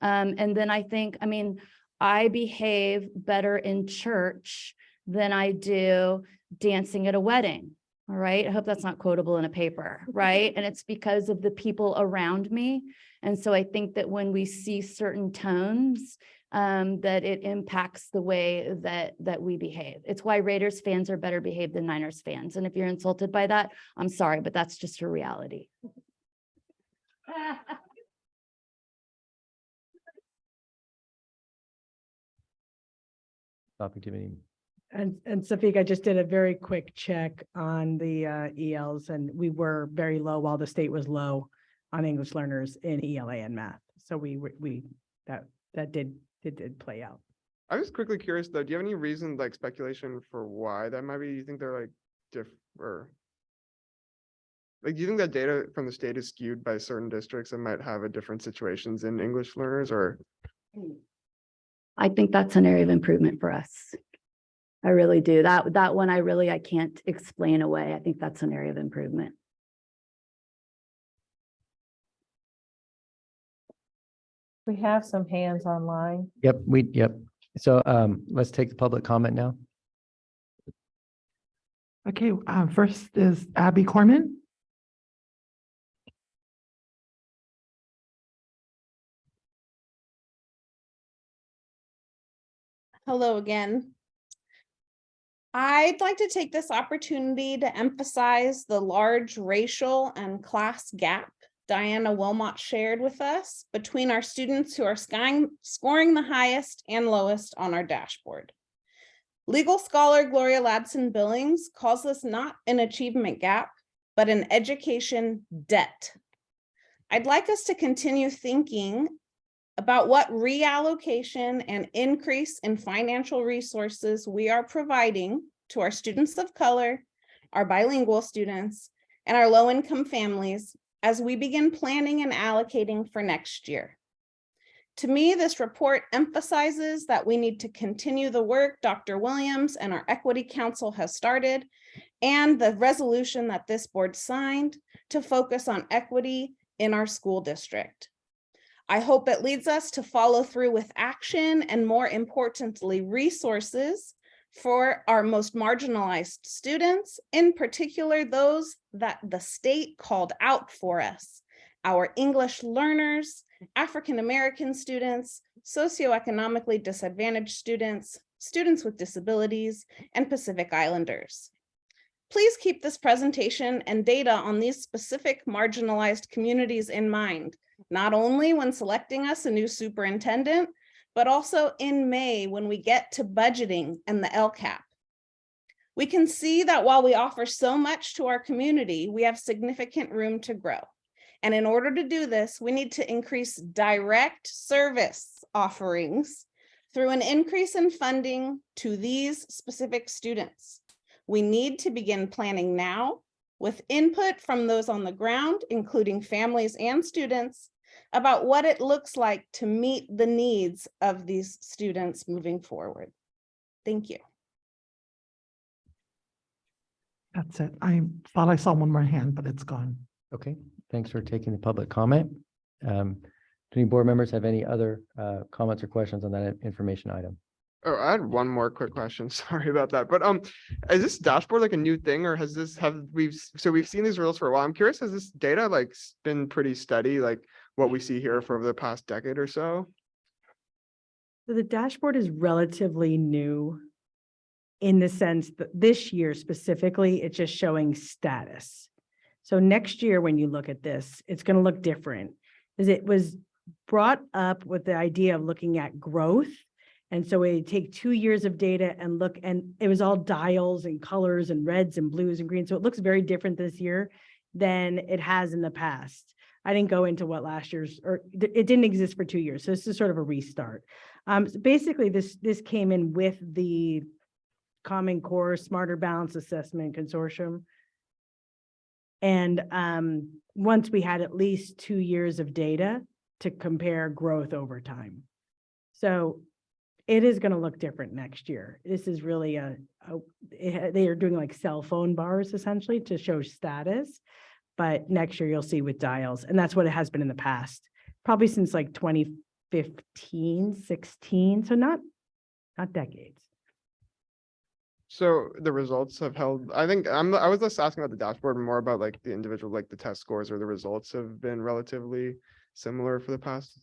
Speaker 21: And then I think, I mean, I behave better in church than I do dancing at a wedding. All right. I hope that's not quotable in a paper, right? And it's because of the people around me. And so I think that when we see certain tones, that it impacts the way that we behave. It's why Raiders fans are better behaved than Niners fans. And if you're insulted by that, I'm sorry, but that's just a reality.
Speaker 1: Topic to me.
Speaker 22: And Sathvik, I just did a very quick check on the ELs, and we were very low while the state was low on English learners in ELA and math. So that did play out.
Speaker 8: I was quickly curious though, do you have any reason, like speculation for why that might be? You think they're like different? Like, do you think that data from the state is skewed by certain districts that might have a different situations in English learners, or?
Speaker 21: I think that's an area of improvement for us. I really do. That one I can't explain away. I think that's an area of improvement.
Speaker 5: We have some hands online.
Speaker 1: Yep, yep. So let's take the public comment now.
Speaker 2: Okay, first is Abby Corman.
Speaker 7: Hello again. I'd like to take this opportunity to emphasize the large racial and class gap Diana Wilmot shared with us between our students who are scoring the highest and lowest on our dashboard. Legal scholar Gloria Ladson Billings calls this not an achievement gap, but an education debt. I'd like us to continue thinking about what reallocation and increase in financial resources we are providing to our students of color, our bilingual students, and our low-income families as we begin planning and allocating for next year. To me, this report emphasizes that we need to continue the work Dr. Williams and our Equity Council has started, and the resolution that this board signed to focus on equity in our school district. I hope it leads us to follow through with action and, more importantly, resources for our most marginalized students, in particular those that the state called out for us, our English learners, African-American students, socioeconomically disadvantaged students, students with disabilities, and Pacific Islanders. Please keep this presentation and data on these specific marginalized communities in mind, not only when selecting us a new superintendent, but also in May when we get to budgeting and the LCAP. We can see that while we offer so much to our community, we have significant room to grow. And in order to do this, we need to increase direct service offerings through an increase in funding to these specific students. We need to begin planning now with input from those on the ground, including families and students, about what it looks like to meet the needs of these students moving forward. Thank you.
Speaker 2: That's it. I thought I saw one more hand, but it's gone.
Speaker 1: Okay, thanks for taking the public comment. Do any board members have any other comments or questions on that information item?
Speaker 8: Oh, I had one more quick question. Sorry about that. But is this dashboard like a new thing, or we've seen these results for a while? I'm curious, has this data like been pretty steady, like what we see here for over the past decade or so?
Speaker 22: So the dashboard is relatively new in the sense that this year specifically, it's just showing status. So next year, when you look at this, it's going to look different, because it was brought up with the idea of looking at growth. And so we take 2 years of data and look, and it was all dials and colors and reds and blues and greens. So it looks very different this year than it has in the past. I didn't go into what last year's, or it didn't exist for 2 years. So this is sort of a restart. So basically this came in with the Common Core Smarter Balance Assessment Consortium. And once we had at least 2 years of data to compare growth over time. So it is going to look different next year. This is really they are doing like cell phone bars essentially to show status, but next year you'll see with dials, and that's what it has been in the past, probably since like 2015, 16, so not decades.
Speaker 8: So the results have held, I think I was just asking about the dashboard, more about like the individual, like the test scores or the results have been relatively similar for the past.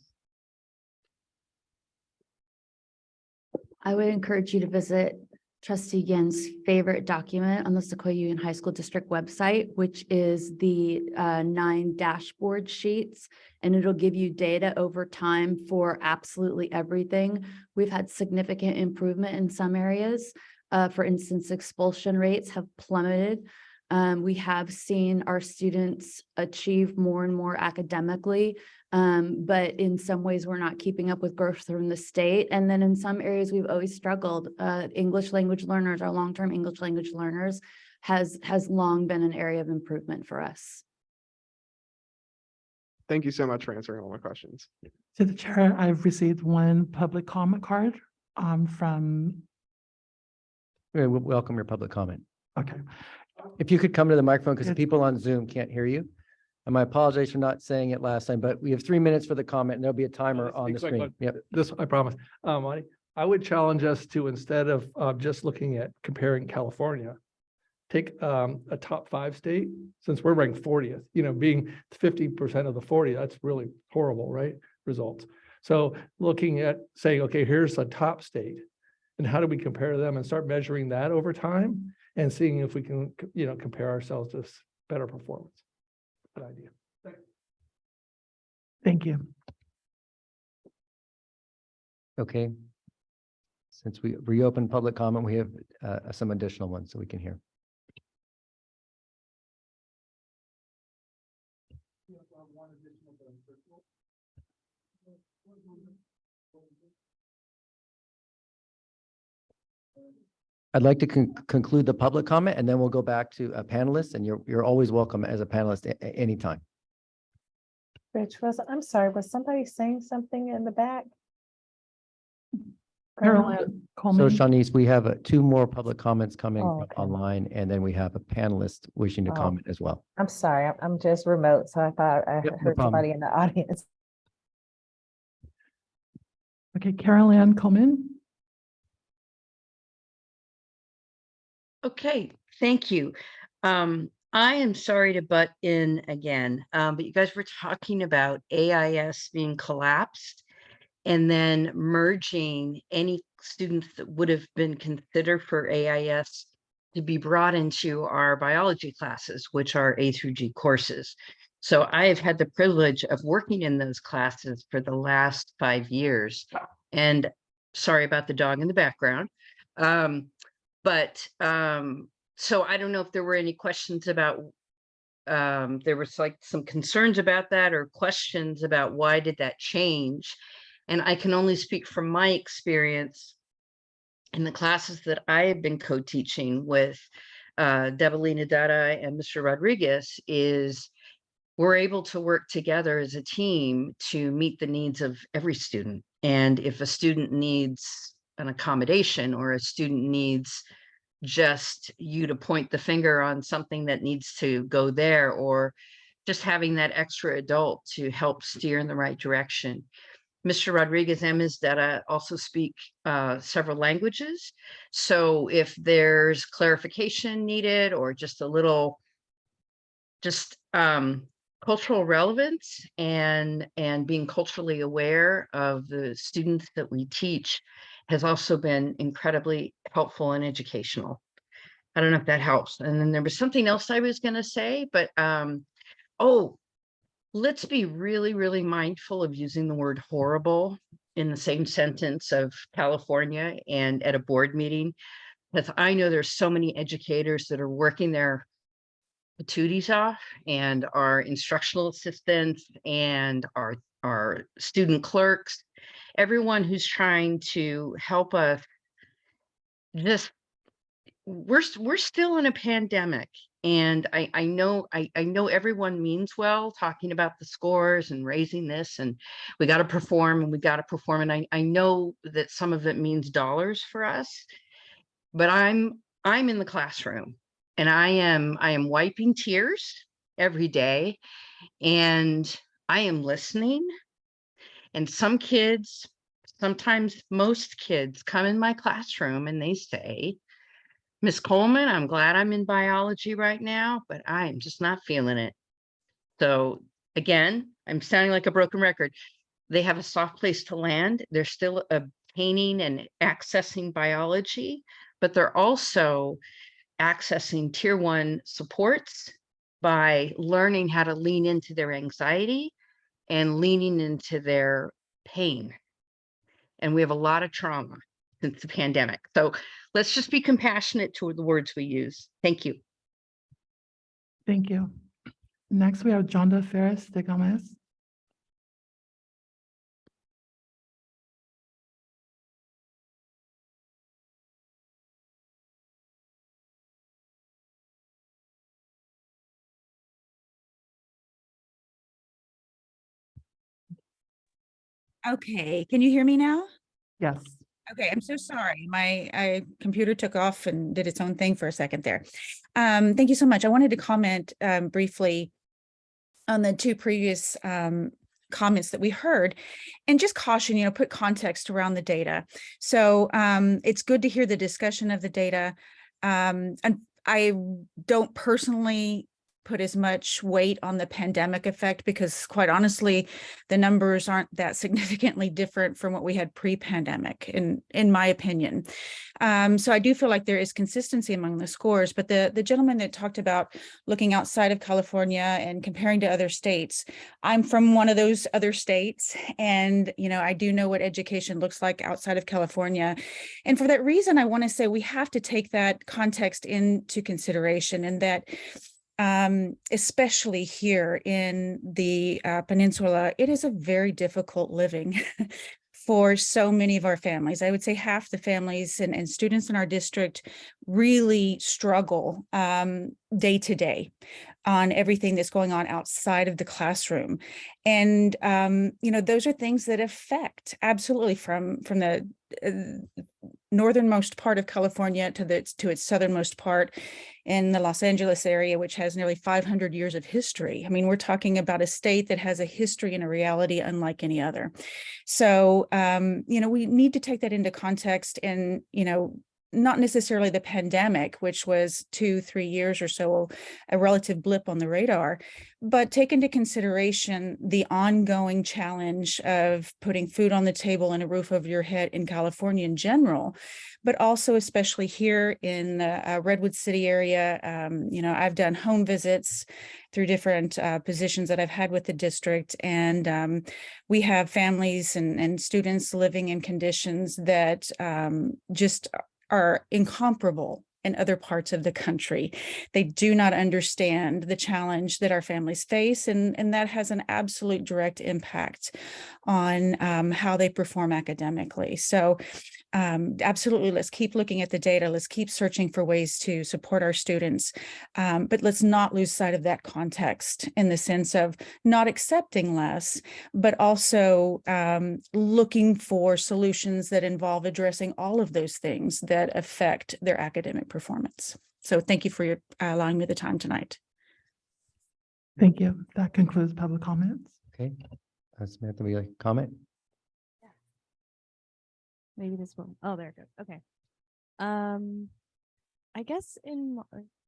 Speaker 21: I would encourage you to visit Trustee Ginn's favorite document on the Sequoia Union High School District website, which is the 9 dashboard sheets, and it'll give you data over time for absolutely everything. We've had significant improvement in some areas. For instance, expulsion rates have plummeted. We have seen our students achieve more and more academically, but in some ways we're not keeping up with growth from the state. And then in some areas we've always struggled. English language learners, our long-term English language learners has long been an area of improvement for us.
Speaker 8: Thank you so much for answering all my questions.
Speaker 2: To the chair, I've received one public comment card from.
Speaker 1: We welcome your public comment.
Speaker 2: Okay.
Speaker 1: If you could come to the microphone, because the
Speaker 2: It's-
Speaker 1: people on Zoom can't hear you. And I apologize for not saying it last time, but we have 3 minutes for the comment and there'll be a timer on the screen. Yep.
Speaker 18: This, I promise. Marty, I would challenge us to, instead of just looking at comparing California, take a top 5 state, since we're ranked 40th, being 50% of the 40, that's really horrible, right? Results. So looking at saying, okay, here's a top state, and how do we compare them, and start measuring that over time and seeing if we can, compare ourselves to better performance. Good idea.
Speaker 2: Thank you.
Speaker 1: Okay. Since we reopened public comment, we have some additional ones so we can hear. I'd like to conclude the public comment, and then we'll go back to panelists, and you're always welcome as a panelist anytime.
Speaker 5: Rich, I'm sorry, was somebody saying something in the back?
Speaker 2: Carolyn
Speaker 1: So
Speaker 2: Coleman.
Speaker 1: Shawneece, we have 2 more public comments coming
Speaker 5: Oh, okay.
Speaker 1: online, and then we have a panelist wishing to
Speaker 5: Oh.
Speaker 1: comment as well.
Speaker 5: I'm sorry, I'm just remote, so I thought I
Speaker 1: Yep, no
Speaker 5: heard
Speaker 1: problem.
Speaker 5: somebody in the audience.
Speaker 2: Okay, Carolyn Coleman.
Speaker 20: Okay, thank you. I am sorry to butt in again, but you guys were talking about AIS being collapsed and then merging any students that would have been considered for AIS to be brought into our biology classes, which are A through G courses. So I have had the privilege of working in those classes for the last 5 years. And sorry about the dog in the background. So I don't know if there were any questions about, there was like some concerns about that or questions about why did that change? And I can only speak from my experience in the classes that I have been co-teaching with Debelina Dada and Mr. Rodriguez is we're able to work together as a team to meet the needs of every student. And if a student needs an accommodation or a student needs just you to point the finger on something that needs to go there, or just having that extra adult to help steer in the right direction. Mr. Rodriguez and Ms. Dada also speak several languages. So if there's clarification needed or just a little, cultural relevance and being culturally aware of the students that we teach has also been incredibly helpful and educational. I don't know if that helps. And then there was something else I was going to say, but let's be really, really mindful of using the word horrible in the same sentence of California and at a board meeting, because I know there's so many educators that are working their patooties off, and our instructional assistants and our student clerks, everyone who's trying to help us. Just we're still in a pandemic, and I know I know everyone means well, talking about the scores and raising this, and we got to perform and we got to perform, and I know that some of it means dollars for us, but I'm in the classroom, and I am wiping tears every day, and I am listening. And some kids, sometimes most kids, come in my classroom and they say, Miss Coleman, I'm glad I'm in biology right now, but I am just not feeling it. So again, I'm sounding like a broken record. They have a soft place to land. They're still obtaining and accessing biology, but they're also accessing tier 1 supports by learning how to lean into their anxiety and leaning into their pain. And we have a lot of trauma since the pandemic. So let's just be compassionate toward the words we use. Thank you.
Speaker 2: Thank you. Next, we have Jonda Ferris de Gomez.
Speaker 4: Okay, can you hear me now?
Speaker 2: Yes.
Speaker 4: Okay, I'm so sorry. My computer took off and did its own thing for a second there. Thank you so much. I wanted to comment briefly on the two previous comments that we heard, and just caution, put context around the data. So it's good to hear the discussion of the data. And I don't personally put as much weight on the pandemic effect, because quite honestly, the numbers aren't that significantly different from what we had pre-pandemic, in my opinion. So I do feel like there is consistency among the scores, but the gentleman that talked about looking outside of California and comparing to other states, I'm from one of those other states, and I do know what education looks like outside of California. And for that reason, I want to say we have to take that context into consideration, and that especially here in the peninsula, it is a very difficult living for so many of our families. I would say half the families and students in our district really struggle day to day on everything that's going on outside of the classroom. And, those are things that affect absolutely from the northernmost part of California to its southernmost part in the Los Angeles area, which has nearly 500 years of history. I mean, we're talking about a state that has a history and a reality unlike any other. So, we need to take that into context, and, not necessarily the pandemic, which was 2-3 years or so, a relative blip on the radar, but take into consideration the ongoing challenge of putting food on the table and a roof over your head in California in general, but also especially here in the Redwood City area. I've done home visits through different positions that I've had with the district, and we have families and students living in conditions that just are incomparable in other parts of the country. They do not understand the challenge that our families face, and that has an absolute direct impact on how they perform academically. So absolutely, let's keep looking at the data. Let's keep searching for ways to support our students. But let's not lose sight of that context, in the sense of not accepting less, but also looking for solutions that involve addressing all of those things that affect their academic performance. So thank you for allowing me the time tonight.
Speaker 2: Thank you. That concludes public comments.
Speaker 1: Okay. Samantha, will you comment?
Speaker 9: Maybe this one. Oh, there it goes. Okay. I guess in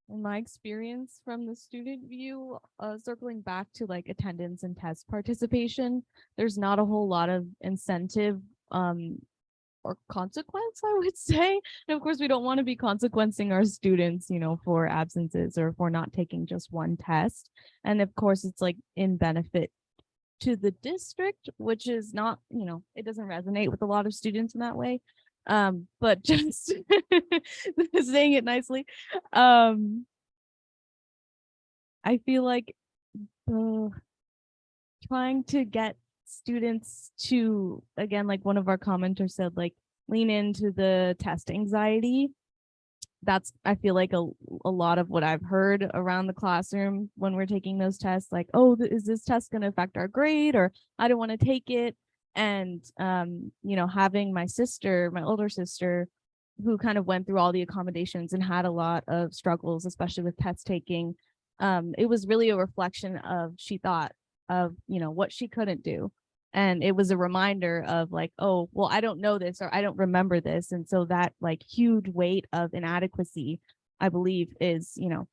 Speaker 9: my experience from the student view, circling back to like attendance and test participation, there's not a whole lot of incentive or consequence, I would say. And of course, we don't want to be consequencing our students, for absences or for not taking just one test. And of course, it's like in benefit to the district, which is not, it doesn't resonate with a lot of students in that way. But just saying it nicely, I feel like trying to get students to, again, like one of our commenters said, like lean into the test anxiety. That's, I feel like a lot of what I've heard around the classroom when we're taking those tests, like, oh, is this test going to affect our grade, or I don't want to take it. And, you know, having my older sister, who kind of went through all the accommodations and had a lot of struggles, especially with test taking, it was really a reflection of, she thought of, you know, what she couldn't do. And it was a reminder of like, oh, well, I don't know this, or I don't remember this. And so that like huge weight of inadequacy, I believe, is, you know,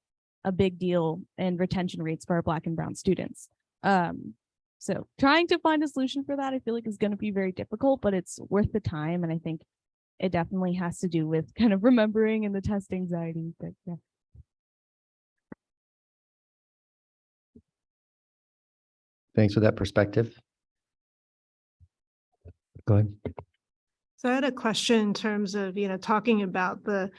Speaker 9: a big deal in retention rates for our Black and brown students. So trying to find a solution for that, I feel like is going to be very difficult, but it's worth the time. And I think it definitely has to do with kind of remembering and the test anxiety. But yeah.
Speaker 1: Thanks for that perspective. Go ahead.
Speaker 6: So I had a question in terms of, you know, talking about the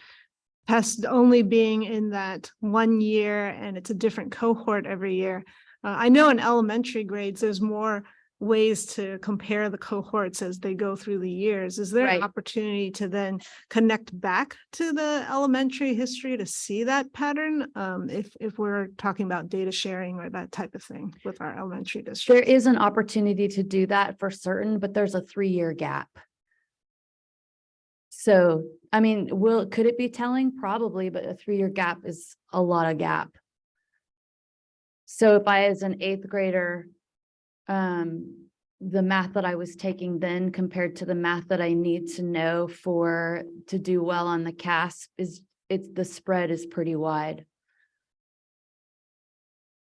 Speaker 6: test only being in that 1 year and it's a different cohort every year. I know in elementary grades, there's more ways to compare the cohorts as they go through the years. Is there an opportunity to then connect back to the elementary history to see that pattern? If we're talking about data sharing or that type of thing with our elementary district?
Speaker 21: There is an opportunity to do that for certain, but there's a 3-year gap. So, I mean, could it be telling? Probably, but a 3-year gap is a lot of gap. So if I, as an 8th grader, the math that I was taking then compared to the math that I need to know to do well on the CASP, the spread is pretty wide.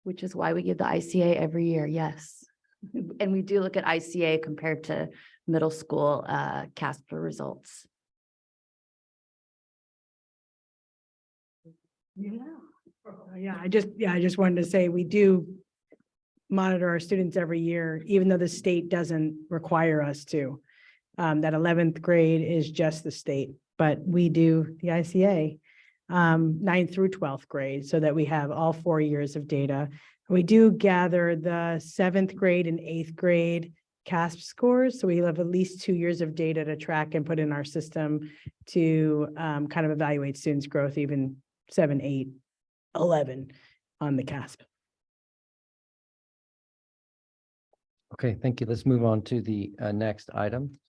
Speaker 21: Which is why we give the ICA every year, yes. And we do look at ICA compared to middle school CASP results.
Speaker 22: Yeah, I just wanted to say we do monitor our students every year, even though the state doesn't require us to. That 11th grade is just the state, but we do the ICA 9th through 12th grade so that we have all 4 years of data. We do gather the 7th grade and 8th grade CASP scores. So we have at least 2 years of data to track and put in our system to kind of evaluate students' growth, even 7, 8, 11 on the CASP.
Speaker 1: Okay, thank you. Let's move on to the next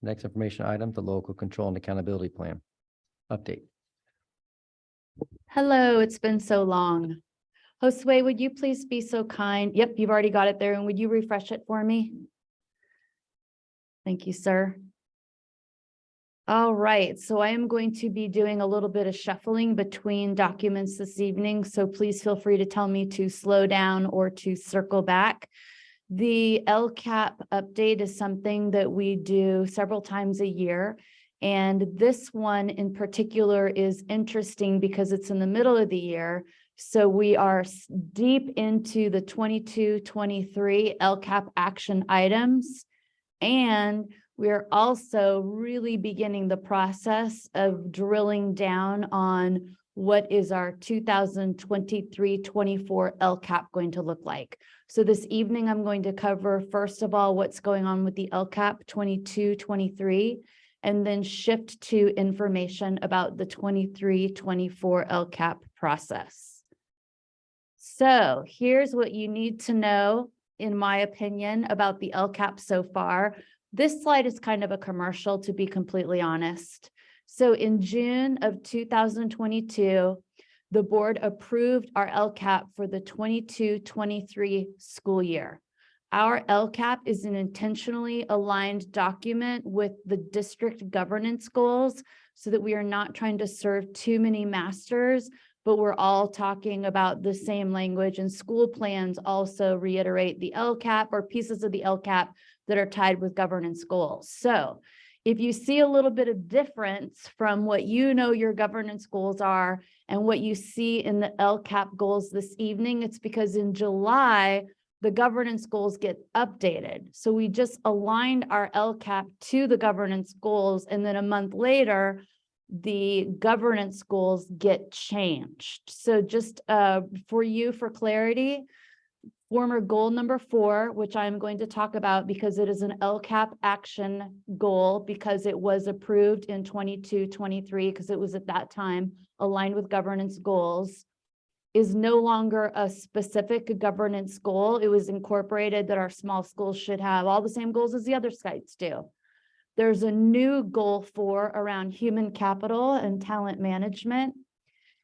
Speaker 1: information item, the local control and accountability plan update.
Speaker 21: Hello, it's been so long. Josue, would you please be so kind? Yep, you've already got it there. And would you refresh it for me? Thank you, sir. All right, so I am going to be doing a little bit of shuffling between documents this evening. So please feel free to tell me to slow down or to circle back. The LCAP update is something that we do several times a year. And this one in particular is interesting because it's in the middle of the year. So we are deep into the 22-23 LCAP action items. And we're also really beginning the process of drilling down on what is our 2023-24 LCAP going to look like. So this evening, I'm going to cover, first of all, what's going on with the LCAP 22-23, and then shift to information about the 23-24 LCAP process. So here's what you need to know, in my opinion, about the LCAP so far. This slide is kind of a commercial, to be completely honest. So in June of 2022, the board approved our LCAP for the 22-23 school year. Our LCAP is an intentionally aligned document with the district governance goals so that we are not trying to serve too many masters, but we're all talking about the same language, and school plans also reiterate the LCAP or pieces of the LCAP that are tied with governance goals. So if you see a little bit of difference from what you know your governance goals are and what you see in the LCAP goals this evening, it's because in July, the governance goals get updated. So we just aligned our LCAP to the governance goals, and then a month later, the governance goals get changed. So just for clarity, former goal number 4, which I'm going to talk about because it is an LCAP action goal because it was approved in 22-23 because it was at that time aligned with governance goals, is no longer a specific governance goal. It was incorporated that our small schools should have all the same goals as the other sites do. There's a new goal 4 around human capital and talent management.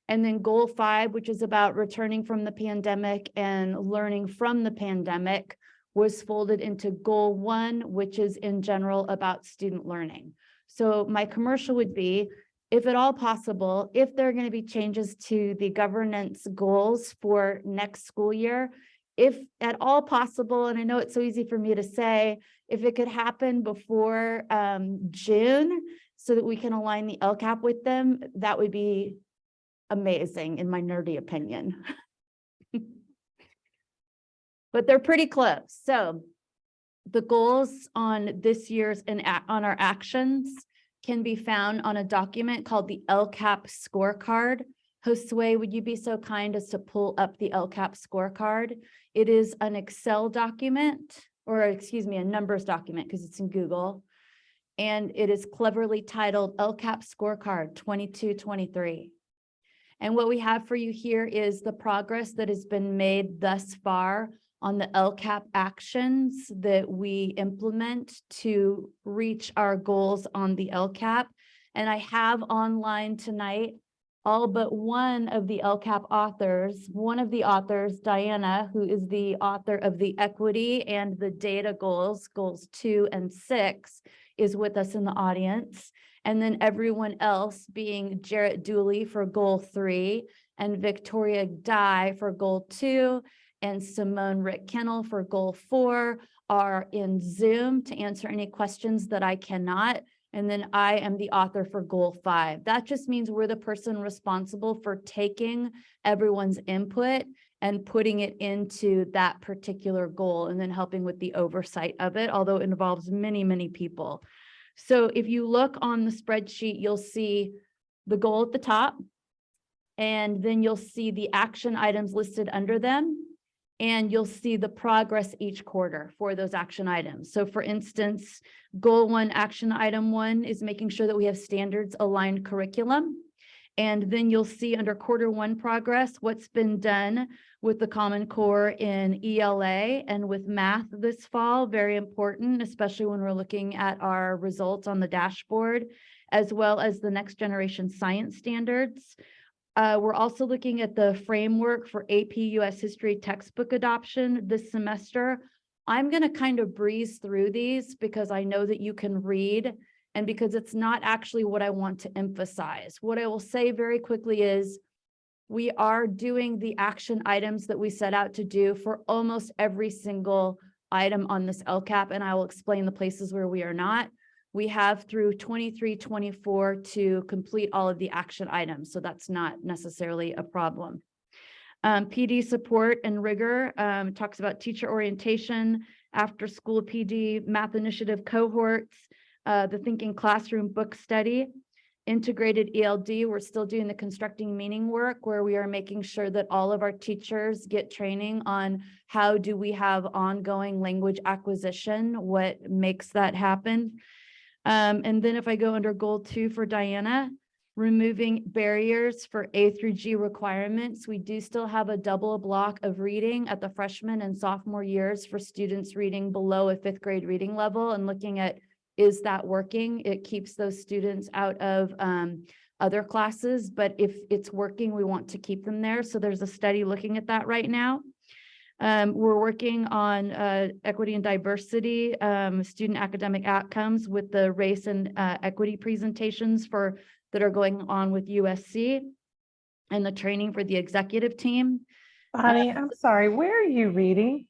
Speaker 21: And then goal 5, which is about returning from the pandemic and learning from the pandemic, was folded into goal 1, which is in general about student learning. So my commercial would be, if at all possible, if there are going to be changes to the governance goals for next school year, if at all possible, and I know it's so easy for me to say, if it could happen before June so that we can align the LCAP with them, that would be amazing in my nerdy opinion. But they're pretty close. So the goals on this year's and on our actions can be found on a document called the LCAP scorecard. Josue, would you be so kind as to pull up the LCAP scorecard? It is an Excel document, or excuse me, a numbers document because it's in Google. And it is cleverly titled LCAP scorecard 22-23. And what we have for you here is the progress that has been made thus far on the LCAP actions that we implement to reach our goals on the LCAP. And I have online tonight all but one of the LCAP authors. One of the authors, Diana, who is the author of the equity and the data goals, goals 2 and 6, is with us in the audience. And then everyone else, being Jarrett Dooley for goal 3 and Victoria Dye for goal 2 and Simone Rick Kennel for goal 4, are in Zoom to answer any questions that I cannot. And then I am the author for goal 5. That just means we're the person responsible for taking everyone's input and putting it into that particular goal and then helping with the oversight of it, although it involves many, many people. So if you look on the spreadsheet, you'll see the goal at the top, and then you'll see the action items listed under them, and you'll see the progress each quarter for those action items. So for instance, goal 1, action item 1 is making sure that we have standards aligned curriculum. And then you'll see under quarter 1 progress, what's been done with the Common Core in ELA and with math this fall, very important, especially when we're looking at our results on the dashboard, as well as the next generation science standards. We're also looking at the framework for AP US History textbook adoption this semester. I'm going to kind of breeze through these because I know that you can read and because it's not actually what I want to emphasize. What I will say very quickly is we are doing the action items that we set out to do for almost every single item on this LCAP, and I will explain the places where we are not. We have through 23-24 to complete all of the action items, so that's not necessarily a problem. PD support and rigor talks about teacher orientation, after school PD, math initiative cohorts, the thinking classroom book study, integrated ELD. We're still doing the constructing meaning work where we are making sure that all of our teachers get training on how do we have ongoing language acquisition, what makes that happen. And then if I go under goal 2 for Diana, removing barriers for A through G requirements. We do still have a double block of reading at the freshman and sophomore years for students reading below a 5th grade reading level and looking at, is that working? It keeps those students out of other classes, but if it's working, we want to keep them there. So there's a study looking at that right now. We're working on equity and diversity, student academic outcomes with the race and equity presentations that are going on with USC and the training for the executive team.
Speaker 5: Bonnie, I'm sorry, where are you reading?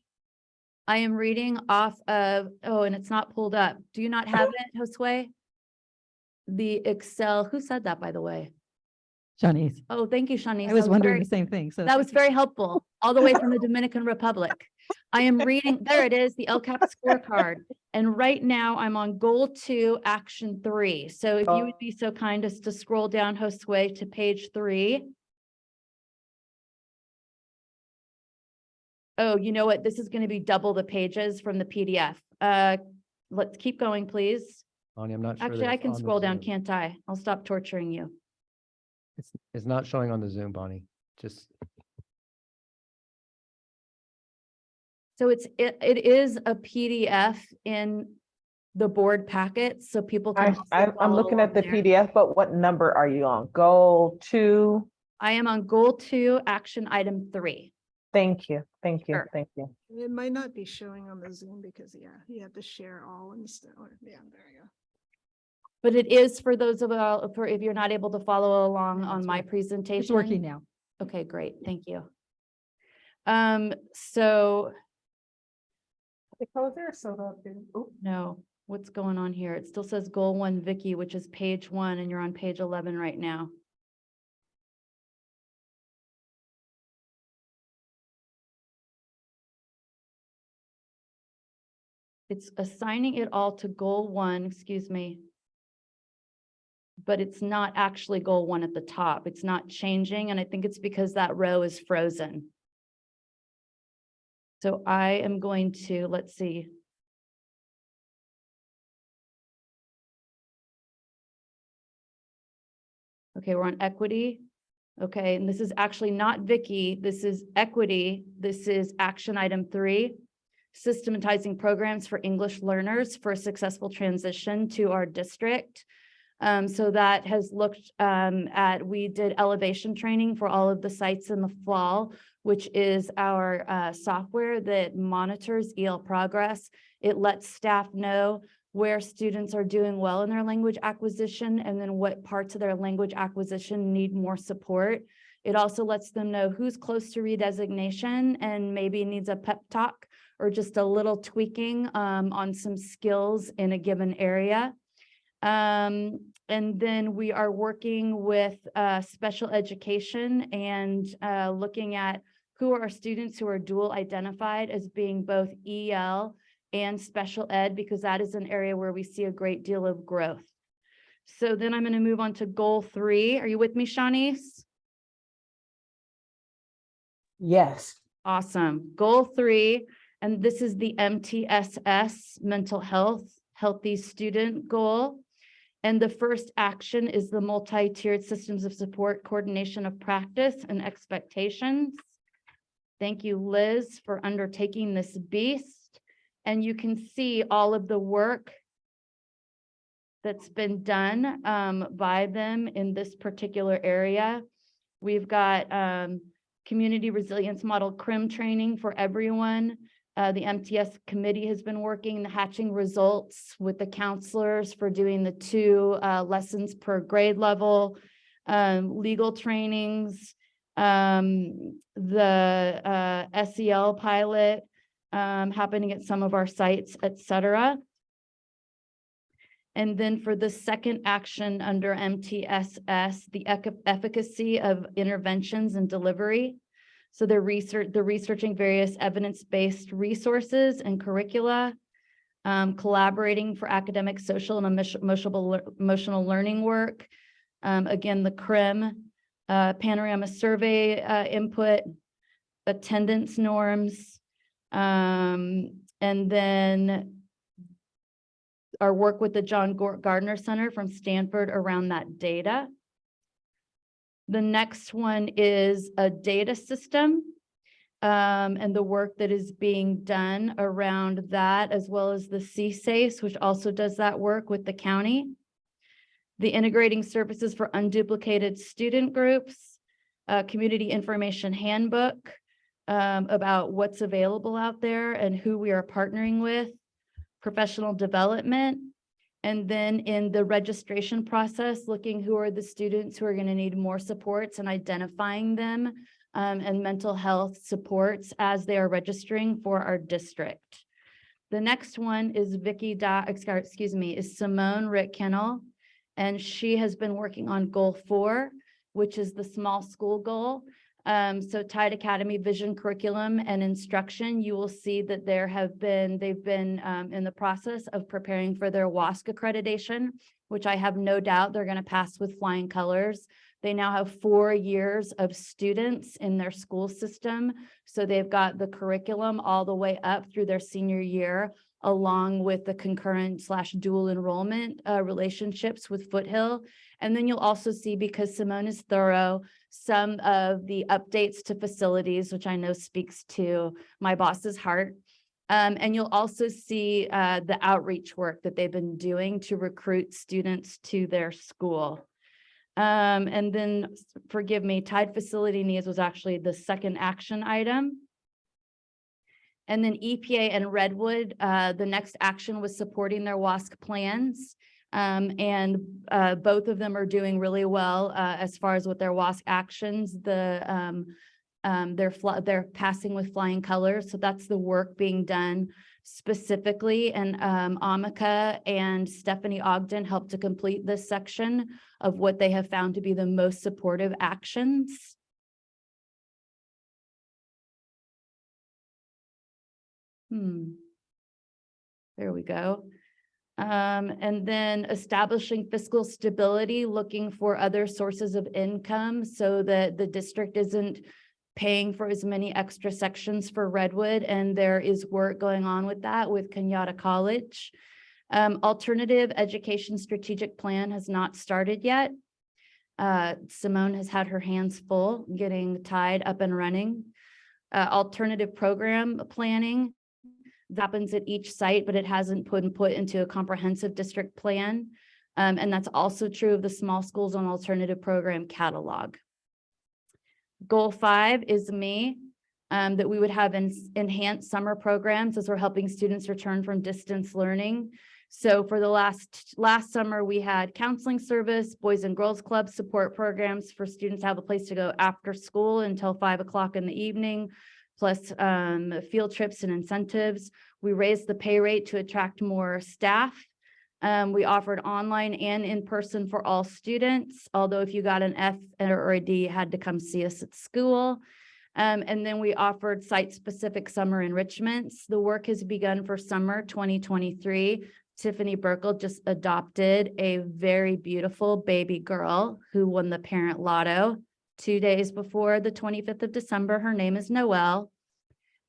Speaker 21: I am reading off of, oh, and it's not pulled up. Do you not have it, Josue? The Excel, who said that, by the way?
Speaker 11: Shawneece.
Speaker 21: Oh, thank you, Shawneece.
Speaker 11: I was wondering
Speaker 21: very,
Speaker 11: the same thing. So
Speaker 21: that was very helpful, all the way from the Dominican Republic. I am reading, there it is, the LCAP scorecard. And right now I'm on goal 2, action 3. So if you would be so kind as to scroll down, Josue, to page 3. Oh, you know what? This is going to be double the pages from the PDF. Let's keep going, please.
Speaker 1: Bonnie, I'm not sure. that
Speaker 21: Actually, I
Speaker 1: it's
Speaker 21: can
Speaker 1: on the
Speaker 21: scroll down,
Speaker 1: Zoom.
Speaker 21: can't I? I'll stop torturing you.
Speaker 1: It's not showing on the Zoom, Bonnie. Just,
Speaker 21: So it is a PDF in the board packet, so people can. also
Speaker 5: I'm
Speaker 21: follow
Speaker 5: looking at the
Speaker 21: along there.
Speaker 5: PDF, but what number are you on? Goal 2?
Speaker 21: I am on goal 2, action item 3.
Speaker 5: Thank you, thank you,
Speaker 21: Sure.
Speaker 5: thank you.
Speaker 6: It might not be showing on the Zoom because, yeah, you have to share all instead, or, yeah, there you go.
Speaker 21: But it is for those of for if you're not able to follow along on my presentation.
Speaker 11: It's working now.
Speaker 21: Okay, great. Thank you. So
Speaker 5: The close there, so that,
Speaker 21: no, what's going on here? It still says goal 1, Vicky, which is page 1, and you're on page 11 right now. It's assigning it all to goal 1, excuse me. But it's not actually goal 1 at the top. It's not changing. And I think it's because that row is frozen. So I am going to, let's see. Okay, we're on equity. Okay, and this is actually not Vicky. This is equity. This is action item 3. Systematizing programs for English learners for a successful transition to our district. So that has looked we did elevation training for all of the sites in the fall, which is our software that monitors EL progress. It lets staff know where students are doing well in their language acquisition and then what parts of their language acquisition need more support. It also lets them know who's close to redesignation and maybe needs a pep talk or just a little tweaking on some skills in a given area. And then we are working with special education and looking at who are students who are dual identified as being both EL and special ed, because that is an area where we see a great deal of growth. So then I'm going to move on to goal 3. Are you with me, Shawneece?
Speaker 5: yes.
Speaker 21: Awesome. Goal 3, and this is the MTSS, mental health, healthy student goal. And the first action is the multi-tiered systems of support, coordination of practice and expectations. Thank you, Liz, for undertaking this beast. And you can see all of the work that's been done by them in this particular area. We've got community resilience model CRIM training for everyone. The MTS committee has been working the hatching results with the counselors for doing the 2 lessons per grade level, legal trainings, the SEL pilot happening at some of our sites, etc. And then for the second action under MTSS, the efficacy of interventions and delivery. So they're researching various evidence-based resources and curricula, collaborating for academic, social, and emotional learning work. Again, the CRIM, panorama survey input, attendance norms, and then our work with the John Gardner Center from Stanford around that data. The next one is a data system and the work that is being done around that, as well as the CSACE, which also does that work with the county. The integrating services for unduplicated student groups, community information handbook about what's available out there and who we are partnering with, professional development. And then in the registration process, looking who are the students who are going to need more supports and identifying them and mental health supports as they are registering for our district. The next one is is Simone Rick-Kennel, and she has been working on goal 4, which is the small school goal. So Tide Academy Vision Curriculum and Instruction, you will see that they've been in the process of preparing for their WASC accreditation, which I have no doubt they're going to pass with flying colors. They now have 4 years of students in their school system. So they've got the curriculum all the way up through their senior year, along with the concurrent/dual enrollment relationships with Foothill. And then you'll also see, because Simone is thorough, some of the updates to facilities, which I know speaks to my boss's heart. And you'll also see the outreach work that they've been doing to recruit students to their school. And then, forgive me, Tide Facility Needs was actually the second action item. And then EPA and Redwood, the next action was supporting their WASC plans. And both of them are doing really well as far as with their WASC actions. They're passing with flying colors. So that's the work being done specifically. And Amika and Stephanie Ogden helped to complete this section of what they have found to be the most supportive actions. There we go. And then establishing fiscal stability, looking for other sources of income so that the district isn't paying for as many extra sections for Redwood. And there is work going on with that with Kenyatta College. Alternative Education Strategic Plan has not started yet. Simone has had her hands full getting Tide up and running. Alternative program planning happens at each site, but it hasn't put into a comprehensive district plan. And that's also true of the Small Schools on Alternative Program catalog. Goal 5 is me, that we would have enhanced summer programs as we're helping students return from distance learning. So for the last summer, we had counseling service, Boys and Girls Club support programs for students to have a place to go after school until 5 o'clock in the evening, plus field trips and incentives. We raised the pay rate to attract more staff. We offered online and in person for all students, although if you got an F or a D, you had to come see us at school. And then we offered site-specific summer enrichments. The work has begun for summer 2023. Tiffany Burkle just adopted a very beautiful baby girl who won the parent lotto 2 days before the 25th of December. Her name is Noelle.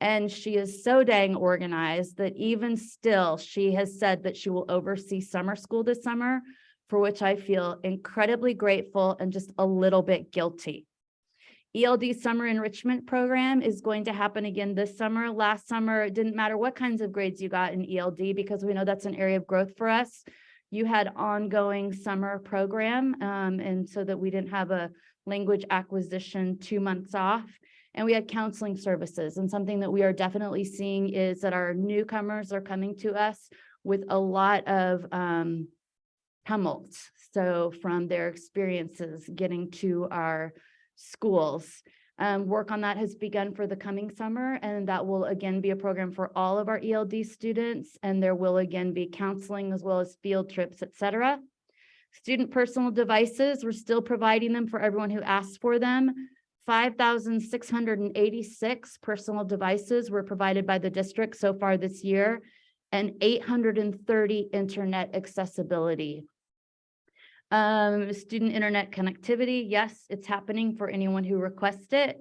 Speaker 21: And she is so dang organized that even still, she has said that she will oversee summer school this summer, for which I feel incredibly grateful and just a little bit guilty. ELD Summer Enrichment Program is going to happen again this summer. Last summer, it didn't matter what kinds of grades you got in ELD because we know that's an area of growth for us. You had ongoing summer program, and so that we didn't have a language acquisition 2 months off. And we had counseling services, and something that we are definitely seeing is that our newcomers are coming to us with a lot of tumult. So from their experiences getting to our schools. Work on that has begun for the coming summer, and that will again be a program for all of our ELD students, and there will again be counseling as well as field trips, etc. Student personal devices, we're still providing them for everyone who asks for them. 5,686 personal devices were provided by the district so far this year, and 830 internet accessibility. Student internet connectivity, yes, it's happening for anyone who requests it.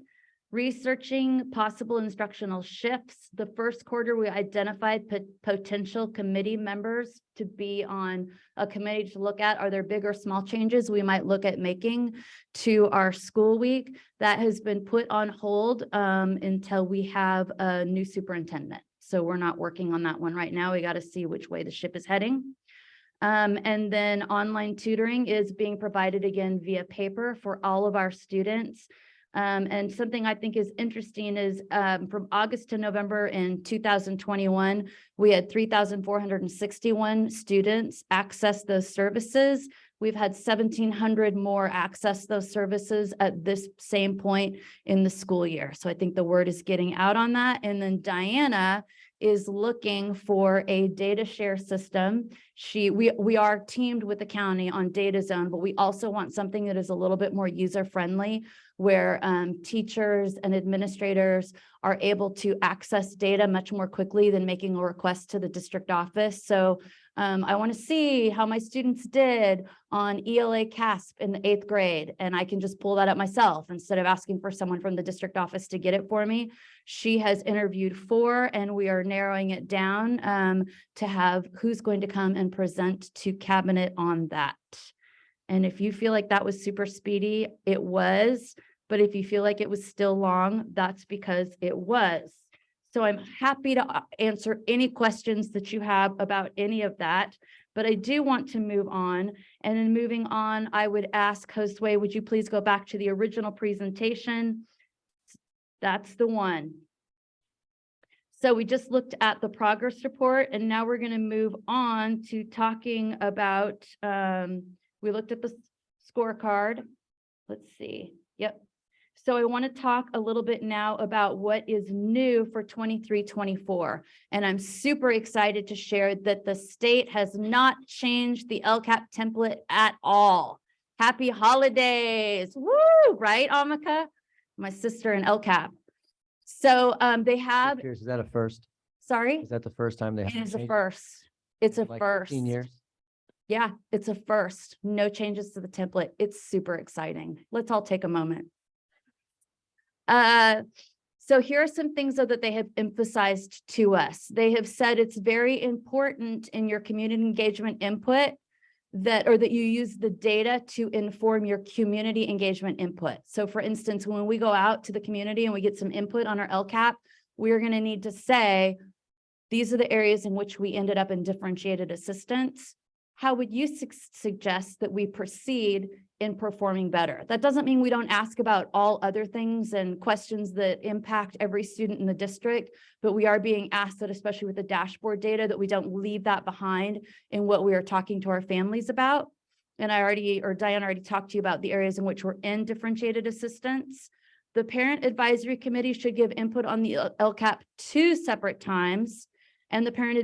Speaker 21: Researching possible instructional shifts. The first quarter, we identified potential committee members to be on a committee to look at, are there big or small changes we might look at making to our school week? That has been put on hold until we have a new superintendent. So we're not working on that one right now. We got to see which way the ship is heading. And then online tutoring is being provided again via paper for all of our students. And something I think is interesting is from August to November in 2021, we had 3,461 students access those services. We've had 1,700 more access those services at this same point in the school year. So I think the word is getting out on that. And then Diana is looking for a data share system We are teamed with the county on Data Zone, but we also want something that is a little bit more user-friendly, where teachers and administrators are able to access data much more quickly than making a request to the district office. So I want to see how my students did on ELA CASP in the 8th grade, and I can just pull that up myself instead of asking for someone from the district office to get it for me. She has interviewed 4, and we are narrowing it down to have who's going to come and present to cabinet on that. And if you feel like that was super speedy, it was, but if you feel like it was still long, that's because it was. So I'm happy to answer any questions that you have about any of that, but I do want to move on. And in moving on, I would ask Josue, would you please go back to the original presentation? That's the one. So we just looked at the progress report, and now we're going to move on to talking about, we looked at the scorecard. Let's see. Yep. So I want to talk a little bit now about what is new for 23-24. And I'm super excited to share that the state has not changed the LCAP template at all. Happy holidays. Woo, right, Amika? My sister in LCAP. So they have.
Speaker 1: Is that a first?
Speaker 21: Sorry?
Speaker 1: Is that the first time they?
Speaker 21: It is a first. It's a
Speaker 1: like
Speaker 21: first.
Speaker 1: 15 years?
Speaker 21: Yeah, it's a first. No changes to the template. It's super exciting. Let's all take a moment. So here are some things though that they have emphasized to us. They have said it's very important in your community engagement input that you use the data to inform your community engagement input. So for instance, when we go out to the community and we get some input on our LCAP, we're going to need to say, these are the areas in which we ended up in differentiated assistance. How would you suggest that we proceed in performing better? That doesn't mean we don't ask about all other things and questions that impact every student in the district, but we are being asked that, especially with the dashboard data, that we don't leave that behind in what we are talking to our families about. And Diane already talked to you about the areas in which we're in differentiated assistance. The parent advisory committee should give input on the LCAP 2 separate times. And the parent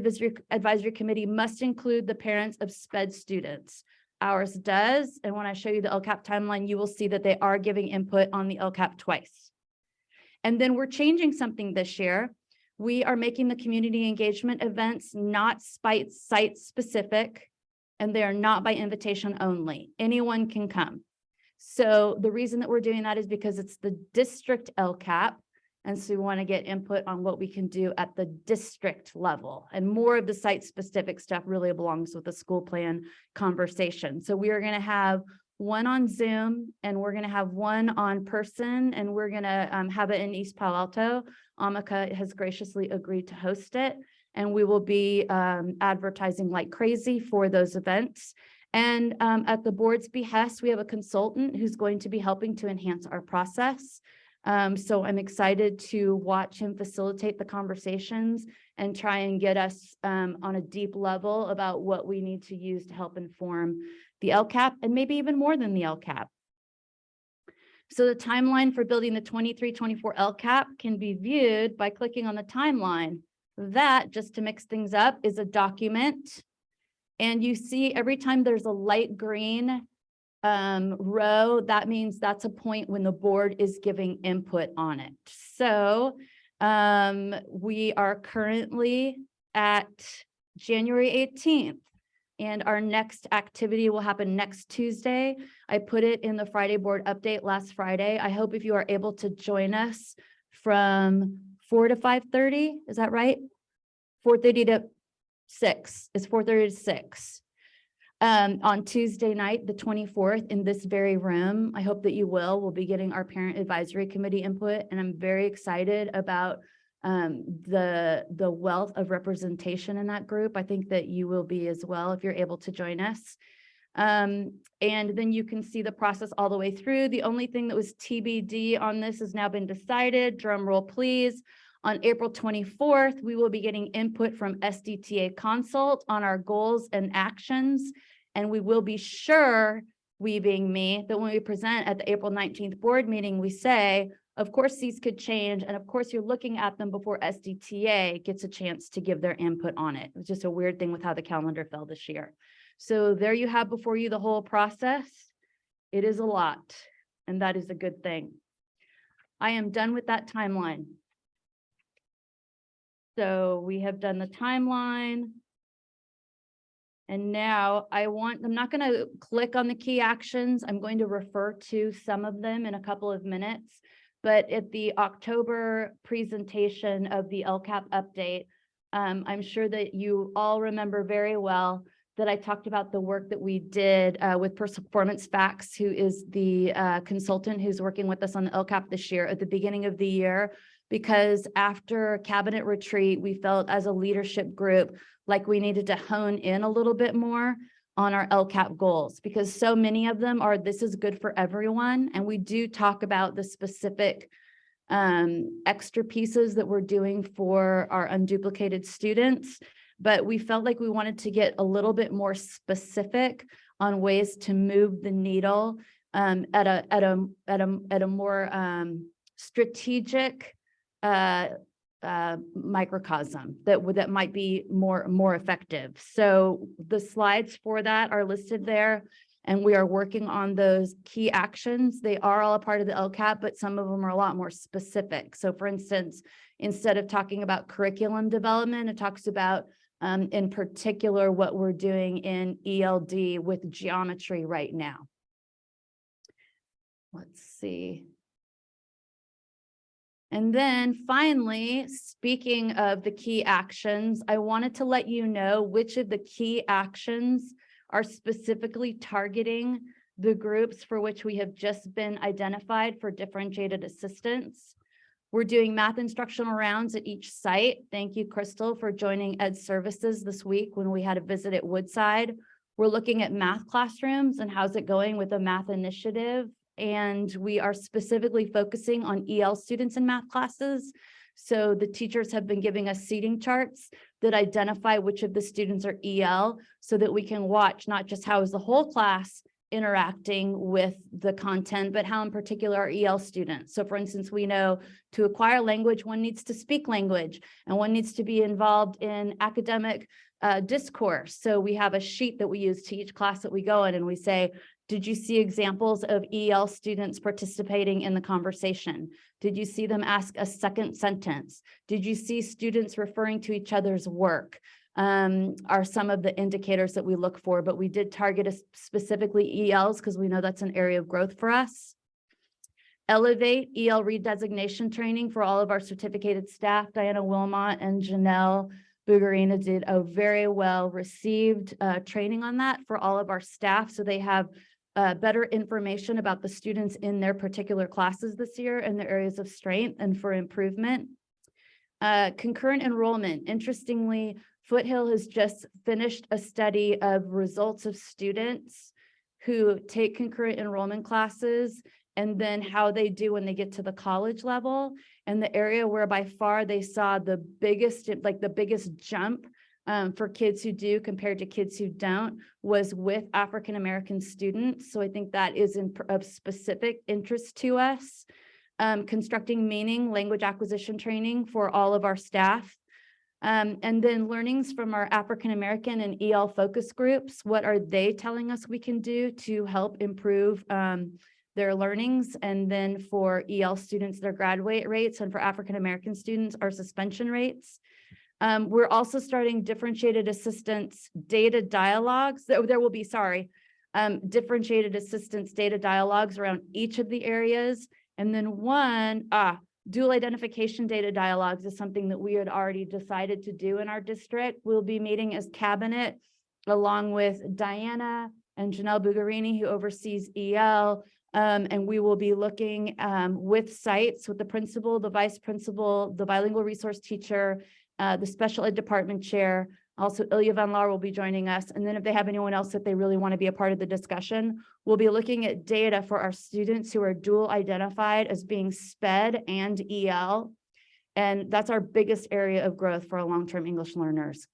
Speaker 21: advisory committee must include the parents of SPED students. Ours does, and when I show you the LCAP timeline, you will see that they are giving input on the LCAP twice. And then we're changing something this year. We are making the community engagement events not site specific, and they are not by invitation only. Anyone can come. So the reason that we're doing that is because it's the district LCAP. And so we want to get input on what we can do at the district level, and more of the site specific stuff really belongs with the school plan conversation. So we are going to have one on Zoom, and we're going to have one on person, and we're going to have it in East Palo Alto. Amika has graciously agreed to host it, and we will be advertising like crazy for those events. And at the board's behest, we have a consultant who's going to be helping to enhance our process. So I'm excited to watch him facilitate the conversations and try and get us on a deep level about what we need to use to help inform the LCAP, and maybe even more than the LCAP. So the timeline for building the 23-24 LCAP can be viewed by clicking on the timeline. That, just to mix things up, is a document. And you see every time there's a light green row, that means that's a point when the board is giving input on it. So we are currently at January 18th, and our next activity will happen next Tuesday. I put it in the Friday board update last Friday. I hope if you are able to join us from 4 to 5:30, is that right? 4:30 to 6, it's 4:30 to 6. On Tuesday night, the 24th, in this very room. I hope that you will. We'll be getting our parent advisory committee input, and I'm very excited about the wealth of representation in that group. I think that you will be as well if you're able to join us. And then you can see the process all the way through. The only thing that was TBD on this has now been decided. Drum roll, please. On April 24th, we will be getting input from SDTA Consult on our goals and actions. And we will be sure, we being me, that when we present at the April 19th board meeting, we say, Of course, these could change, and of course, you're looking at them before SDTA gets a chance to give their input on it. It was just a weird thing with how the calendar fell this year. So there you have before you the whole process. It is a lot, and that is a good thing. I am done with that timeline. So we have done the timeline. And now I'm not going to click on the key actions. I'm going to refer to some of them in a couple of minutes. But at the October presentation of the LCAP update, I'm sure that you all remember very well that I talked about the work that we did with Performance Facts, who is the consultant who's working with us on the LCAP this year at the beginning of the year, because after cabinet retreat, we felt as a leadership group like we needed to hone in a little bit more on our LCAP goals, because so many of them are, this is good for everyone. And we do talk about the specific extra pieces that we're doing for our unduplicated students, but we felt like we wanted to get a little bit more specific on ways to move the needle at a more strategic microcosm that might be more effective. So the slides for that are listed there, and we are working on those key actions. They are all a part of the LCAP, but some of them are a lot more specific. So for instance, instead of talking about curriculum development, it talks about in particular what we're doing in ELD with geometry right now. Let's see. And then finally, speaking of the key actions, I wanted to let you know which of the key actions are specifically targeting the groups for which we have just been identified for differentiated assistance. We're doing math instructional rounds at each site. Thank you, Crystal, for joining Ed Services this week when we had a visit at Woodside. We're looking at math classrooms and how's it going with the math initiative. And we are specifically focusing on EL students in math classes. So the teachers have been giving us seating charts that identify which of the students are EL so that we can watch not just how is the whole class interacting with the content, but how in particular are EL students. So for instance, we know to acquire language, one needs to speak language and one needs to be involved in academic discourse. So we have a sheet that we use to each class that we go in, and we say, did you see examples of EL students participating in the conversation? Did you see them ask a second sentence? Did you see students referring to each other's work? Are some of the indicators that we look for, but we did target specifically ELs because we know that's an area of growth for us. Elevate EL redesignation training for all of our certificated staff. Diana Wilmot and Janelle Bugarina did a very well received training on that for all of our staff, so they have better information about the students in their particular classes this year and their areas of strength and for improvement. Concurrent enrollment. Interestingly, Foothill has just finished a study of results of students who take concurrent enrollment classes and then how they do when they get to the college level. And the area where by far they saw the biggest jump for kids who do compared to kids who don't was with African-American students. So I think that is of specific interest to us. Constructing meaning, language acquisition training for all of our staff. And then learnings from our African-American and EL focus groups. What are they telling us we can do to help improve their learnings? And then for EL students, their graduate rates, and for African-American students, our suspension rates. We're also starting differentiated assistance data dialogues. There will be, differentiated assistance data dialogues around each of the areas. And then dual identification data dialogues is something that we had already decided to do in our district. We'll be meeting as cabinet along with Diana and Janelle Bugarini, who oversees EL. And we will be looking with sites, with the principal, the vice principal, the bilingual resource teacher, the special ed department chair. Also, Ilya Van Laar will be joining us. And then if they have anyone else that they really want to be a part of the discussion, we'll be looking at data for our students who are dual identified as being SPED and EL. And that's our biggest area of growth for our long-term English learners.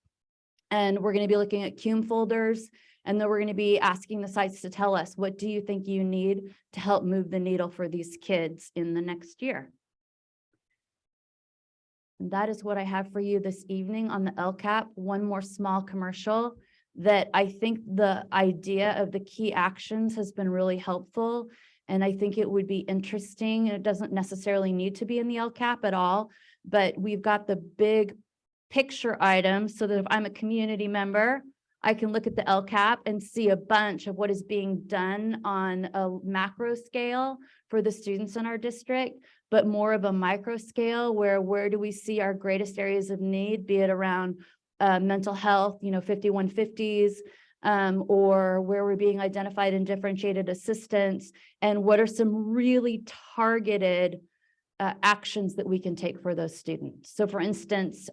Speaker 21: And we're going to be looking at CUME folders And then we're going to be asking the sites to tell us, what do you think you need to help move the needle for these kids in the next year? And that is what I have for you this evening on the LCAP. One more small commercial that I think the idea of the key actions has been really helpful. And I think it would be interesting. It doesn't necessarily need to be in the LCAP at all, but we've got the big picture items so that if I'm a community member, I can look at the LCAP and see a bunch of what is being done on a macro scale for the students in our district, but more of a micro scale where do we see our greatest areas of need, be it around mental health, 5150s, or where we're being identified in differentiated assistance, and what are some really targeted actions that we can take for those students. So for instance,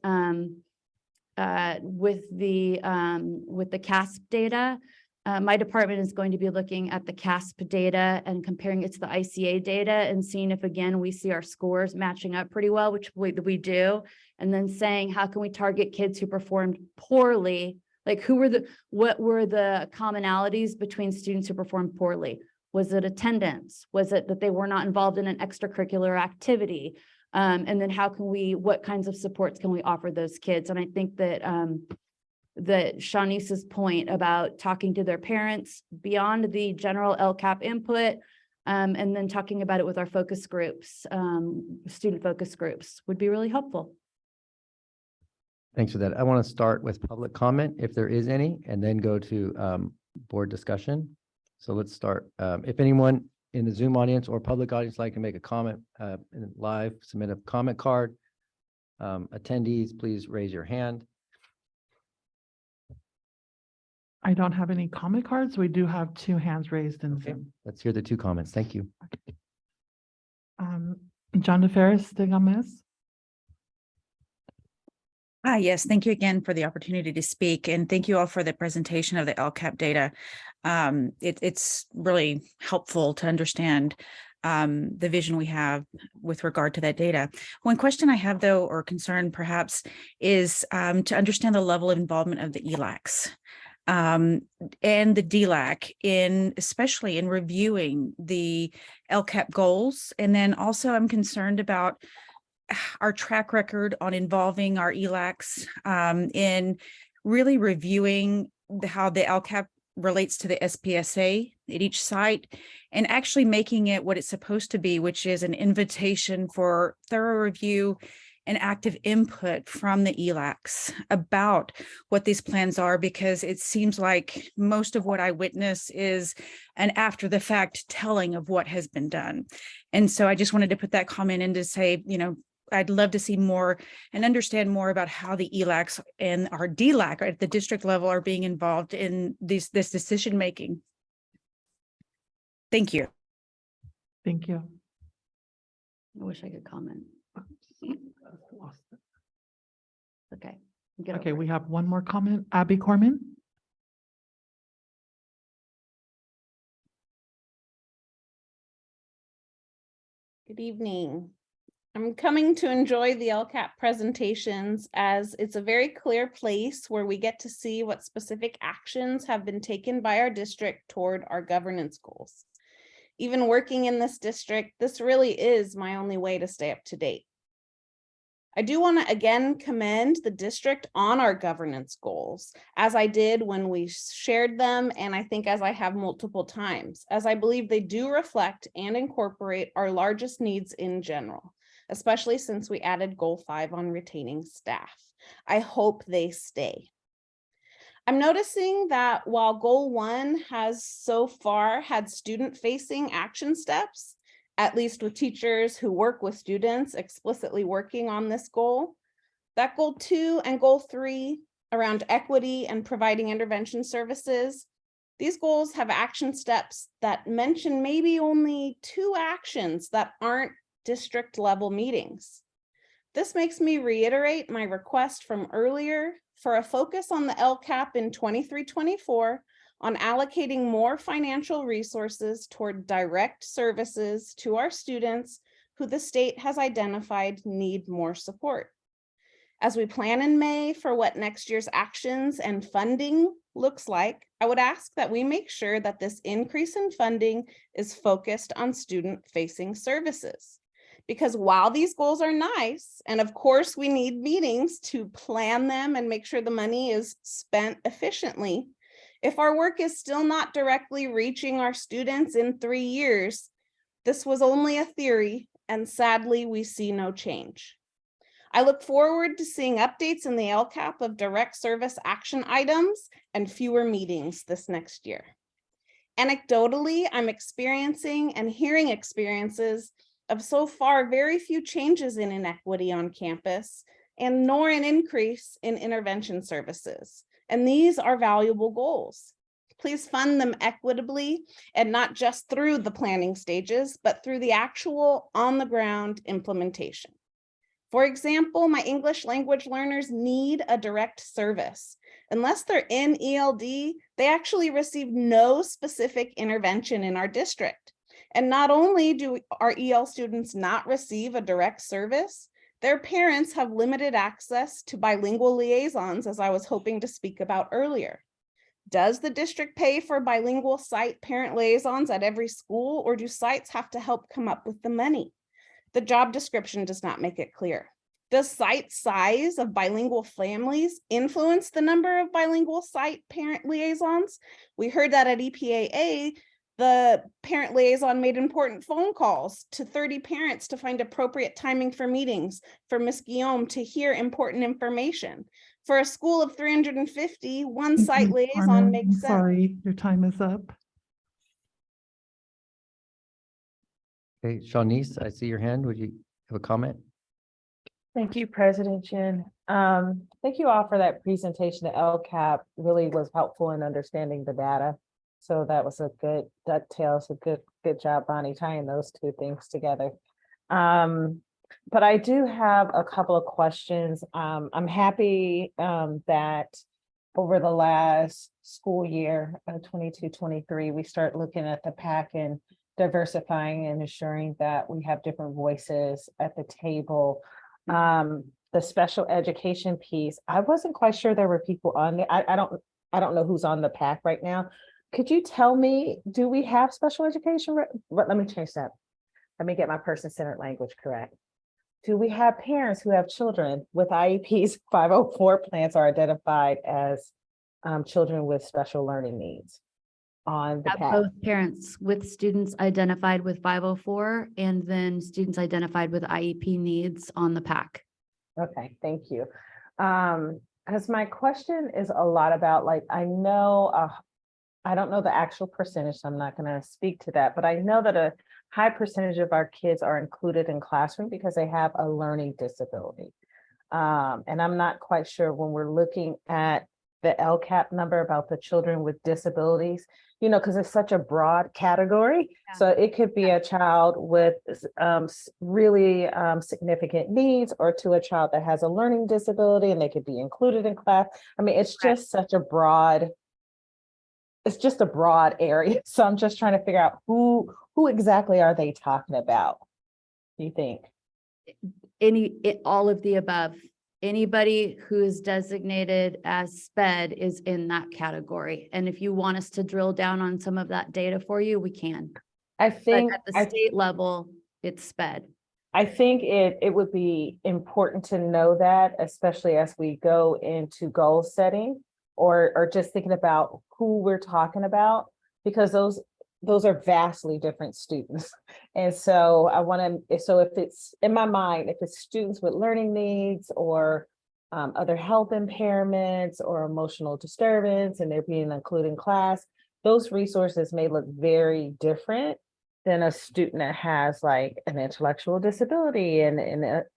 Speaker 21: with the CASP data, my department is going to be looking at the CASP data and comparing it to the ICA data and seeing if, again, we see our scores matching up pretty well, which we do, and then saying, how can we target kids who performed poorly? Like what were the commonalities between students who performed poorly? Was it attendance? Was it that they were not involved in an extracurricular activity? And then what kinds of supports can we offer those kids? And I think that that Shawneece's point about talking to their parents beyond the general LCAP input, and then talking about it with our focus groups, student focus groups, would be really helpful.
Speaker 1: Thanks for that. I want to start with public comment, if there is any, and then go to board discussion. So let's start. If anyone in the Zoom audience or public audience like to make a comment live, submit a comment card. Attendees, please raise your hand.
Speaker 2: I don't have any comment cards. We do have 2 hands raised in Zoom.
Speaker 1: Let's hear the 2 comments. Thank you.
Speaker 2: John DeFerris de Gomez.
Speaker 4: Yes, thank you again for the opportunity to speak, and thank you all for the presentation of the LCAP data. It's really helpful to understand the vision we have with regard to that data. One question I have, though, or concern perhaps, is to understand the level of involvement of the ELACs and the DLAC especially in reviewing the LCAP goals. And then also I'm concerned about our track record on involving our ELACs in really reviewing how the LCAP relates to the SPSA at each site, and actually making it what it's supposed to be, which is an invitation for thorough review and active input from the ELACs about what these plans are, because it seems like most of what I witness is an after the fact telling of what has been done. And so I just wanted to put that comment in to say, I'd love to see more and understand more about how the ELACs and our DLAC at the district level are being involved in this decision making. Thank you.
Speaker 2: Thank you.
Speaker 21: I wish I could comment. Okay.
Speaker 2: Okay, we have one more comment. Abby Corman.
Speaker 7: Good evening. I'm coming to enjoy the LCAP presentations, as it's a very clear place where we get to see what specific actions have been taken by our district toward our governance goals. Even working in this district, this really is my only way to stay up to date. I do want to again commend the district on our governance goals, as I did when we shared them, and I think as I have multiple times, as I believe they do reflect and incorporate our largest needs in general, especially since we added goal 5 on retaining staff. I hope they stay. I'm noticing that while goal 1 has so far had student-facing action steps, at least with teachers who work with students explicitly working on this goal, that goal 2 and goal 3 around equity and providing intervention services, these goals have action steps that mention maybe only 2 actions that aren't district level meetings. This makes me reiterate my request from earlier for a focus on the LCAP in 23-24 on allocating more financial resources toward direct services to our students who the state has identified need more support. As we plan in May for what next year's actions and funding looks like, I would ask that we make sure that this increase in funding is focused on student-facing services. Because while these goals are nice, and of course we need meetings to plan them and make sure the money is spent efficiently, if our work is still not directly reaching our students in 3 years, this was only a theory, and sadly we see no change. I look forward to seeing updates in the LCAP of direct service action items and fewer meetings this next year. Anecdotally, I'm experiencing and hearing experiences of so far very few changes in inequity on campus, and nor an increase in intervention services. And these are valuable goals. Please fund them equitably, and not just through the planning stages, but through the actual on-the-ground implementation. For example, my English language learners need a direct service. Unless they're in ELD, they actually receive no specific intervention in our district. And not only do our EL students not receive a direct service, their parents have limited access to bilingual liaisons, as I was hoping to speak about earlier. Does the district pay for bilingual site parent liaisons at every school, or do sites have to help come up with the money? The job description does not make it clear. Does site size of bilingual families influence the number of bilingual site parent liaisons? We heard that at EPAA, the parent liaison made important phone calls to 30 parents to find appropriate timing for meetings, for Ms. Guillaume to hear important information. For a school of 350, one site liaison
Speaker 2: Carmen,
Speaker 7: makes
Speaker 2: I'm
Speaker 7: sense.
Speaker 2: sorry, your time is up.
Speaker 1: Okay, Shawneece, I see your hand. Would you have a comment?
Speaker 5: Thank you, President Ginn. Thank you all for that presentation. The LCAP really was helpful in understanding the data. So that was a good dovetail. So good job, Bonnie, tying those two things together. But I do have a couple of questions. I'm happy that over the last school year, 22-23, we start looking at the PAC and diversifying and ensuring that we have different voices at the table. The special education piece, I wasn't quite sure there were people on there. I don't know who's on the PAC right now. Could you tell me, do we have special education? Let me change that. Let me get my person-centered language correct. Do we have parents who have children with IEPs 504 plans are identified as children with special learning needs on the
Speaker 21: Have
Speaker 5: PAC?
Speaker 21: both parents with students identified with 504 and then students identified with IEP needs on the PAC.
Speaker 5: Okay, thank you. Because my question is a lot about, like, I know, I don't know the actual percentage, so I'm not going to speak to that, but I know that a high percentage of our kids are included in classroom because they have a learning disability. And I'm not quite sure when we're looking at the LCAP number about the children with disabilities, you know, because it's such a broad category. Yeah. So it could be a child with really significant needs, or to a child that has a learning disability and they could be included in class. I mean, it's just such a broad, it's just a broad area. So I'm just trying to figure out who exactly are they talking about, do you think?
Speaker 21: All of the above. Anybody who is designated as SPED is in that category. And if you want us to drill down on some of that data for you, we can.
Speaker 5: I think
Speaker 21: but at the state level, it's SPED.
Speaker 5: I think it would be important to know that, especially as we go into goal setting or just thinking about who we're talking about, because those are vastly different students. And so I want to, so if it's in my mind, if it's students with learning needs or other health impairments or emotional disturbance and they're being included in class, those resources may look very different than a student that has like an intellectual disability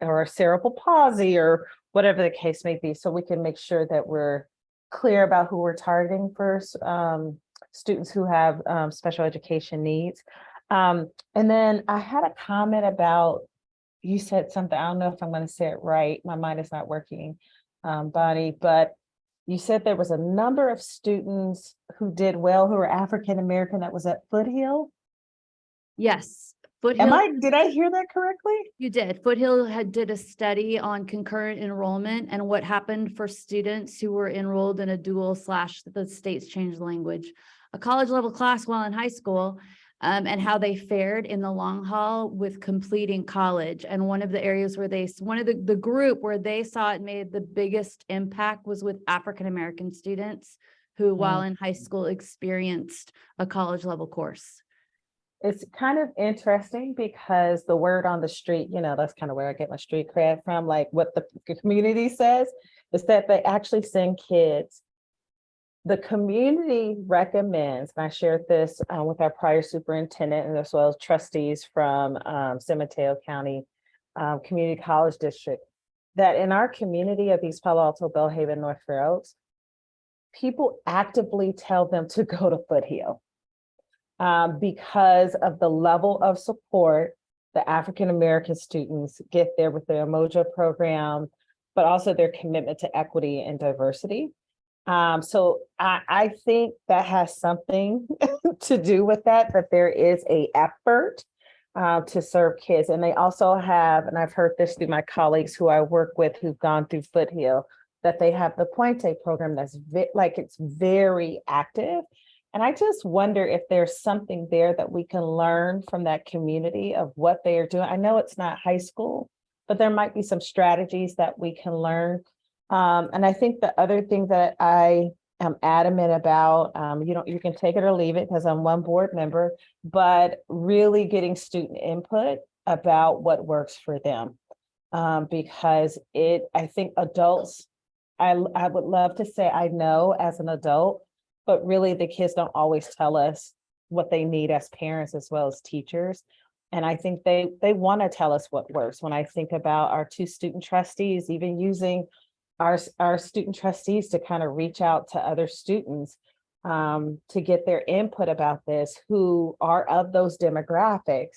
Speaker 5: or a cerebral palsy or whatever the case may be. So we can make sure that we're clear about who we're targeting first. Students who have special education needs. And then I had a comment about, you said something, I don't know if I'm going to say it right. My mind is not working, Bonnie, but you said there was a number of students who did well, who were African-American that was at Foothill.
Speaker 21: Yes. Foothill,
Speaker 5: did I hear that correctly?
Speaker 21: you did. Foothill did a study on concurrent enrollment and what happened for students who were enrolled in a dual / the states changed language, a college level class while in high school, and how they fared in the long haul with completing college. And one of the areas where the group where they saw it made the biggest impact was with African-American students who, while in high school, experienced a college level course.
Speaker 5: It's kind of interesting because the word on the street, that's kind of where I get my street cred from, like what the community says, is that they actually send kids. The community recommends, and I shared this with our prior superintendent and as well as trustees from San Mateo County Community College District, that in our community of East Palo Alto, Bellhaven, North Fair Oaks, people actively tell them to go to Foothill because of the level of support the African-American students get there with their Mojo program, but also their commitment to equity and diversity. So I think that has something to do with that there is a effort to serve kids. And they also have, and I've heard this through my colleagues who I work with who've gone through Foothill, that they have the Puente program that's it's very active. And I just wonder if there's something there that we can learn from that community of what they are doing. I know it's not high school, but there might be some strategies that we can learn. And I think the other thing that I am adamant about, you can take it or leave it because I'm one board member, but really getting student input about what works for them. Because I think adults, I would love to say I know as an adult, but really the kids don't always tell us what they need as parents as well as teachers. And I think they want to tell us what works. When I think about our 2 student trustees, even using our student trustees to kind of reach out to other students to get their input about this, who are of those demographics,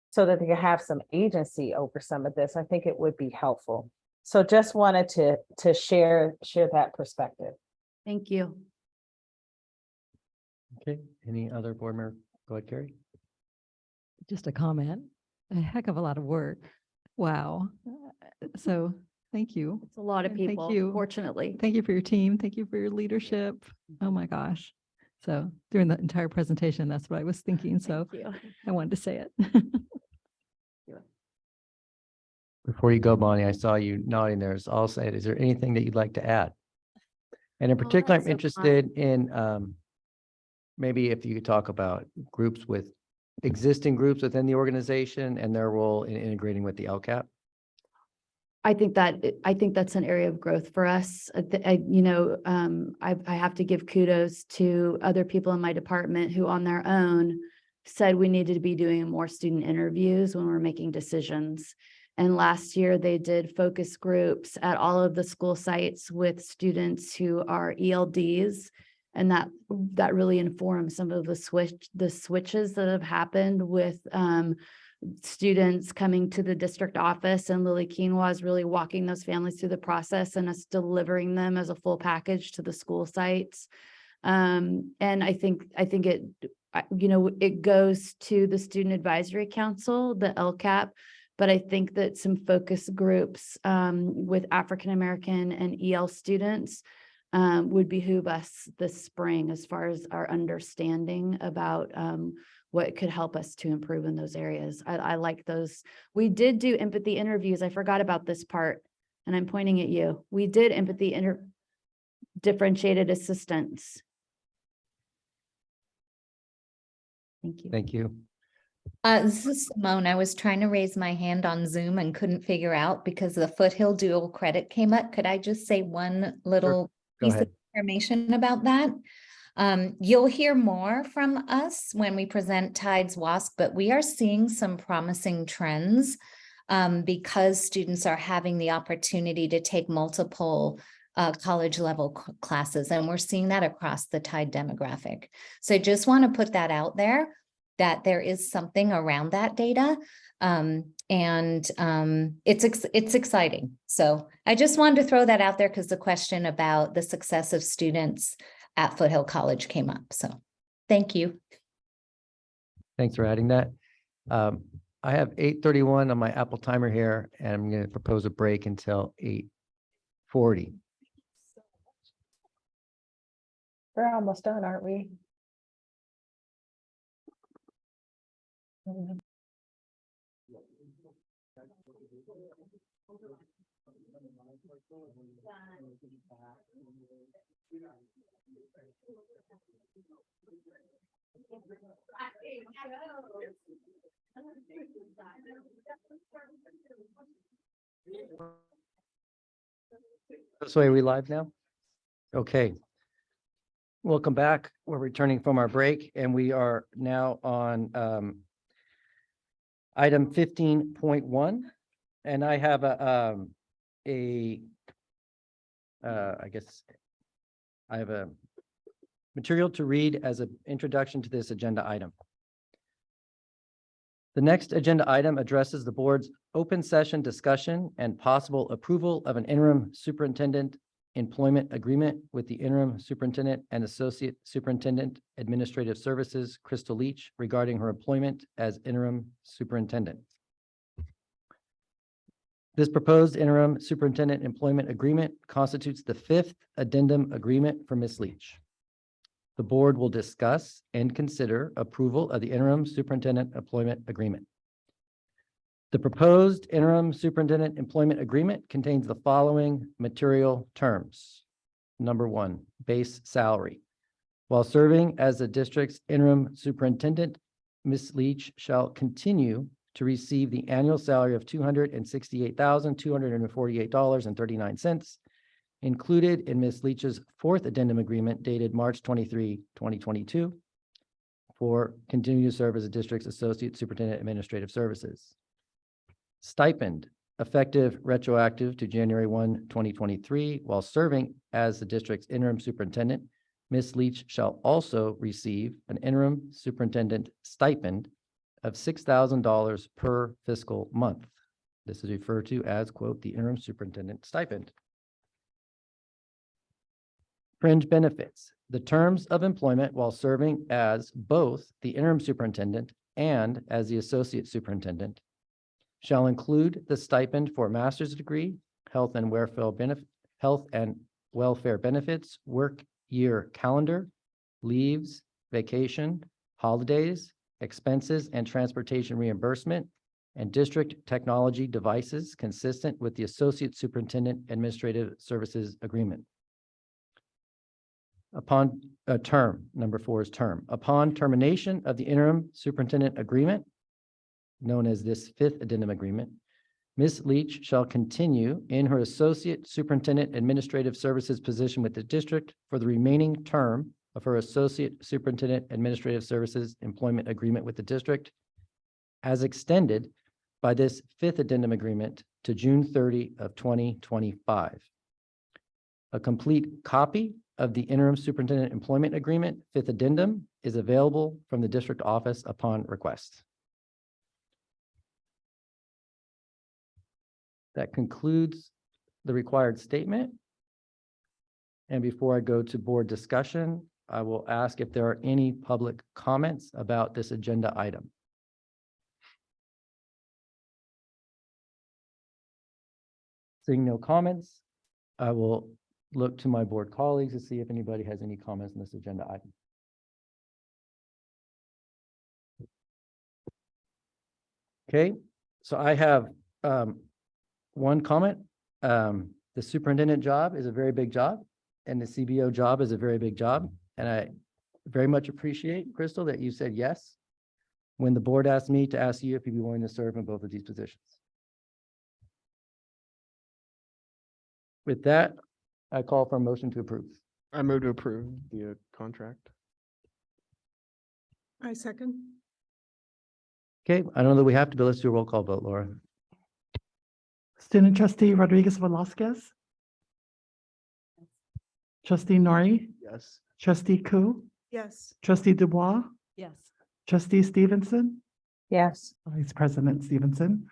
Speaker 5: so that they can have some agency over some of this. I think it would be helpful. So just wanted to share that perspective.
Speaker 21: Thank you.
Speaker 1: Okay, any other board member? Go ahead, Carrie.
Speaker 11: Just a comment, a heck of a lot of work. Wow. So thank you.
Speaker 21: It's a lot of
Speaker 11: And
Speaker 21: people,
Speaker 11: Thank you.
Speaker 21: fortunately.
Speaker 11: Thank you for your team. Thank you for your leadership. Oh my gosh. So during the entire presentation, that's what I was thinking. So
Speaker 21: Thank you.
Speaker 11: I wanted to say it.
Speaker 1: Before you go, Bonnie, I saw you nodding there. So I'll say it. Is there anything that you'd like to add? And in particular, I'm
Speaker 21: so
Speaker 1: interested in maybe if you could talk about groups with existing groups within the organization and their role in integrating with the LCAP.
Speaker 21: I think that's an area of growth for us. I have to give kudos to other people in my department who on their own said we needed to be doing more student interviews when we're making decisions. And last year they did focus groups at all of the school sites with students who are ELDs. And that really informed some of the switches that have happened with students coming to the district office, and Lily Quinoa is really walking those families through the process and us delivering them as a full package to the school sites. And I think it goes to the Student Advisory Council, the LCAP, but I think that some focus groups with African-American and EL students would behoove us this spring as far as our understanding about what could help us to improve in those areas. I like those. We did do empathy interviews. I forgot about this part, and I'm pointing at you. We did differentiated assistance. Thank you.
Speaker 1: Thank you.
Speaker 12: This is Simone. I was trying to raise my hand on Zoom and couldn't figure out because the Foothill dual credit came up. Could I just say one little piece of information about that? You'll hear more from us when we present Tides WASC, but we are seeing some promising trends because students are having the opportunity to take multiple college level classes, and we're seeing that across the Tide demographic. So I just want to put that out there, that there is something around that data, and it's exciting. So I just wanted to throw that out there because the question about the success of students at Foothill College came up. So thank you.
Speaker 1: Thanks for adding that. I have 8:31 on my Apple timer here, and I'm going to propose a break until 8:40.
Speaker 5: We're almost done, aren't we?
Speaker 1: So are we live now? Okay. Welcome back. We're returning from our break and we are now on item 15.1. And I have I guess I have a material to read as an introduction to this agenda item. The next agenda item addresses the board's open session discussion and possible approval of an interim superintendent employment agreement with the interim superintendent and associate superintendent administrative services, Crystal Leach, regarding her employment as interim superintendent. This proposed interim superintendent employment agreement constitutes the fifth addendum agreement for Ms. Leach. The board will discuss and consider approval of the interim superintendent employment agreement. The proposed interim superintendent employment agreement contains the following material terms. Number one, base salary. While serving as the district's interim superintendent, Ms. Leach shall continue to receive the annual salary of $268,248.39, included in Ms. Leach's fourth addendum agreement dated March 23, 2022, for continuing to serve as the district's associate superintendent administrative services. Stipend, effective retroactive to January 1, 2023, while serving as the district's interim superintendent, Ms. Leach shall also receive an interim superintendent stipend of $6,000 per fiscal month. This is referred to as, quote, the interim superintendent stipend. Fringe benefits. The terms of employment while serving as both the interim superintendent and as the associate superintendent shall include the stipend for a master's degree, health and welfare benefits, work year calendar, leaves, vacation, holidays, expenses and transportation reimbursement, and district technology devices consistent with the associate superintendent administrative services agreement. Upon a term, number 4 is term. Upon termination of the interim superintendent agreement, known as this fifth addendum agreement, Ms. Leach shall continue in her associate superintendent administrative services position with the district for the remaining term of her associate superintendent administrative services employment agreement with the district, as extended by this fifth addendum agreement to June 30 of 2025. A complete copy of the interim superintendent employment agreement, fifth addendum, is available from the district office upon request. That concludes the required statement. And before I go to board discussion, I will ask if there are any public comments about this agenda item. Seeing no comments, I will look to my board colleagues to see if anybody has any comments on this agenda item. Okay, so I have one comment. The superintendent job is a very big job, and the CBO job is a very big job. And I very much appreciate, Crystal, that you said yes when the board asked me to ask you if you'd be willing to serve in both of these positions. With that, I call for a motion to approve.
Speaker 8: I move to approve the contract.
Speaker 6: I second.
Speaker 1: Okay, I don't know that we have to, but let's do a roll call vote, Laura.
Speaker 2: Student trustee Rodriguez Velasquez. Trustee Nori.
Speaker 8: Yes.
Speaker 2: Trustee Koo.
Speaker 6: Yes.
Speaker 2: Trustee Dubois.
Speaker 21: Yes.
Speaker 2: Trustee Stevenson.
Speaker 5: Yes.
Speaker 2: Vice President Stevenson.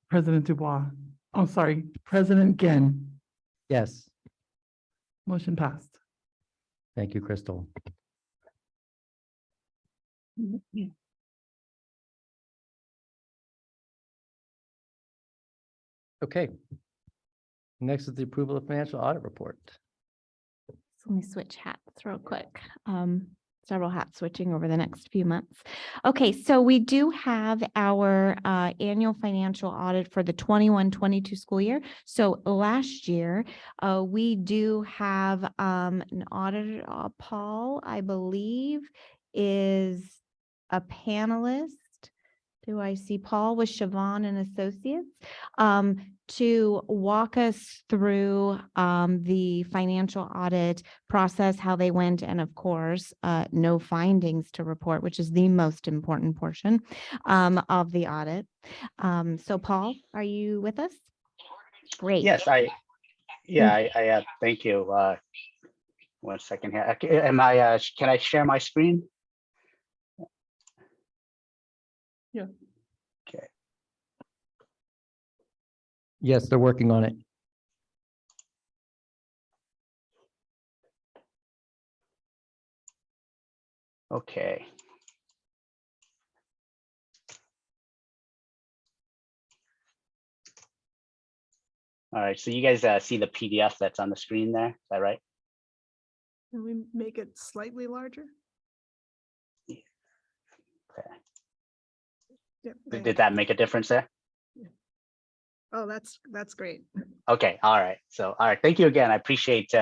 Speaker 2: President Dubois. Oh, sorry, President Ginn.
Speaker 1: Yes.
Speaker 2: Motion passed.
Speaker 1: Thank you, Crystal. Okay. Next is the approval of financial audit report.
Speaker 13: So let me switch hats real quick. Several hat switching over the next few months. Okay, so we do have our annual financial audit for the 21-22 school year. So last year, we do have an auditor, Paul, I believe, is a panelist. Do I see Paul with Siobhan and Associates to walk us through the financial audit process, how they went, and of course, no findings to report, which is the most important portion of the audit. So Paul, are you with us? Great.
Speaker 14: Yes, thank you. 1 second here. Can I share my screen?
Speaker 2: Yeah.
Speaker 14: Okay.
Speaker 1: Yes, they're working on it.
Speaker 14: Okay. All right, so you guys see the PDF that's on the screen there, is that right?
Speaker 6: Can we make it slightly larger?
Speaker 14: Okay.
Speaker 6: Yep.
Speaker 14: Did that make a difference there?
Speaker 6: Oh, that's great.
Speaker 14: Okay, all right. So, all right, thank you again. I appreciate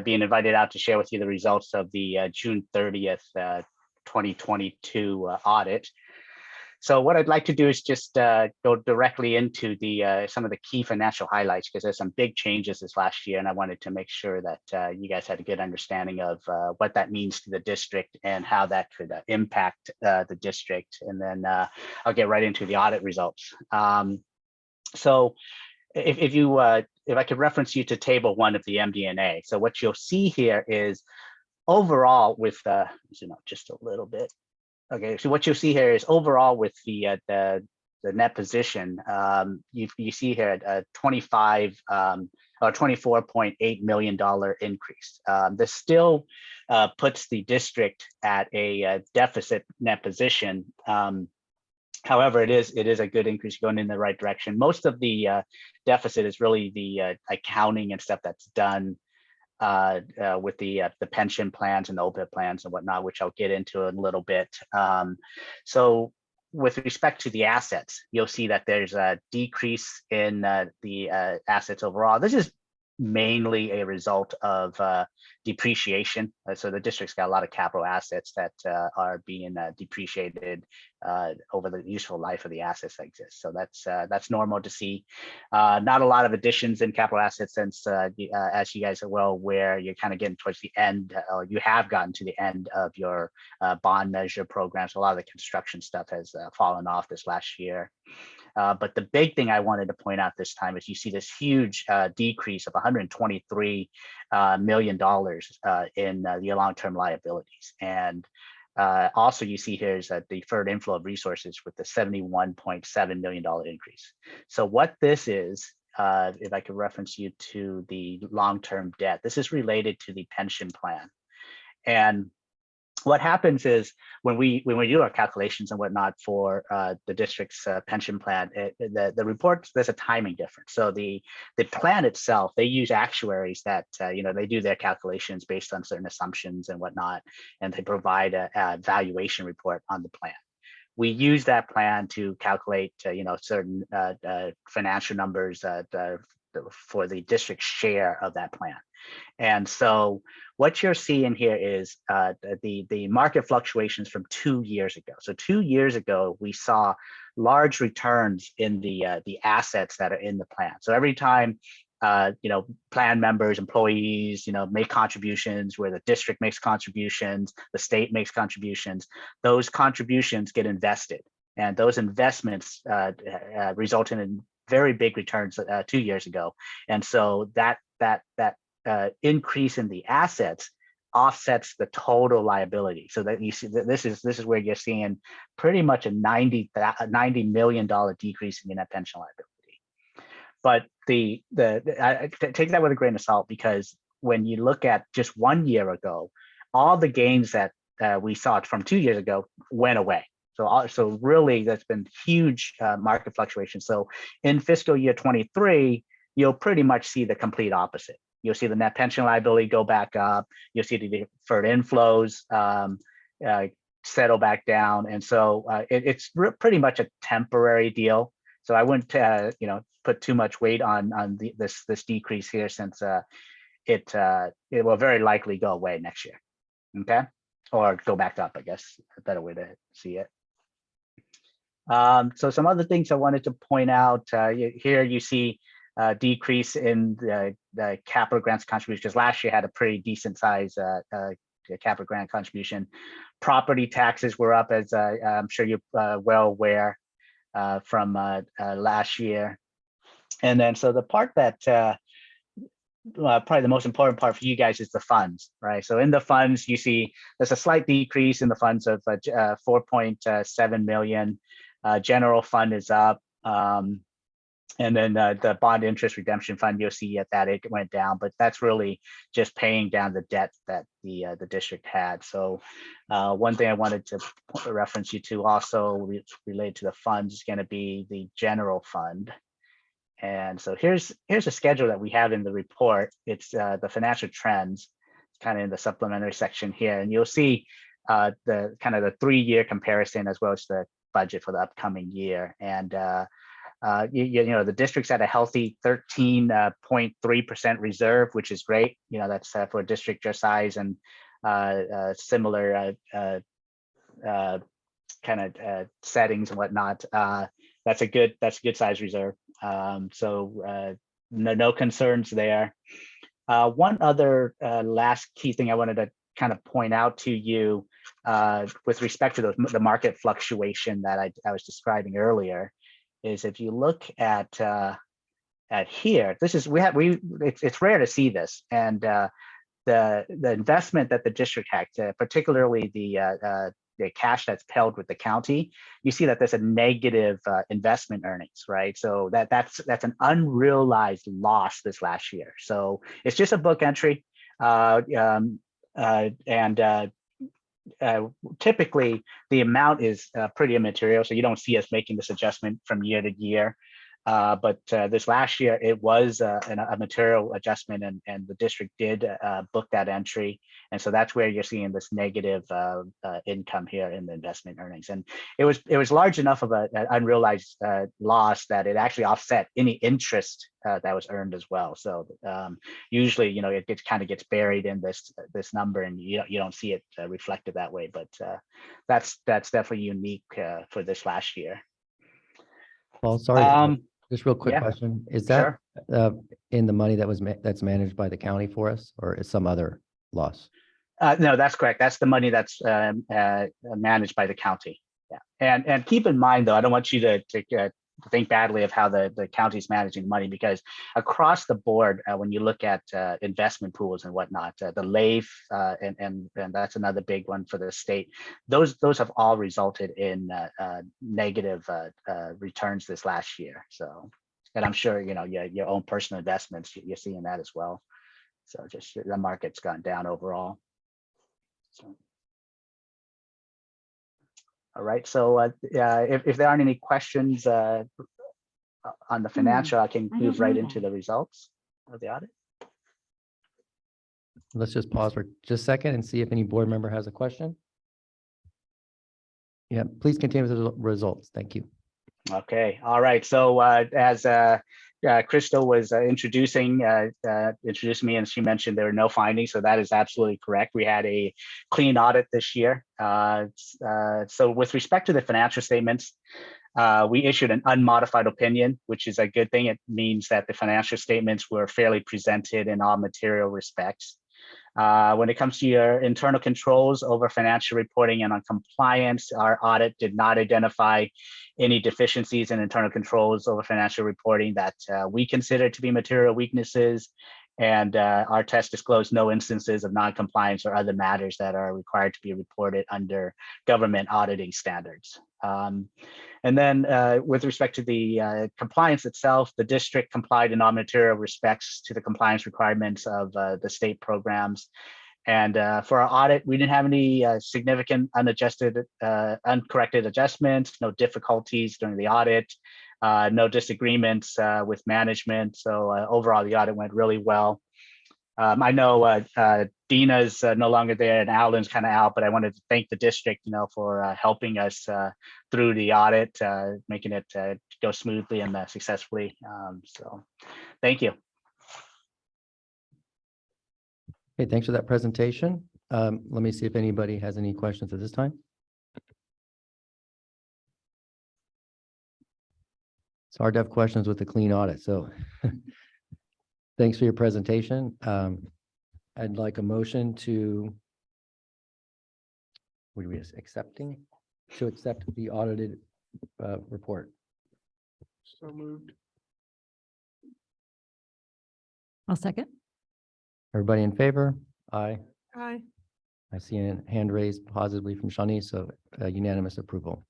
Speaker 14: being invited out to share with you the results of the June 30th, 2022 audit. So what I'd like to do is just go directly into the some of the key financial highlights, because there's some big changes this last year, and I wanted to make sure that you guys had a good understanding of what that means to the district and how that could impact the district. And then I'll get right into the audit results. So if I could reference you to table 1 of the MD&A. So what you'll see here is overall with zoom out just a little bit. Okay, so what you'll see here is overall with the net position, you see here a 25 or $24.8 million increase. This still puts the district at a deficit net position. However, it is a good increase going in the right direction. Most of the deficit is really the accounting and stuff that's done with the pension plans and the OPEB plans and whatnot, which I'll get into in a little bit. So with respect to the assets, you'll see that there's a decrease in the assets overall. This is mainly a result of depreciation. So the district's got a lot of capital assets that are being depreciated over the useful life of the assets that exist. So that's normal to see. Not a lot of additions in capital assets since, as you guys are well aware, you're kind of getting towards the end, or you have gotten to the end of your bond measure program. So a lot of the construction stuff has fallen off this last year. But the big thing I wanted to point out this time is you see this huge decrease of $123 million in the long-term liabilities. And also you see here is a deferred inflow of resources with the $71.7 million increase. So what this is, if I could reference you to the long-term debt, this is related to the pension plan. And what happens is when we do our calculations and whatnot for the district's pension plan, the reports, there's a timing difference. So the plan itself, they use actuaries that they do their calculations based on certain assumptions and whatnot, and they provide a valuation report on the plan. We use that plan to calculate certain financial numbers for the district's share of that plan. And so what you're seeing here is the market fluctuations from 2 years ago. So 2 years ago, we saw large returns in the assets that are in the plan. So every time plan members, employees, make contributions, where the district makes contributions, the state makes contributions, those contributions get invested. And those investments resulted in very big returns 2 years ago. And so that increase in the assets offsets the total liability. So that you see that this is where you're seeing pretty much a $90 million decrease in your net pension liability. But take that with a grain of salt, because when you look at just 1 year ago, all the gains that we saw from 2 years ago went away. So really, that's been huge market fluctuation. So in fiscal year 23, you'll pretty much see the complete opposite. You'll see the net pension liability go back up. You'll see the deferred inflows settle back down, and so it's pretty much a temporary deal. So I wouldn't, put too much weight on this decrease here, since it will very likely go away next year. Okay, or go back up, I guess, a better way to see it. So some other things I wanted to point out here, you see a decrease in the capital grants contribution, because last year had a pretty decent size capital grant contribution. Property taxes were up, as I'm sure you're well aware, from last year. And then so the part that probably the most important part for you guys is the funds, right? So in the funds, you see there's a slight decrease in the funds of 4.7 million. General fund is up. And then the bond interest redemption fund, you'll see that it went down, but that's really just paying down the debt that the district had. So one thing I wanted to reference you to also related to the funds is going to be the general fund. And so here's a schedule that we have in the report. It's the financial trends, kind of in the supplementary section here, and you'll see the kind of the 3-year comparison as well as the budget for the upcoming year. And the district's at a healthy 13.3% reserve, which is great. That's for a district your size and similar kind of settings and whatnot. That's a good size reserve. So no concerns there. One other last key thing I wanted to kind of point out to you with respect to the market fluctuation that I was describing earlier is, if you look at here, this is it's rare to see this, and the investment that the district had, particularly the cash that's held with the county, you see that there's a negative investment earnings, right? So that's an unrealized loss this last year. So it's just a book entry, typically the amount is pretty immaterial, so you don't see us making this adjustment from year to year. But this last year, it was a material adjustment, and the district did book that entry. And so that's where you're seeing this negative income here in the investment earnings. And it was large enough of an unrealized loss that it actually offset any interest that was earned as well. So usually, it kind of gets buried in this number, and you don't see it reflected that way. But that's definitely unique for this last year.
Speaker 1: Well, sorry, just real quick
Speaker 14: yeah,
Speaker 1: question. Is that
Speaker 14: sure.
Speaker 1: In the money that's managed by the county for us, or is some other loss?
Speaker 14: No, that's correct. That's the money that's managed by the county. Yeah, and keep in mind, though, I don't want you to think badly of how the county's managing money, because across the board, when you look at investment pools and whatnot, the LAIF and that's another big one for the state. Those have all resulted in negative returns this last year. So, and I'm sure your own personal investments, you're seeing that as well. So just the market's gone down overall. So. All right, so if there aren't any questions on the financial, I can move right into the results of the audit.
Speaker 1: Let's just pause for just a second and see if any board member has a question. Yeah, please continue with the results. Thank you.
Speaker 14: Okay, all right. So as Crystal was introducing me, and she mentioned there were no findings, so that is absolutely correct. We had a clean audit this year. So with respect to the financial statements, we issued an unmodified opinion, which is a good thing. It means that the financial statements were fairly presented in all material respects. When it comes to your internal controls over financial reporting and on compliance, our audit did not identify any deficiencies in internal controls over financial reporting that we consider to be material weaknesses. And our test disclosed no instances of non-compliance or other matters that are required to be reported under government auditing standards. And then with respect to the compliance itself, the district complied in all material respects to the compliance requirements of the state programs. And for our audit, we didn't have any significant uncorrected adjustments, no difficulties during the audit, no disagreements with management. So overall, the audit went really well. I know Dina's no longer there and Alan's kind of out, but I wanted to thank the district, for helping us through the audit, making it go smoothly and successfully. So thank you.
Speaker 1: Okay, thanks for that presentation. Let me see if anybody has any questions at this time. It's hard to have questions with a clean audit, so thanks for your presentation. I'd like a motion to, what are we accepting? To accept the audited report.
Speaker 8: So moved.
Speaker 11: I'll second.
Speaker 1: Everybody in favor? Aye.
Speaker 6: Aye.
Speaker 1: I see a hand raised positively from Shawneece, so unanimous approval.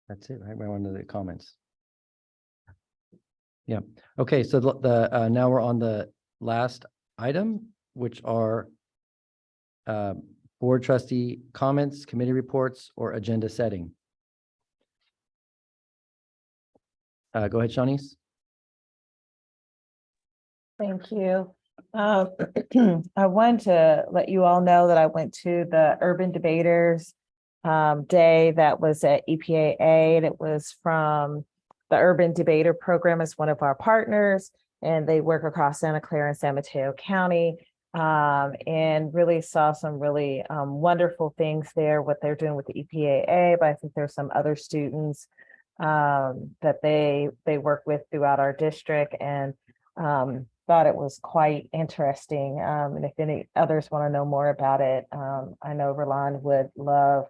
Speaker 1: That's it, right? We're on to the comments. Yeah, okay, so the now we're on the last item, which are board trustee comments, committee reports, or agenda setting. Go ahead, Shawneece.
Speaker 5: Thank you. I wanted to let you all know that I went to the Urban Debaters Day that was at EPAA, and it was from the Urban Debater Program is one of our partners, and they work across Santa Clara and San Mateo County, and really saw some really wonderful things there, what they're doing with the EPAA, but I think there's some other students that they work with throughout our district, and thought it was quite interesting. And if any others want to know more about it, I know Roland would love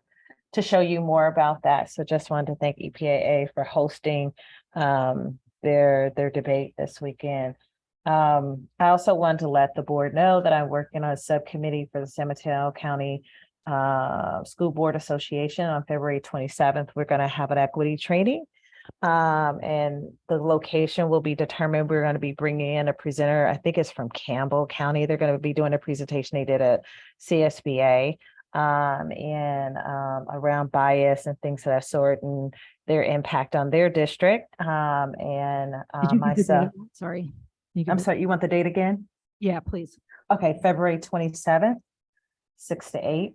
Speaker 5: to show you more about that. So just wanted to thank EPAA for hosting their debate this weekend. I also wanted to let the board know that I'm working on a subcommittee for the San Mateo County School Board Association. On February 27th, we're going to have an equity training. And the location will be determined. We're going to be bringing in a presenter. I think it's from Campbell County. They're going to be doing a presentation they did at CSBA and around bias and things of that sort and their impact on their district. And myself,
Speaker 11: sorry.
Speaker 5: I'm sorry, you want the date again?
Speaker 11: Yeah, please.
Speaker 5: Okay, February 27th, 6 to 8.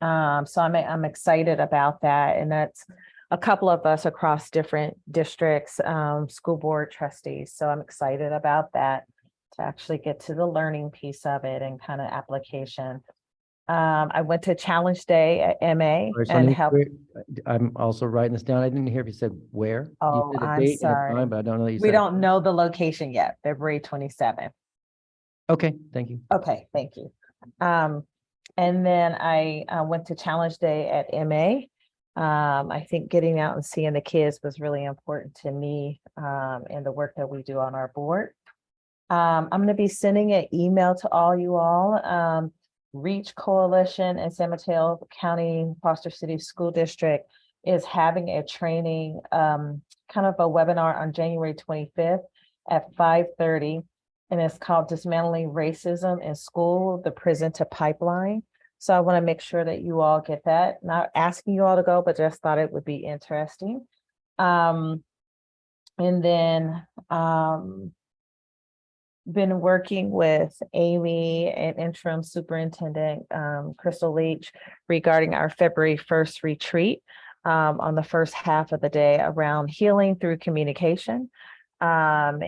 Speaker 5: So I'm excited about that. And that's a couple of us across different districts, school board trustees. So I'm excited about that to actually get to the learning piece of it and kind of application. I went to Challenge Day at MA and helped.
Speaker 1: I'm also writing this down. I didn't hear if you said where.
Speaker 5: Oh,
Speaker 1: you said a
Speaker 5: I'm
Speaker 1: date and a
Speaker 5: sorry.
Speaker 1: time, but I don't know.
Speaker 5: We don't know the location yet, February 27th.
Speaker 1: Okay, thank you.
Speaker 5: Okay, thank you. And then I went to Challenge Day at MA. I think getting out and seeing the kids was really important to me and the work that we do on our board. I'm going to be sending an email to all you all. Reach Coalition and San Mateo County Foster City School District is having a training, kind of a webinar on January 25th at 5:30. And it's called Dismantling Racism in School, the Prison to Pipeline. So I want to make sure that you all get that. Not asking you all to go, but just thought it would be interesting. And then been working with Amy and interim superintendent Crystal Leach regarding our February 1st retreat on the first half of the day around healing through communication and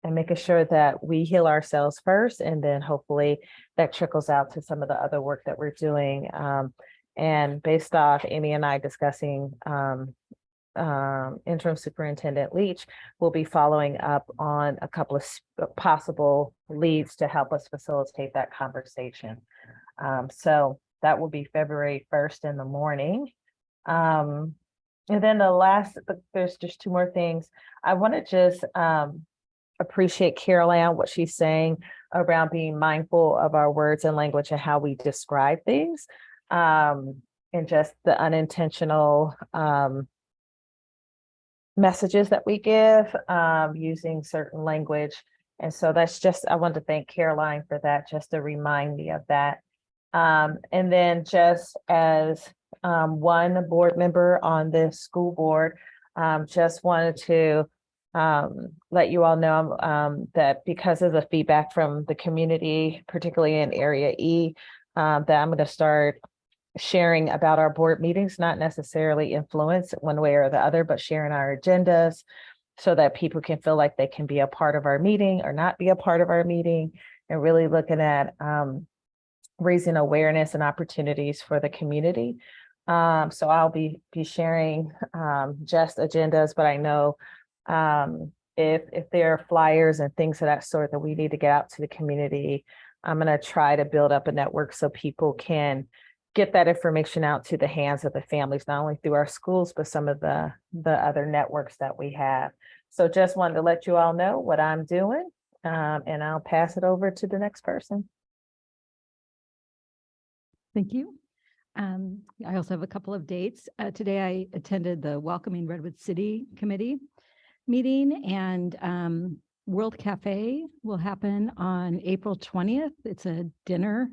Speaker 5: making sure that we heal ourselves first, and then hopefully that trickles out to some of the other work that we're doing. And based off Amy and I discussing interim superintendent Leach, will be following up on a couple of possible leads to help us facilitate that conversation. So that will be February 1st in the morning. And then there's just two more things. I want to just appreciate Carol Ann, what she's saying around being mindful of our words and language and how we describe things. and just the unintentional messages that we give using certain language. And so that's just, I wanted to thank Caroline for that, just to remind me of that. And then just as one board member on the school board, just wanted to let you all know that because of the feedback from the community, particularly in Area E, that I'm going to start sharing about our board meetings, not necessarily influence one way or the other, but sharing our agendas so that people can feel like they can be a part of our meeting or not be a part of our meeting, and really looking at raising awareness and opportunities for the community. So I'll be sharing just agendas, but I know if there are flyers and things of that sort that we need to get out to the community, I'm going to try to build up a network so people can get that information out to the hands of the families, not only through our schools, but some of the other networks that we have. So just wanted to let you all know what I'm doing, and I'll pass it over to the next person.
Speaker 11: Thank you. I also have a couple of dates. Today I attended the Welcoming Redwood City Committee meeting, and World Cafe will happen on April 20th. It's a dinner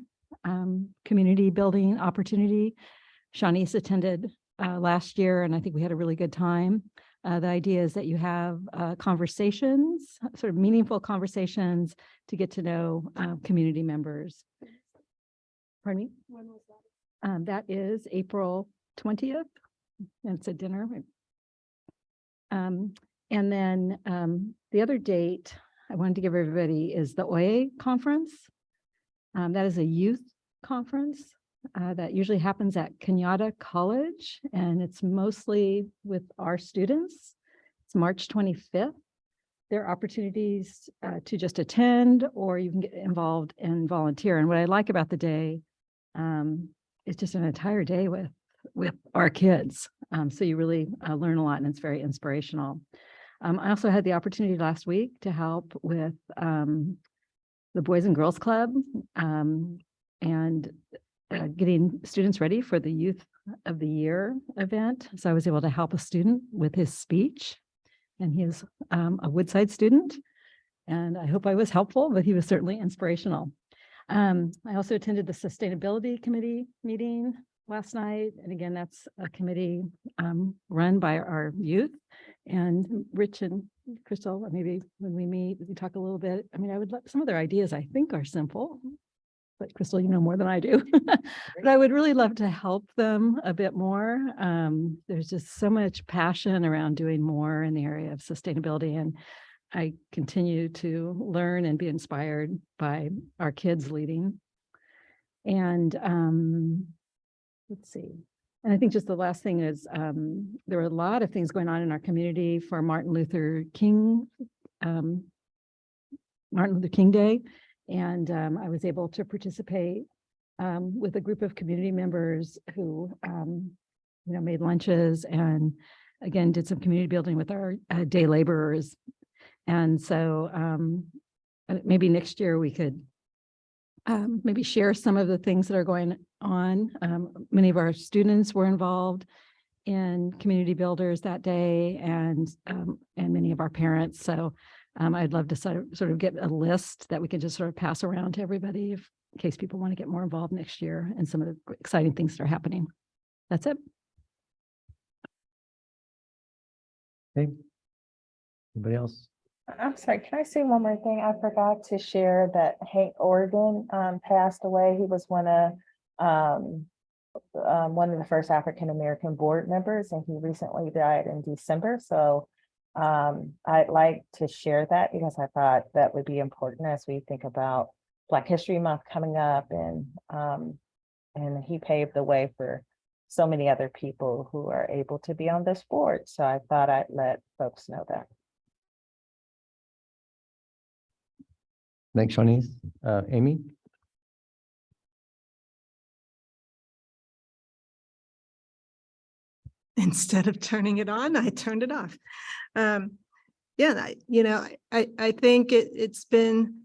Speaker 11: community building opportunity. Shawneece attended last year, and I think we had a really good time. The idea is that you have conversations, sort of meaningful conversations to get to know community members. Pardon me?
Speaker 7: When was that?
Speaker 11: That is April 20th, and it's a dinner. And then the other date I wanted to give everybody is the OIE conference. That is a youth conference that usually happens at Kenyatta College, and it's mostly with our students. It's March 25th. There are opportunities to just attend, or you can get involved and volunteer. And what I like about the day, it's just an entire day with our kids. So you really learn a lot, and it's very inspirational. I also had the opportunity last week to help with the Boys and Girls Club and getting students ready for the Youth of the Year event. So I was able to help a student with his speech, and he is a Woodside student, and I hope I was helpful, but he was certainly inspirational. I also attended the Sustainability Committee meeting last night, and again, that's a committee run by our youth. And Rich and Crystal, maybe when we meet, we talk a little bit. I mean, I would let some of their ideas I think are simple, but Crystal, you know more than I do. But I would really love to help them a bit more. There's just so much passion around doing more in the area of sustainability, and I continue to learn and be inspired by our kids leading. And let's see. And I think just the last thing is there were a lot of things going on in our community for Martin Luther King Day. And I was able to participate with a group of community members who, made lunches and again, did some community building with our day laborers. And so maybe next year we could maybe share some of the things that are going on. Many of our students were involved in community builders that day, and many of our parents. So I'd love to sort of get a list that we can just sort of pass around to everybody in case people want to get more involved next year and some of the exciting things that are happening. That's it.
Speaker 1: Okay. Anybody else?
Speaker 5: I'm sorry, can I say one more thing? I forgot to share that Hank Oregon passed away. He was one of the first African-American board members, and he recently died in December. So I'd like to share that because I thought that would be important as we think about Black History Month coming up, and he paved the way for so many other people who are able to be on this board. So I thought I'd let folks know that.
Speaker 1: Thanks, Shawneece. Amy?
Speaker 6: Instead of turning it on, I turned it off. I think it's been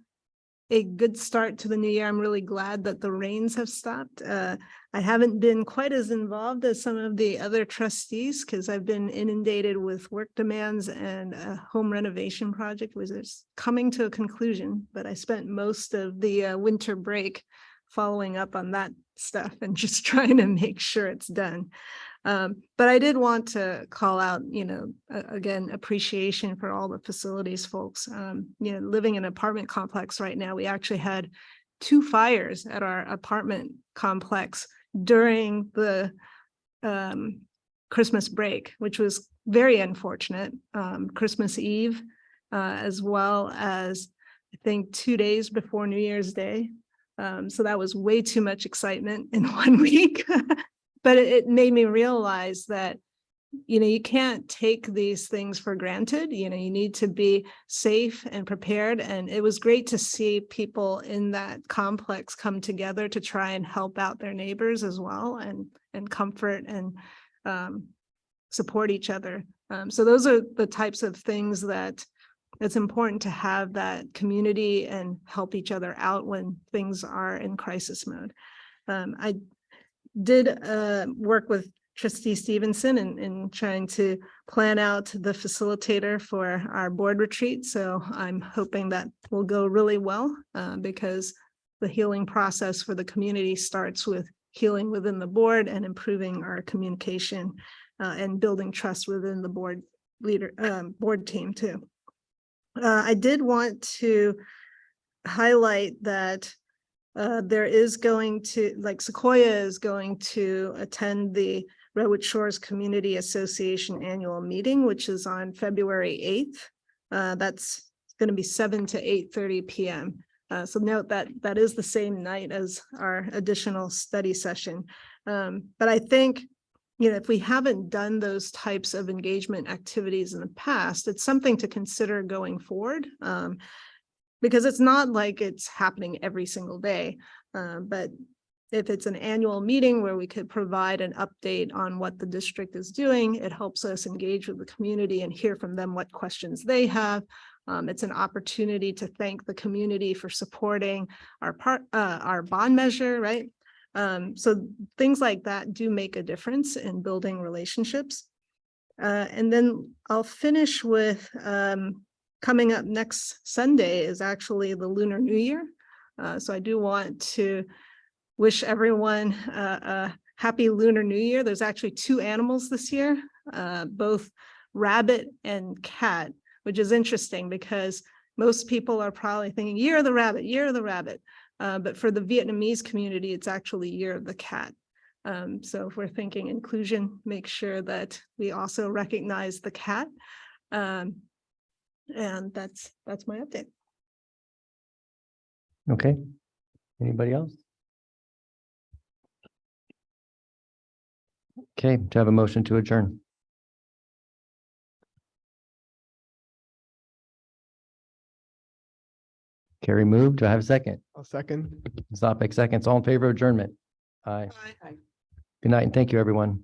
Speaker 6: a good start to the new year. I'm really glad that the rains have stopped. I haven't been quite as involved as some of the other trustees because I've been inundated with work demands, and a home renovation project was just coming to a conclusion. But I spent most of the winter break following up on that stuff and just trying to make sure it's done. But I did want to call out, again, appreciation for all the facilities folks. Living in an apartment complex right now, we actually had 2 fires at our apartment complex during the Christmas break, which was very unfortunate. Christmas Eve, as well as I think 2 days before New Year's Day. So that was way too much excitement in 1 week. But it made me realize that, you can't take these things for granted. You need to be safe and prepared. And it was great to see people in that complex come together to try and help out their neighbors as well, and comfort and support each other. So those are the types of things that it's important to have, that community and help each other out when things are in crisis mode. I did work with Trustee Stevenson in trying to plan out the facilitator for our board retreat. So I'm hoping that will go really well because the healing process for the community starts with healing within the board and improving our communication and building trust within the board team too. I did want to highlight that there is going to, Sequoia is going to attend the Redwood Shores Community Association annual meeting, which is on February 8th. That's going to be 7 to 8:30 p.m. So note that that is the same night as our additional study session. But I think, if we haven't done those types of engagement activities in the past, it's something to consider going forward. Because it's not like it's happening every single day. But if it's an annual meeting where we could provide an update on what the district is doing, it helps us engage with the community and hear from them what questions they have. It's an opportunity to thank the community for supporting our bond measure, right? So things like that do make a difference in building relationships. And then I'll finish with coming up next Sunday is actually the Lunar New Year. So I do want to wish everyone a happy Lunar New Year. There's actually 2 animals this year, both rabbit and cat, which is interesting because most people are probably thinking year of the rabbit, year of the rabbit. But for the Vietnamese community, it's actually year of the cat. So if we're thinking inclusion, make sure that we also recognize the cat. And that's my update.
Speaker 1: Okay. Anybody else? Okay, to have a motion to adjourn. Carrie moved. Do I have a second?
Speaker 8: I'll second.
Speaker 1: Sathvik seconds. All in favor of adjournment? Aye. Good night and thank you, everyone.